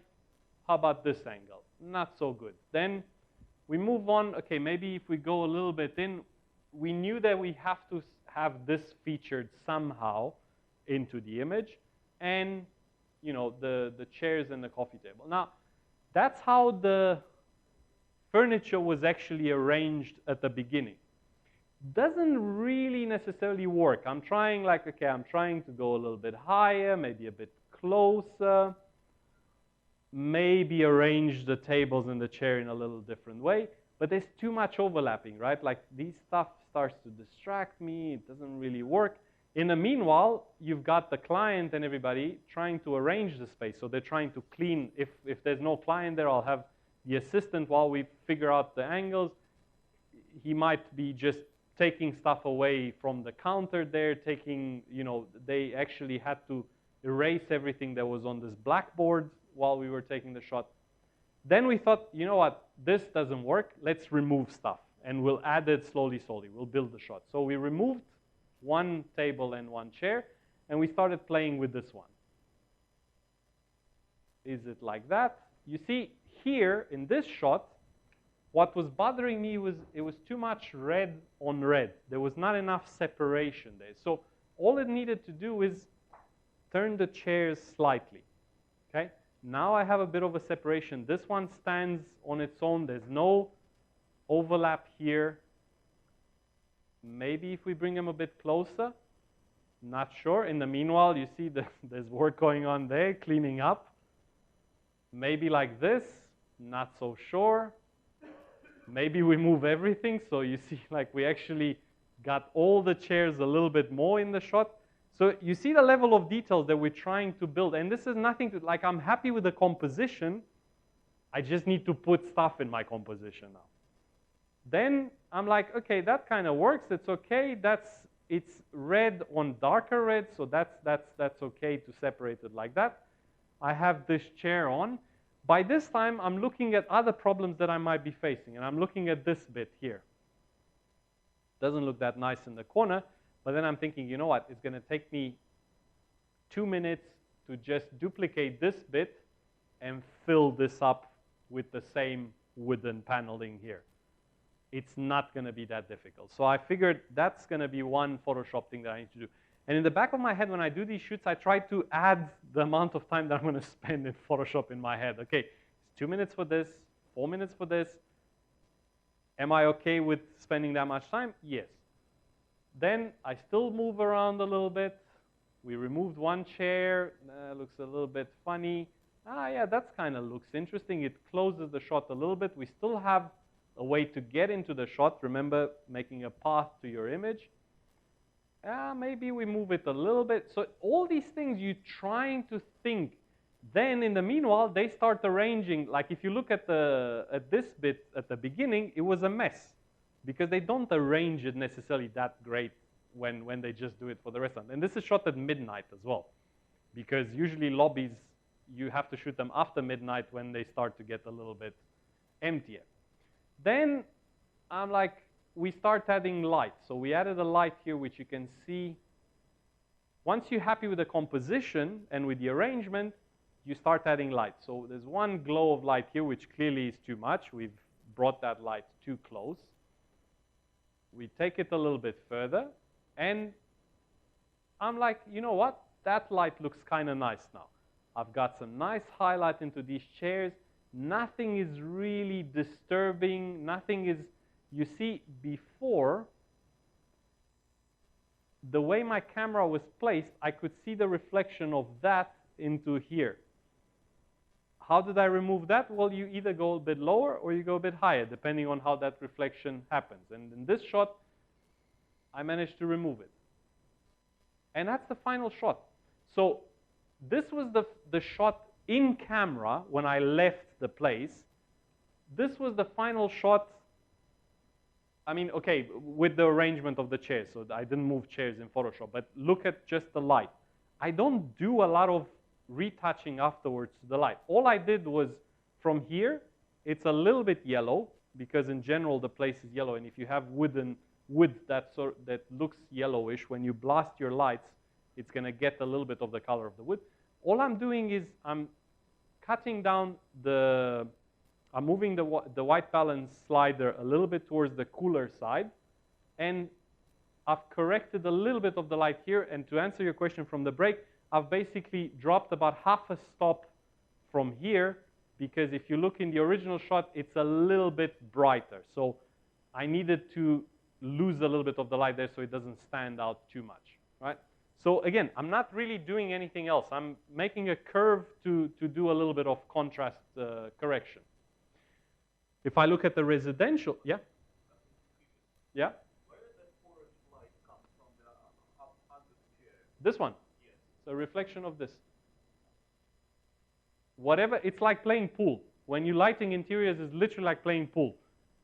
how about this angle? Not so good. Then we move on. Okay, maybe if we go a little bit in, we knew that we have to have this featured somehow into the image. And you know, the chairs and the coffee table. Now, that's how the furniture was actually arranged at the beginning. Doesn't really necessarily work. I'm trying like, okay, I'm trying to go a little bit higher, maybe a bit closer, maybe arrange the tables and the chair in a little different way, but there's too much overlapping, right? Like these stuff starts to distract me, it doesn't really work. In the meanwhile, you've got the client and everybody trying to arrange the space. So they're trying to clean. If there's no client there, I'll have the assistant while we figure out the angles. He might be just taking stuff away from the counter there, taking, you know, they actually had to erase everything that was on this blackboard while we were taking the shot. Then we thought, you know what, this doesn't work. Let's remove stuff. And we'll add it slowly, slowly. We'll build the shot. So we removed one table and one chair, and we started playing with this one. Is it like that? You see, here in this shot, what was bothering me was it was too much red on red. There was not enough separation there. So all it needed to do is turn the chairs slightly. Okay? Now I have a bit of a separation. This one stands on its own. There's no overlap here. Maybe if we bring them a bit closer, not sure. In the meanwhile, you see there's work going on there, cleaning up. Maybe like this, not so sure. Maybe we move everything, so you see like we actually got all the chairs a little bit more in the shot. So you see the level of details that we're trying to build. And this is nothing to, like I'm happy with the composition. I just need to put stuff in my composition now. Then I'm like, okay, that kind of works. It's okay. It's red on darker red, so that's okay to separate it like that. I have this chair on. By this time, I'm looking at other problems that I might be facing, and I'm looking at this bit here. Doesn't look that nice in the corner, but then I'm thinking, you know what? It's going to take me 2 minutes to just duplicate this bit and fill this up with the same wooden paneling here. It's not going to be that difficult. So I figured that's going to be one Photoshop thing that I need to do. And in the back of my head, when I do these shoots, I try to add the amount of time that I'm going to spend in Photoshop in my head. Okay, it's 2 minutes for this, 4 minutes for this. Am I okay with spending that much time? Yes. Then I still move around a little bit. We removed one chair. Looks a little bit funny. Yeah, that kind of looks interesting. It closes the shot a little bit. We still have a way to get into the shot. Remember, making a path to your image. Maybe we move it a little bit. So all these things you're trying to think. Then in the meanwhile, they start arranging. Like if you look at this bit at the beginning, it was a mess because they don't arrange it necessarily that great when they just do it for the restaurant. And this is shot at midnight as well, because usually lobbies, you have to shoot them after midnight when they start to get a little bit emptier. Then I'm like, we start adding light. So we added a light here, which you can see. Once you're happy with the composition and with the arrangement, you start adding light. So there's one glow of light here, which clearly is too much. We've brought that light too close. We take it a little bit further, and I'm like, you know what? That light looks kind of nice now. I've got some nice highlight into these chairs. Nothing is really disturbing. Nothing is, you see, before, the way my camera was placed, I could see the reflection of that into here. How did I remove that? Well, you either go a bit lower or you go a bit higher, depending on how that reflection happens. And in this shot, I managed to remove it. And that's the final shot. So this was the shot in camera when I left the place. This was the final shot. I mean, okay, with the arrangement of the chairs. So I didn't move chairs in Photoshop. But look at just the light. I don't do a lot of retouching afterwards to the light. All I did was from here, it's a little bit yellow because in general the place is yellow. And if you have wood that looks yellowish, when you blast your lights, it's going to get a little bit of the color of the wood. All I'm doing is I'm cutting down I'm moving the white balance slider a little bit towards the cooler side, and I've corrected a little bit of the light here. And to answer your question from the break, I've basically dropped about half a stop from here, because if you look in the original shot, it's a little bit brighter. So I needed to lose a little bit of the light there so it doesn't stand out too much, right? So again, I'm not really doing anything else. I'm making a curve to do a little bit of contrast correction. If I look at the residential, yeah? Yeah? Where did that forest light come from under the chair? This one? Yes. It's a reflection of this. Whatever, it's like playing pool. When you're lighting interiors, it's literally like playing pool.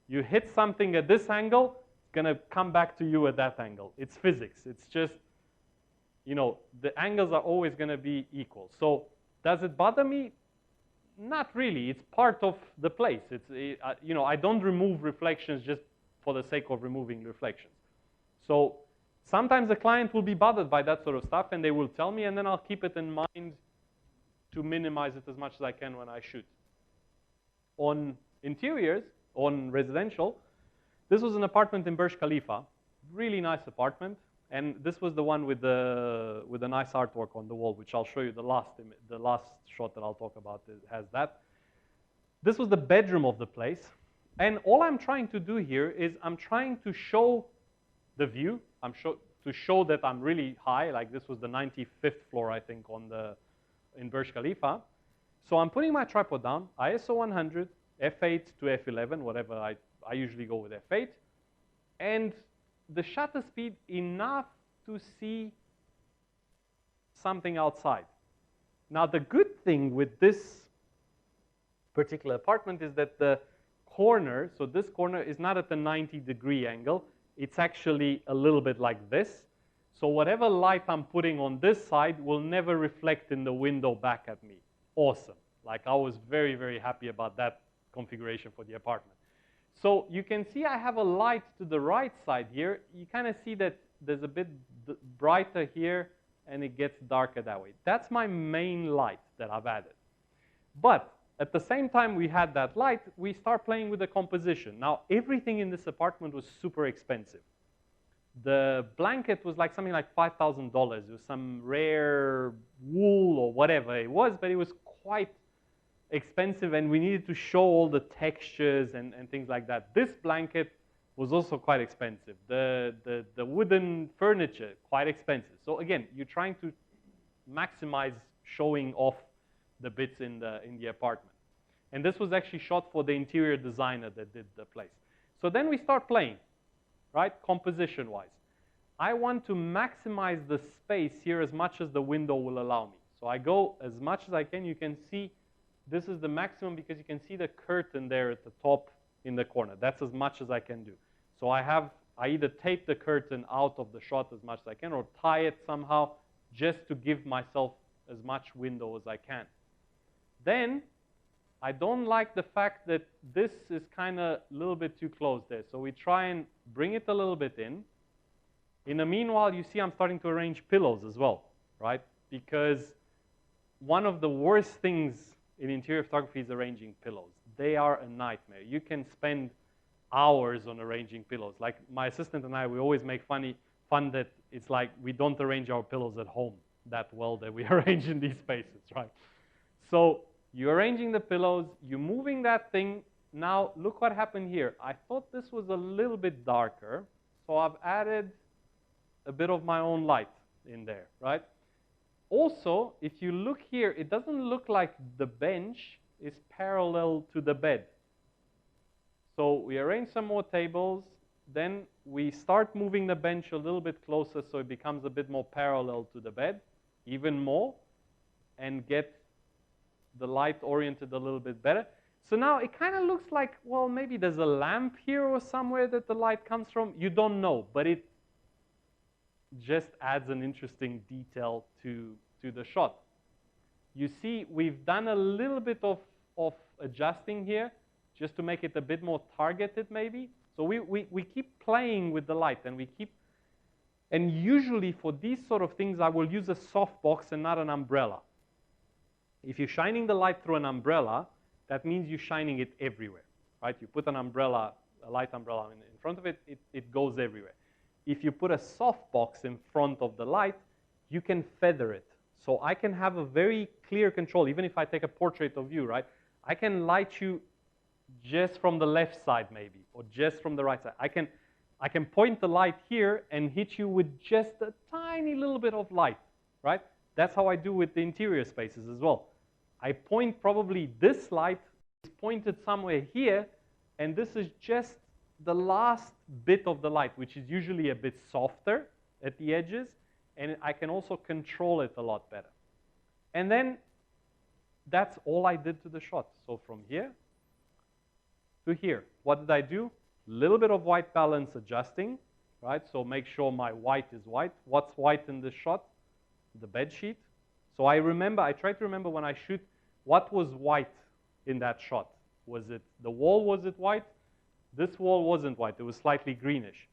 You hit something at this angle, it's going to come back to you at that angle. It's physics. It's just, you know, the angles are always going to be equal. So does it bother me? Not really. It's part of the place. You know, I don't remove reflections just for the sake of removing reflections. So sometimes the client will be bothered by that sort of stuff, and they will tell me, and then I'll keep it in mind to minimize it as much as I can when I shoot. On interiors, on residential, this was an apartment in Burj Khalifa. Really nice apartment. And this was the one with the nice artwork on the wall, which I'll show you. The last shot that I'll talk about has that. This was the bedroom of the place. And all I'm trying to do here is I'm trying to show the view. To show that I'm really high. Like this was the 95th floor, I think, in Burj Khalifa. So I'm putting my tripod down, ISO 100, f8 to f11, whatever. I usually go with f8. And the shutter speed enough to see something outside. Now, the good thing with this particular apartment is that the corner, so this corner is not at the 90-degree angle. It's actually a little bit like this. So whatever light I'm putting on this side will never reflect in the window back at me. Awesome. Like, I was very, very happy about that configuration for the apartment. So you can see I have a light to the right side here. You kind of see that there's a bit brighter here, and it gets darker that way. That's my main light that I've added. But at the same time we had that light, we start playing with the composition. Now, everything in this apartment was super expensive. The blanket was like something like $5,000. It was some rare wool or whatever it was, but it was quite expensive, and we needed to show all the textures and things like that. This blanket was also quite expensive. The wooden furniture, quite expensive. So again, you're trying to maximize showing off the bits in the apartment. And this was actually shot for the interior designer that did the place. So then we start playing, right, composition-wise. I want to maximize the space here as much as the window will allow me. So I go as much as I can. You can see this is the maximum because you can see the curtain there at the top in the corner. That's as much as I can do. So I either tape the curtain out of the shot as much as I can or tie it somehow just to give myself as much window as I can. Then I don't like the fact that this is kind of a little bit too close there. So we try and bring it a little bit in. In the meanwhile, you see I'm starting to arrange pillows as well, right? Because one of the worst things in interior photography is arranging pillows. They are a nightmare. You can spend hours on arranging pillows. Like my assistant and I, we always make fun that it's like we don't arrange our pillows at home that well that we arrange in these spaces, right? So you're arranging the pillows, you're moving that thing. Now look what happened here. I thought this was a little bit darker, so I've added a bit of my own light in there, right? Also, if you look here, it doesn't look like the bench is parallel to the bed. So we arrange some more tables, then we start moving the bench a little bit closer so it becomes a bit more parallel to the bed, even more, and get the light oriented a little bit better. So now it kind of looks like, well, maybe there's a lamp here or somewhere that the light comes from. You don't know, but it just adds an interesting detail to the shot. You see, we've done a little bit of adjusting here just to make it a bit more targeted maybe. So we keep playing with the light, and usually for these sort of things, I will use a softbox and not an umbrella. If you're shining the light through an umbrella, that means you're shining it everywhere, right? You put an umbrella, a light umbrella in front of it, it goes everywhere. If you put a softbox in front of the light, you can feather it. So I can have a very clear control, even if I take a portrait of you, right? I can light you just from the left side maybe, or just from the right side. I can point the light here and hit you with just a tiny little bit of light, right? That's how I do with the interior spaces as well. I point probably this light is pointed somewhere here, and this is just the last bit of the light, which is usually a bit softer at the edges, and I can also control it a lot better. And then that's all I did to the shot. So from here to here, what did I do? A little bit of white balance adjusting, right? So make sure my white is white. What's white in this shot? The bed sheet. So I try to remember when I shoot, what was white in that shot? Was it the wall, was it white? This wall wasn't white, it was slightly greenish.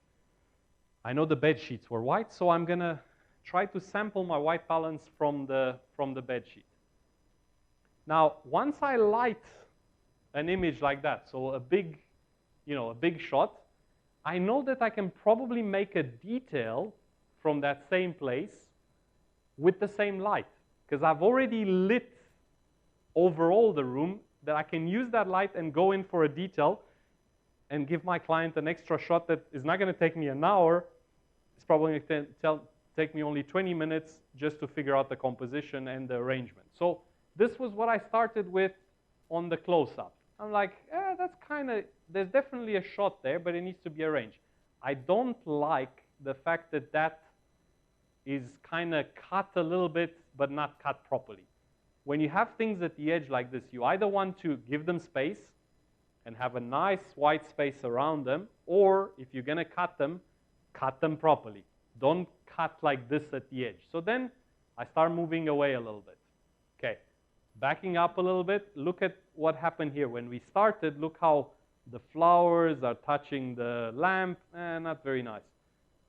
I know the bed sheets were white, so I'm gonna try to sample my white balance from the bed sheet. Now, once I light an image like that, so a big shot, I know that I can probably make a detail from that same place with the same light, because I've already lit overall the room, that I can use that light and go in for a detail and give my client an extra shot that is not going to take me an hour. It's probably going to take me only 20 minutes just to figure out the composition and the arrangement. So this was what I started with on the close-up. I'm like, that's kind of, there's definitely a shot there, but it needs to be arranged. I don't like the fact that that is kind of cut a little bit, but not cut properly. When you have things at the edge like this, you either want to give them space and have a nice white space around them, or if you're going to cut them properly. Don't cut like this at the edge. So then I start moving away a little bit. Okay, backing up a little bit, look at what happened here. When we started, look how the flowers are touching the lamp. Not very nice.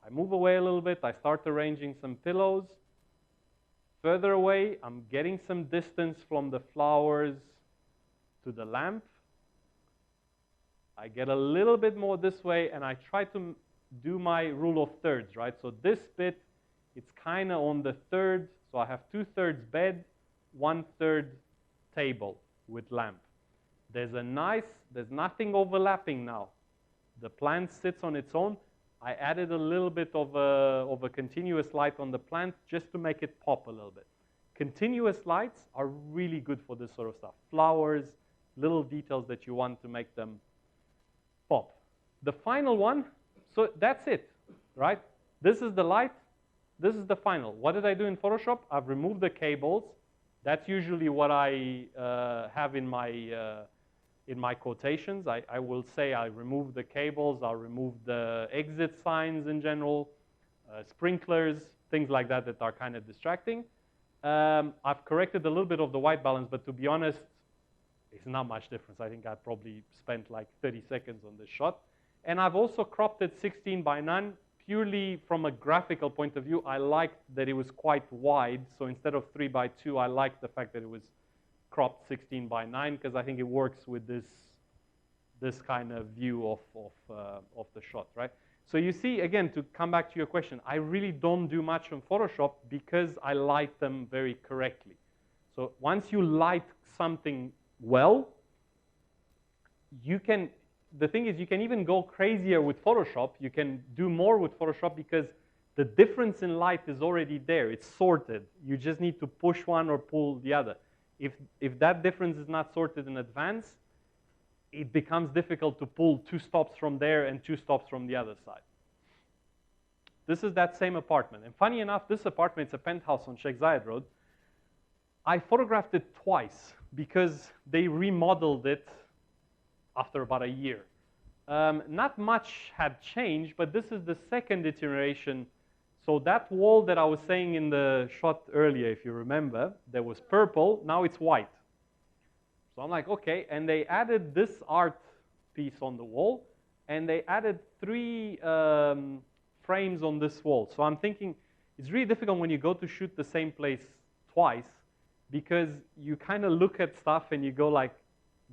I move away a little bit. I start arranging some pillows. Further away, I'm getting some distance from the flowers to the lamp. I get a little bit more this way, and I try to do my rule of thirds, right? So this bit, it's kind of on the third. So I have 2/3 bed, 1/3 table with lamp. There's nothing overlapping now. The plant sits on its own. I added a little bit of a continuous light on the plant just to make it pop a little bit. Continuous lights are really good for this sort of stuff. Flowers, little details that you want to make them pop. The final one, so that's it, right? This is the light. This is the final. What did I do in Photoshop? I've removed the cables. That's usually what I have in my quotations. I will say I remove the cables, I'll remove the exit signs in general, sprinklers, things like that that are kind of distracting. I've corrected a little bit of the white balance, but to be honest, it's not much difference. I think I probably spent like 30 seconds on this shot. And I've also cropped it 16 by 9 purely from a graphical point of view. I liked that it was quite wide. So instead of 3 by 2, I liked the fact that it was cropped 16 by 9 because I think it works with this kind of view of the shot, right? So you see, again, to come back to your question, I really don't do much on Photoshop because I light them very correctly. So once you light something well, you can, the thing is you can even go crazier with Photoshop. You can do more with Photoshop because the difference in light is already there. It's sorted. You just need to push one or pull the other. If that difference is not sorted in advance, it becomes difficult to pull 2 stops from there and 2 stops from the other side. This is that same apartment. And funny enough, this apartment, it's a penthouse on Sheikh Zayed Road. I photographed it twice because they remodeled it after about a year. Not much had changed, but this is the second iteration. So that wall that I was saying in the shot earlier, if you remember, that was purple, now it's white. So I'm like, okay, and they added this art piece on the wall, and they added 3 frames on this wall. So I'm thinking, it's really difficult when you go to shoot the same place twice, because you kind of look at stuff and you go like,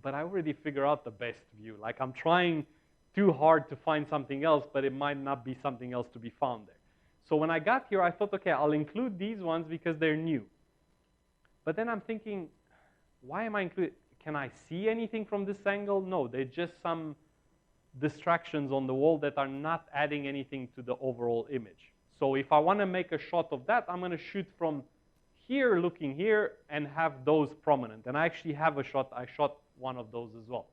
but I already figure out the best view. Like I'm trying too hard to find something else, but it might not be something else to be found there. So when I got here, I thought, okay, I'll include these ones because they're new. But then I'm thinking, why am I including? Can I see anything from this angle? No, they're just some distractions on the wall that are not adding anything to the overall image. So if I want to make a shot of that, I'm going to shoot from here, looking here, and have those prominent. And I actually have a shot. I shot one of those as well.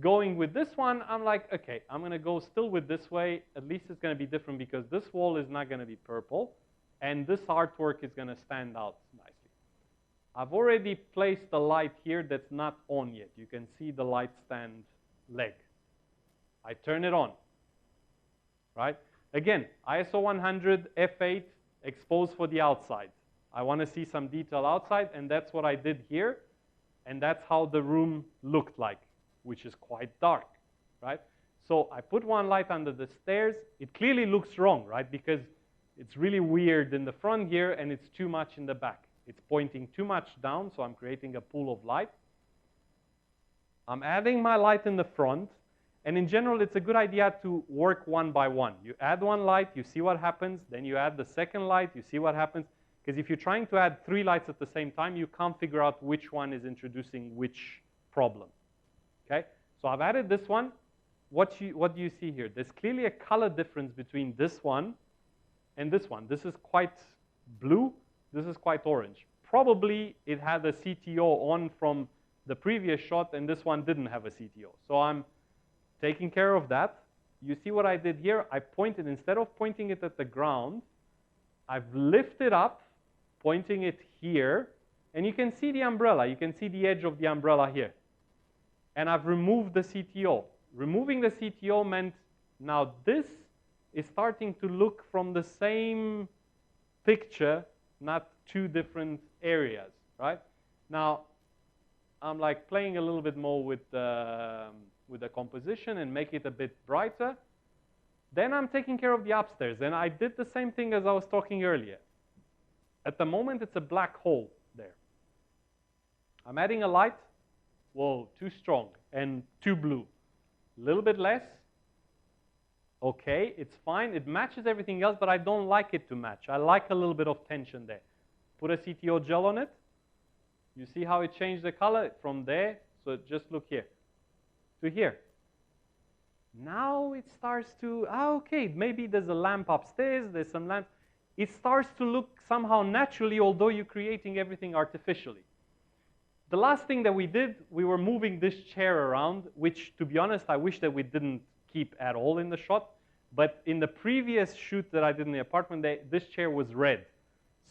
Going with this one, I'm like, okay, I'm going to go still with this way. At least it's going to be different because this wall is not going to be purple, and this artwork is going to stand out nicely. I've already placed the light here that's not on yet. You can see the light stand leg. I turn it on, right? Again, ISO 100, f8, expose for the outside. I want to see some detail outside, and that's what I did here. And that's how the room looked like, which is quite dark, right? So I put one light under the stairs. It clearly looks wrong, right? Because it's really weird in the front here, and it's too much in the back. It's pointing too much down, so I'm creating a pool of light. I'm adding my light in the front. And in general, it's a good idea to work one by one. You add one light, you see what happens. Then you add the second light, you see what happens. Because if you're trying to add 3 lights at the same time, you can't figure out which one is introducing which problem. Okay? So I've added this one. What do you see here? There's clearly a color difference between this one and this one. This is quite blue. This is quite orange. Probably it had a CTO on from the previous shot, and this one didn't have a CTO. So I'm taking care of that. You see what I did here? I pointed, instead of pointing it at the ground, I've lifted up, pointing it here, and you can see the umbrella. You can see the edge of the umbrella here. And I've removed the CTO. Removing the CTO meant now this is starting to look from the same picture, not 2 different areas, right? Now, I'm like playing a little bit more with the composition and make it a bit brighter. Then I'm taking care of the upstairs. And I did the same thing as I was talking earlier. At the moment, it's a black hole there. I'm adding a light. Whoa, too strong and too blue. A little bit less. Okay, it's fine. It matches everything else, but I don't like it to match. I like a little bit of tension there. Put a CTO gel on it. You see how it changed the color from there? So just look here to here. Now it starts to, okay, maybe there's a lamp upstairs, there's some lamps. It starts to look somehow naturally, although you're creating everything artificially. The last thing that we did, we were moving this chair around, which, to be honest, I wish that we didn't keep at all in the shot. But in the previous shoot that I did in the apartment, this chair was red.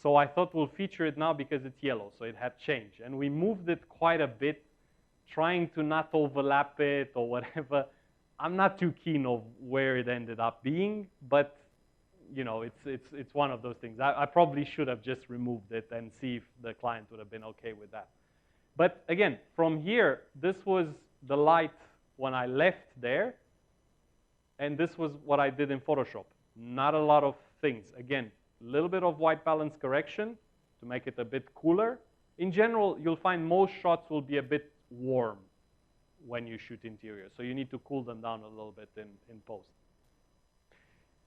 So I thought we'll feature it now because it's yellow, so it had changed. And we moved it quite a bit, trying to not overlap it or whatever. I'm not too keen of where it ended up being, but you know, it's one of those things. I probably should have just removed it and see if the client would have been okay with that. But again, from here, this was the light when I left there, and this was what I did in Photoshop. Not a lot of things. Again, a little bit of white balance correction to make it a bit cooler. In general, you'll find most shots will be a bit warm when you shoot interior, so you need to cool them down a little bit in post.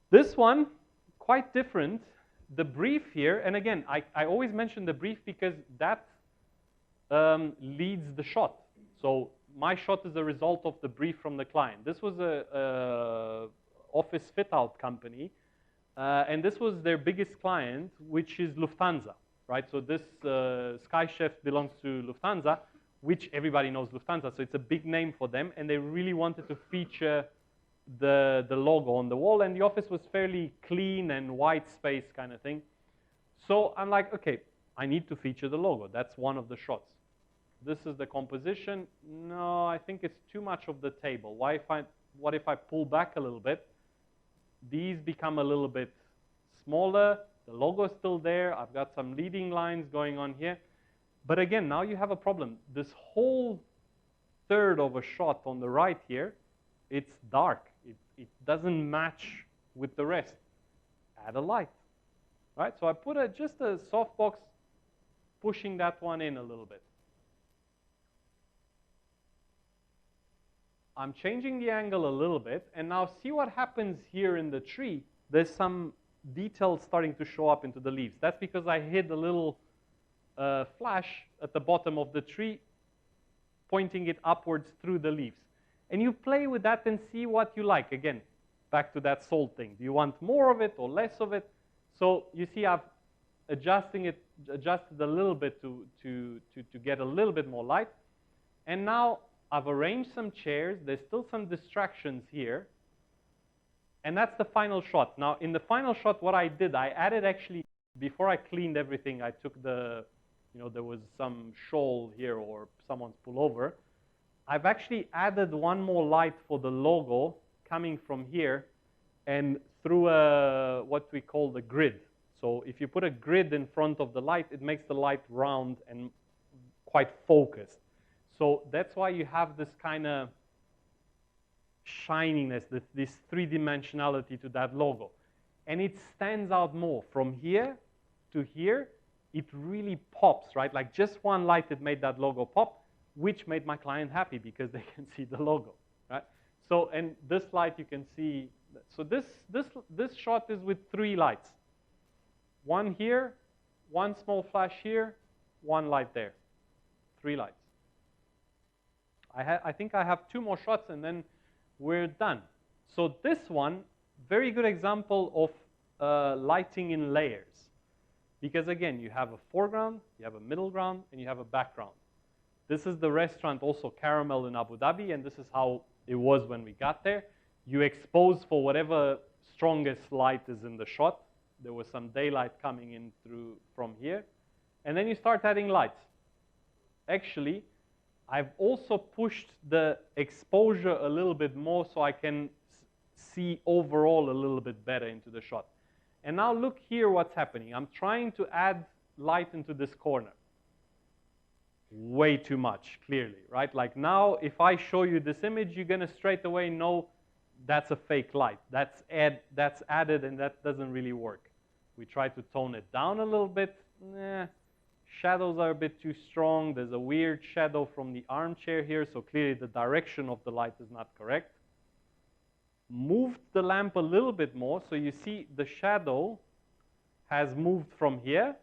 This one, quite different. The brief here, and again, I always mention the brief because that leads the shot. So my shot is a result of the brief from the client. This was a office fit-out company, and this was their biggest client, which is Lufthansa, right? So this Sky Chef belongs to Lufthansa, which everybody knows Lufthansa, so it's a big name for them, and they really wanted to feature the logo on the wall, and the office was fairly clean and white space kind of thing. So I'm like, okay, I need to feature the logo. That's one of the shots. This is the composition. No, I think it's too much of the table. What if I pull back a little bit? These become a little bit smaller. The logo is still there. I've got some leading lines going on here. But again, now you have a problem. This whole third of a shot on the right here, it's dark. It doesn't match with the rest. Add a light, right? So I put just a softbox, pushing that one in a little bit. I'm changing the angle a little bit, and now see what happens here in the tree. There's some details starting to show up into the leaves. That's because I hid a little flash at the bottom of the tree, pointing it upwards through the leaves. And you play with that and see what you like. Again, back to that soul thing. Do you want more of it or less of it? So you see I've adjusted a little bit to get a little bit more light. And now I've arranged some chairs. There's still some distractions here. And that's the final shot. Now, in the final shot, what I did, I added actually, before I cleaned everything, I took there was some shawl here or someone's pullover. I've actually added one more light for the logo coming from here and through what we call the grid. So if you put a grid in front of the light, it makes the light round and quite focused. So that's why you have this kind of shininess, this three-dimensionality to that logo. And it stands out more. From here to here, it really pops, right? Like just one light, it made that logo pop, which made my client happy because they can see the logo, right? So, and this light you can see, so this shot is with 3 lights. One here, one small flash here, one light there. 3 lights. I think I have 2 more shots and then we're done. So this one, very good example of lighting in layers. Because again, you have a foreground, you have a middle ground, and you have a background. This is the restaurant, also Caramel in Abu Dhabi, and this is how it was when we got there. You expose for whatever strongest light is in the shot. There was some daylight coming in from here. And then you start adding lights. Actually, I've also pushed the exposure a little bit more so I can see overall a little bit better into the shot. And now look here what's happening. I'm trying to add light into this corner. Way too much, clearly, right? Like now, if I show you this image, you're going to straight away know that's a fake light. That's added, and that doesn't really work. We try to tone it down a little bit. Shadows are a bit too strong. There's a weird shadow from the armchair here, so clearly the direction of the light is not correct. Moved the lamp a little bit more, so you see the shadow has moved from here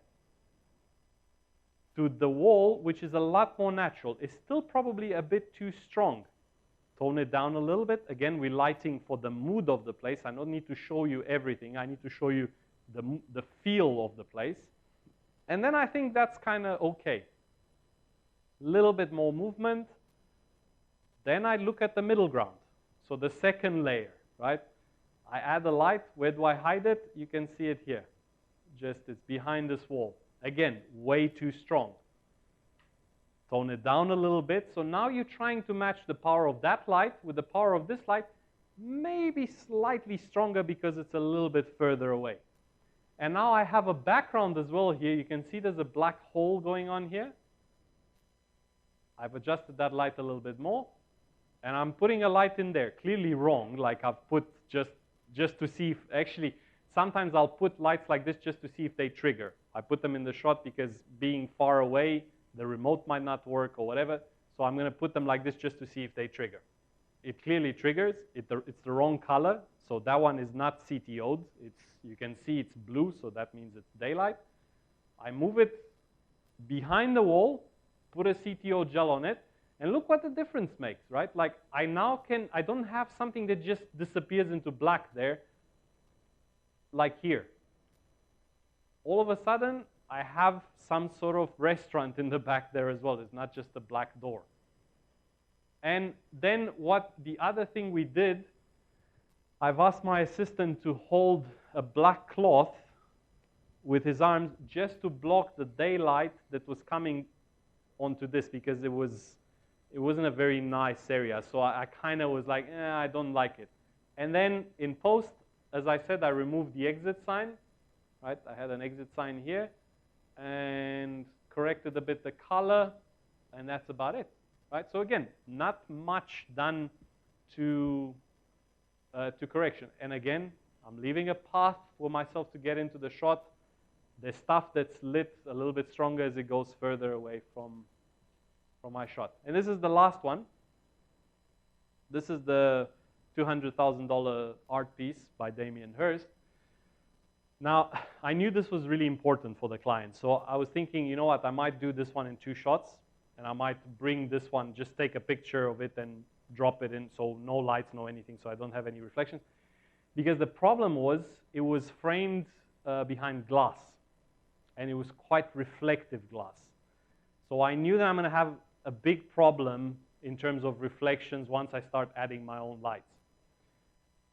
to the wall, which is a lot more natural. It's still probably a bit too strong. Tone it down a little bit. Again, we're lighting for the mood of the place. I don't need to show you everything. I need to show you the feel of the place. And then I think that's kind of okay. Little bit more movement. Then I look at the middle ground. So the second layer, right? I add a light. Where do I hide it? You can see it here. Just it's behind this wall. Again, way too strong. Tone it down a little bit. So now you're trying to match the power of that light with the power of this light, maybe slightly stronger because it's a little bit further away. And now I have a background as well here. You can see there's a black hole going on here. I've adjusted that light a little bit more, and I'm putting a light in there, clearly wrong, like I've put just to see if, actually, sometimes I'll put lights like this just to see if they trigger. I put them in the shot because being far away, the remote might not work or whatever, so I'm going to put them like this just to see if they trigger. It clearly triggers. It's the wrong color, so that one is not CTO'd. You can see it's blue, so that means it's daylight. I move it behind the wall, put a CTO gel on it, and look what the difference makes, right? Like I don't have something that just disappears into black there, like here. All of a sudden, I have some sort of restaurant in the back there as well. It's not just a black door. And then the other thing we did, I've asked my assistant to hold a black cloth with his arms just to block the daylight that was coming onto this, because it wasn't a very nice area. So I kind of was like, I don't like it. And then in post, as I said, I removed the exit sign, right? I had an exit sign here and corrected a bit the color, and that's about it, right? So again, not much done to correction. And again, I'm leaving a path for myself to get into the shot. There's stuff that's lit a little bit stronger as it goes further away from my shot. And this is the last one. This is the $200,000 art piece by Damien Hirst. Now, I knew this was really important for the client, so I was thinking, you know what, I might do this one in 2 shots, and I might bring this one, just take a picture of it and drop it in, so no lights, no anything, so I don't have any reflections. Because the problem was, it was framed behind glass, and it was quite reflective glass. So I knew that I'm going to have a big problem in terms of reflections once I start adding my own lights.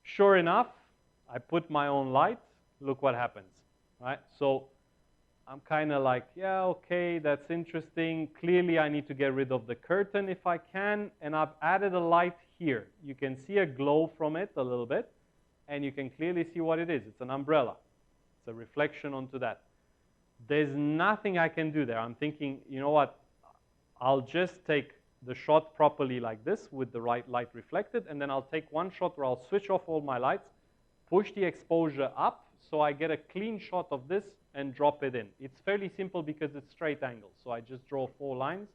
Sure enough, I put my own light. Look what happens, right? So I'm kind of like, yeah, okay, that's interesting. Clearly, I need to get rid of the curtain if I can, and I've added a light here. You can see a glow from it a little bit, and you can clearly see what it is. It's an umbrella. It's a reflection onto that. There's nothing I can do there. I'm thinking, you know what? I'll just take the shot properly like this with the right light reflected, and then I'll take one shot where I'll switch off all my lights, push the exposure up so I get a clean shot of this and drop it in. It's fairly simple because it's straight angles. So I just draw 4 lines,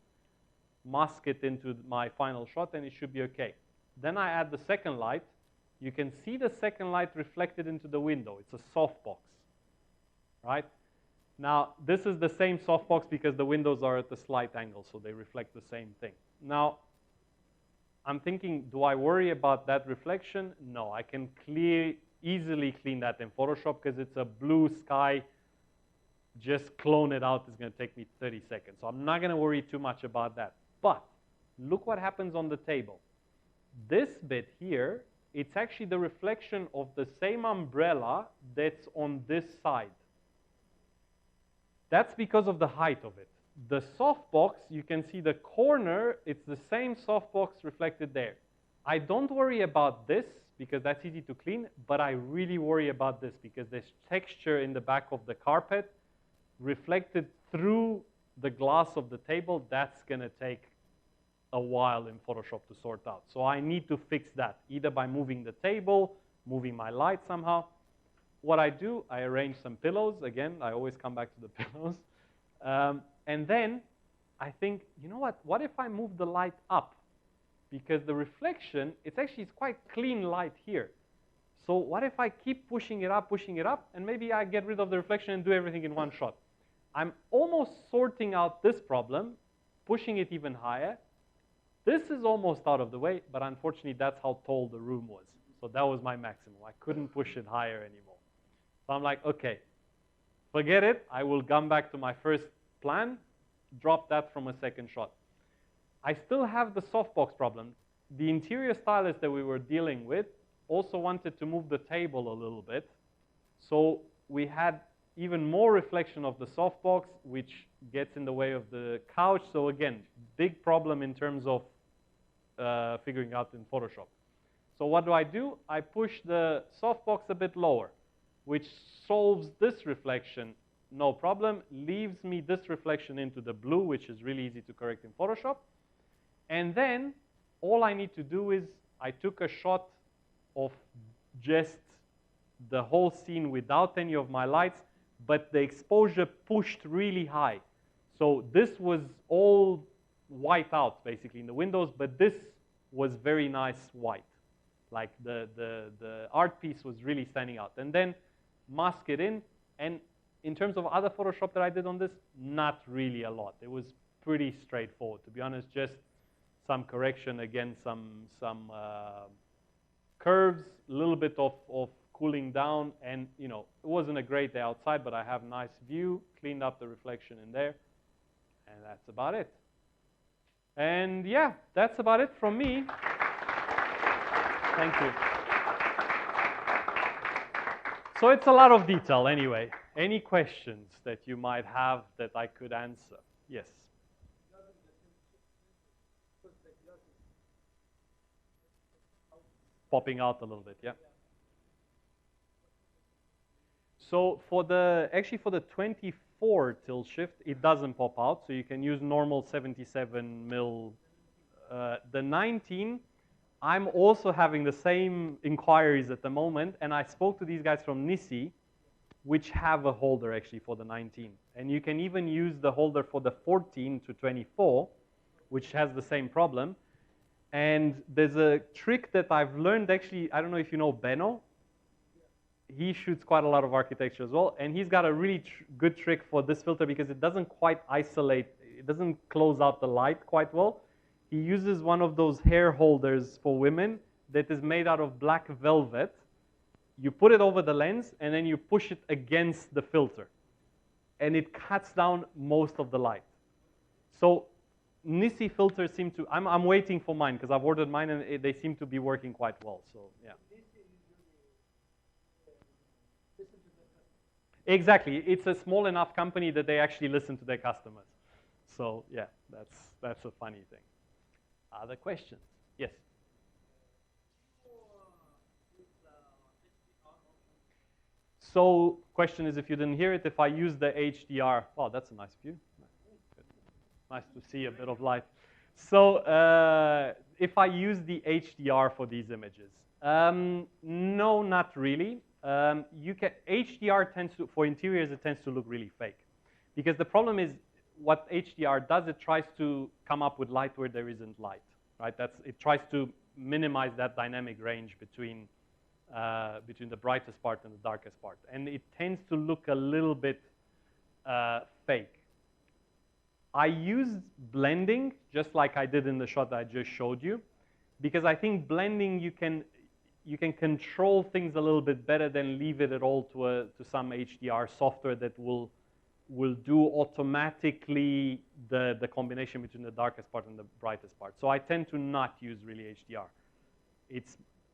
mask it into my final shot, and it should be okay. Then I add the second light. You can see the second light reflected into the window. It's a softbox, right? Now, this is the same softbox because the windows are at a slight angle, so they reflect the same thing. Now, I'm thinking, do I worry about that reflection? No, I can easily clean that in Photoshop because it's a blue sky. Just clone it out. It's going to take me 30 seconds. So I'm not going to worry too much about that. But look what happens on the table. This bit here, it's actually the reflection of the same umbrella that's on this side. That's because of the height of it. The softbox, you can see the corner, it's the same softbox reflected there. I don't worry about this because that's easy to clean, but I really worry about this because there's texture in the back of the carpet reflected through the glass of the table. That's going to take a while in Photoshop to sort out. So I need to fix that, either by moving the table, moving my light somehow. What I do, I arrange some pillows. Again, I always come back to the pillows. And then I think, you know what if I move the light up? Because the reflection, it's quite clean light here. So what if I keep pushing it up, and maybe I get rid of the reflection and do everything in one shot? I'm almost sorting out this problem, pushing it even higher. This is almost out of the way, but unfortunately, that's how tall the room was. So that was my maximum. I couldn't push it higher anymore. So I'm like, okay, forget it. I will come back to my first plan, drop that from a second shot. I still have the softbox problem. The interior stylist that we were dealing with also wanted to move the table a little bit. So we had even more reflection of the softbox, which gets in the way of the couch. So again, big problem in terms of figuring out in Photoshop. So what do? I push the softbox a bit lower, which solves this reflection, no problem, leaves me this reflection into the blue, which is really easy to correct in Photoshop. And then all I need to do is I took a shot of just the whole scene without any of my lights, but the exposure pushed really high. So this was all white out, basically, in the windows, but this was very nice white. Like the art piece was really standing out. And then mask it in, and in terms of other Photoshop that I did on this, not really a lot. It was pretty straightforward, to be honest, just some correction, again, some curves, a little bit of cooling down, and it wasn't a great day outside, but I have nice view, cleaned up the reflection in there, and that's about it. And yeah, that's about it from me. Thank you. So it's a lot of detail anyway. Any questions that you might have that I could answer? Yes. Popping out a little bit, yeah. So for the 24 tilt shift, it doesn't pop out, so you can use normal 77 mil. The 19, I'm also having the same inquiries at the moment, and I spoke to these guys from Nissi, which have a holder actually for the 19. And you can even use the holder for the 14 to 24, which has the same problem. And there's a trick that I've learned actually, I don't know if you know Benno. He shoots quite a lot of architecture as well, and he's got a really good trick for this filter because it doesn't quite isolate, it doesn't close out the light quite well. He uses one of those hair holders for women that is made out of black velvet. You put it over the lens, and then you push it against the filter. And it cuts down most of the light. So Nissi filters seem to, I'm waiting for mine because I've ordered mine, and they seem to be working quite well, so yeah. Exactly. It's a small enough company that they actually listen to their customers. So yeah, that's a funny thing. Other questions? Yes. So question is, if you didn't hear it, if I use the HDR, wow, that's a nice view. Nice to see a bit of light. So if I use the HDR for these images, no, not really. HDR tends to, for interiors, it tends to look really fake. Because the problem is, what HDR does, it tries to come up with light where there isn't light, right? It tries to minimize that dynamic range between the brightest part and the darkest part. And it tends to look a little bit fake. I use blending, just like I did in the shot that I just showed you, because I think blending, you can control things a little bit better than leave it at all to some HDR software that will do automatically the combination between the darkest part and the brightest part. So I tend to not use really HDR.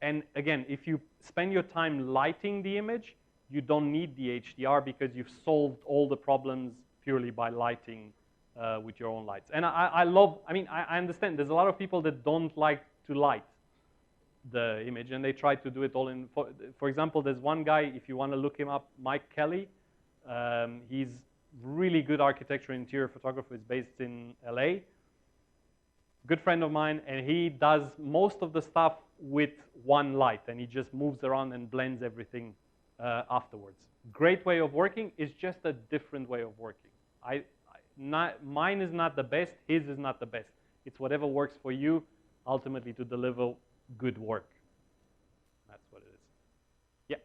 And again, if you spend your time lighting the image, you don't need the HDR because you've solved all the problems purely by lighting with your own lights. And I understand there's a lot of people that don't like to light the image, and they try to do it all in. For example, there's one guy, if you want to look him up, Mike Kelly. He's really good architecture and interior photographer. He's based in LA. Good friend of mine, and he does most of the stuff with one light, and he just moves around and blends everything afterwards. Great way of working. It's just a different way of working. Mine is not the best. His is not the best. It's whatever works for you, ultimately, to deliver good work. That's what it is. Yeah.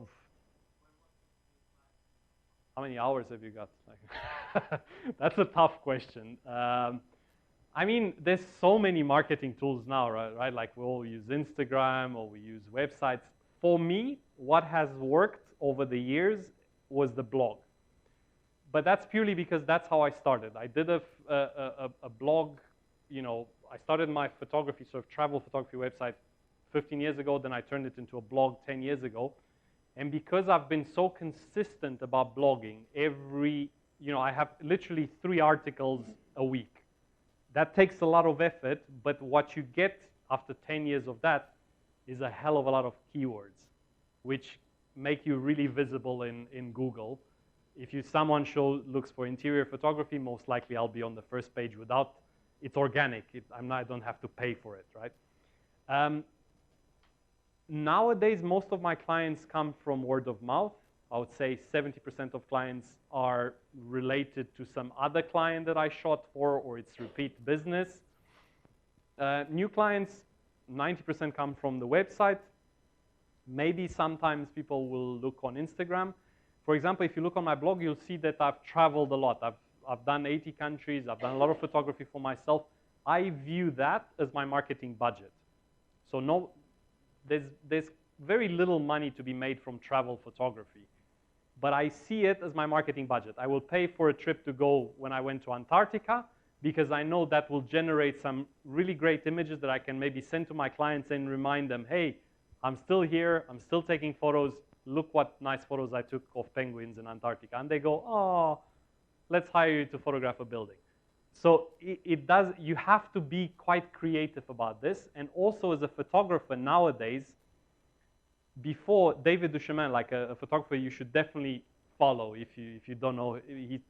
Oof. How many hours have you got? That's a tough question. I mean, there's so many marketing tools now, right? Like we all use Instagram or we use websites. For me, what has worked over the years was the blog. But that's purely because that's how I started. I did a blog, I started my photography, sort of travel photography website 15 years ago, then I turned it into a blog 10 years ago. And because I've been so consistent about blogging, I have literally 3 articles a week. That takes a lot of effort, but what you get after 10 years of that is a hell of a lot of keywords, which make you really visible in Google. If someone looks for interior photography, most likely I'll be on the first page without, it's organic. I don't have to pay for it, right? Nowadays, most of my clients come from word of mouth. I would say 70% of clients are related to some other client that I shot for, or it's repeat business. New clients, 90% come from the website. Maybe sometimes people will look on Instagram. For example, if you look on my blog, you'll see that I've traveled a lot. I've done 80 countries. I've done a lot of photography for myself. I view that as my marketing budget. So there's very little money to be made from travel photography. But I see it as my marketing budget. I will pay for a trip to go when I went to Antarctica because I know that will generate some really great images that I can maybe send to my clients and remind them, hey, I'm still here. I'm still taking photos. Look what nice photos I took of penguins in Antarctica. And they go, oh, let's hire you to photograph a building. So you have to be quite creative about this. And also as a photographer nowadays, before David Duchemin, like a photographer you should definitely follow if you don't know. He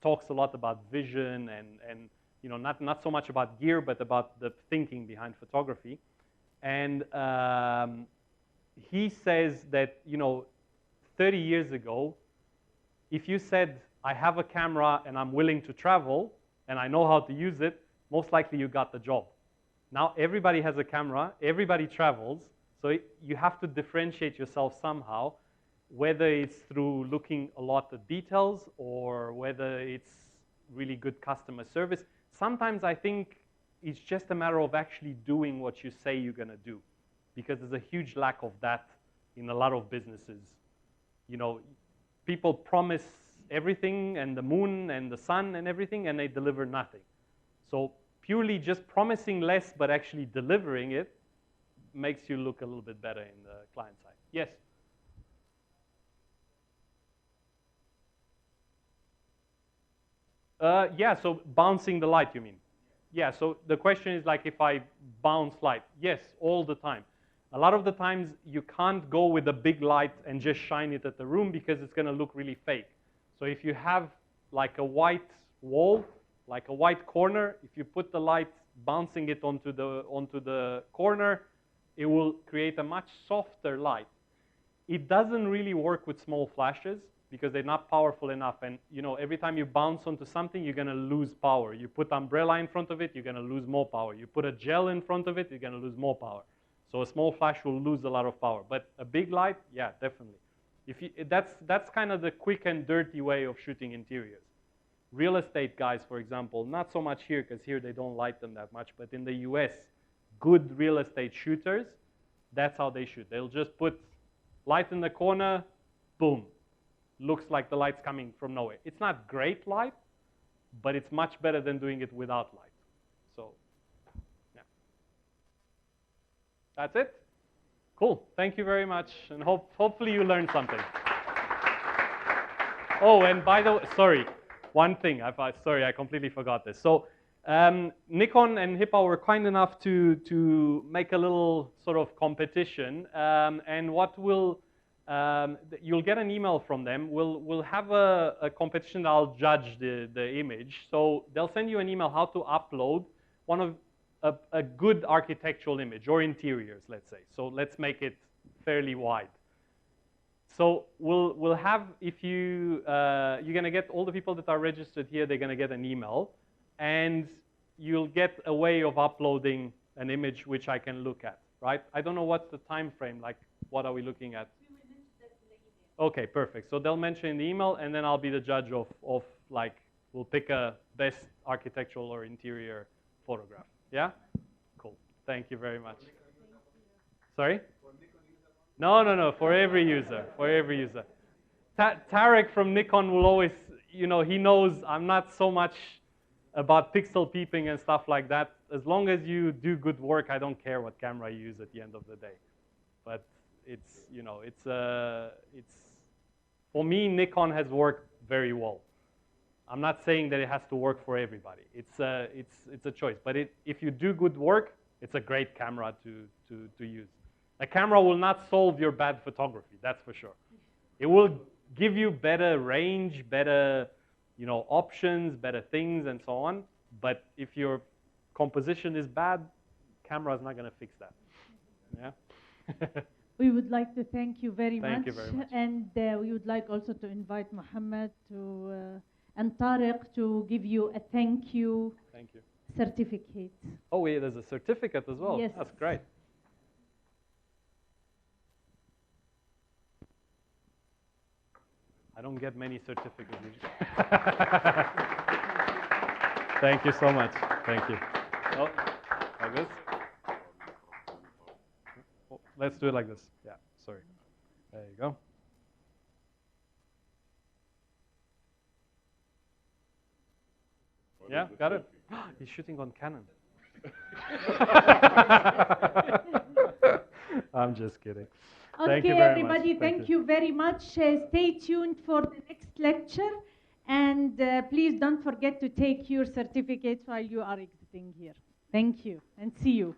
talks a lot about vision and you know, not so much about gear, but about the thinking behind photography. And he says that, you know, 30 years ago, if you said, I have a camera and I'm willing to travel and I know how to use it, most likely you got the job. Now everybody has a camera, everybody travels, so you have to differentiate yourself somehow, whether it's through looking a lot at details or whether it's really good customer service. Sometimes I think it's just a matter of actually doing what you say you're going to do, because there's a huge lack of that in a lot of businesses. You know, people promise everything and the moon and the sun and everything, and they deliver nothing. So purely just promising less but actually delivering it makes you look a little bit better in the client side. Yes? Yeah, so bouncing the light, you mean? Yeah, so the question is like if I bounce light. Yes, all the time. A lot of the times you can't go with a big light and just shine it at the room because it's going to look really fake. So if you have like a white wall, like a white corner, if you put the light bouncing it onto the corner, it will create a much softer light. It doesn't really work with small flashes because they're not powerful enough. And you know, every time you bounce onto something, you're going to lose power. You put umbrella in front of it, you're going to lose more power. You put a gel in front of it, you're going to lose more power. So a small flash will lose a lot of power. But a big light, yeah, definitely. That's kind of the quick and dirty way of shooting interiors. Real estate guys, for example, not so much here because here they don't light them that much, but in the US, good real estate shooters, that's how they shoot. They'll just put light in the corner, boom. Looks like the light's coming from nowhere. It's not great light, but it's much better than doing it without light. So, yeah. That's it. Cool. Thank you very much, and hopefully you learned something. Oh, and by the way, sorry, one thing. Sorry, I completely forgot this. So Nikon and HIPAA were kind enough to make a little sort of competition, and what you'll get an email from them. We'll have a competition that I'll judge the image. So they'll send you an email how to upload one of a good architectural image or interiors, let's say. So let's make it fairly wide. So we'll have, if you're going to get all the people that are registered here, they're going to get an email, and you'll get a way of uploading an image which I can look at, right? I don't know what's the time frame, like what are we looking at? We will mention that in the email. Okay, perfect. So they'll mention in the email, and then I'll be the judge of like, we'll pick a best architectural or interior photograph. Yeah? Cool. Thank you very much. Sorry? No, for every user, for every user. Tarek from Nikon will always, you know, he knows I'm not so much about pixel peeping and stuff like that. As long as you do good work, I don't care what camera you use at the end of the day. But it's, you know, it's for me, Nikon has worked very well. I'm not saying that it has to work for everybody. It's a choice. But if you do good work, it's a great camera to use. A camera will not solve your bad photography, that's for sure. It will give you better range, better, you know, options, better things, and so on. But if your composition is bad, camera is not going to fix that. Yeah. We would like to thank you very much. Thank you very much. And we would like also to invite Mohammed to, and Tariq to give you a thank you certificate. Oh, wait, there's a certificate as well. Yes. That's great. I don't get many certificates. Thank you so much. Thank you. Oh, like this? Oh, let's do it like this. Yeah, sorry. There you go. Yeah, got it? He's shooting on Canon. I'm just kidding. Thank you Okay, very everybody, much. thank you very much. Stay tuned for the next lecture. And please don't forget to take your certificates while you are exiting here. Thank you, and see you.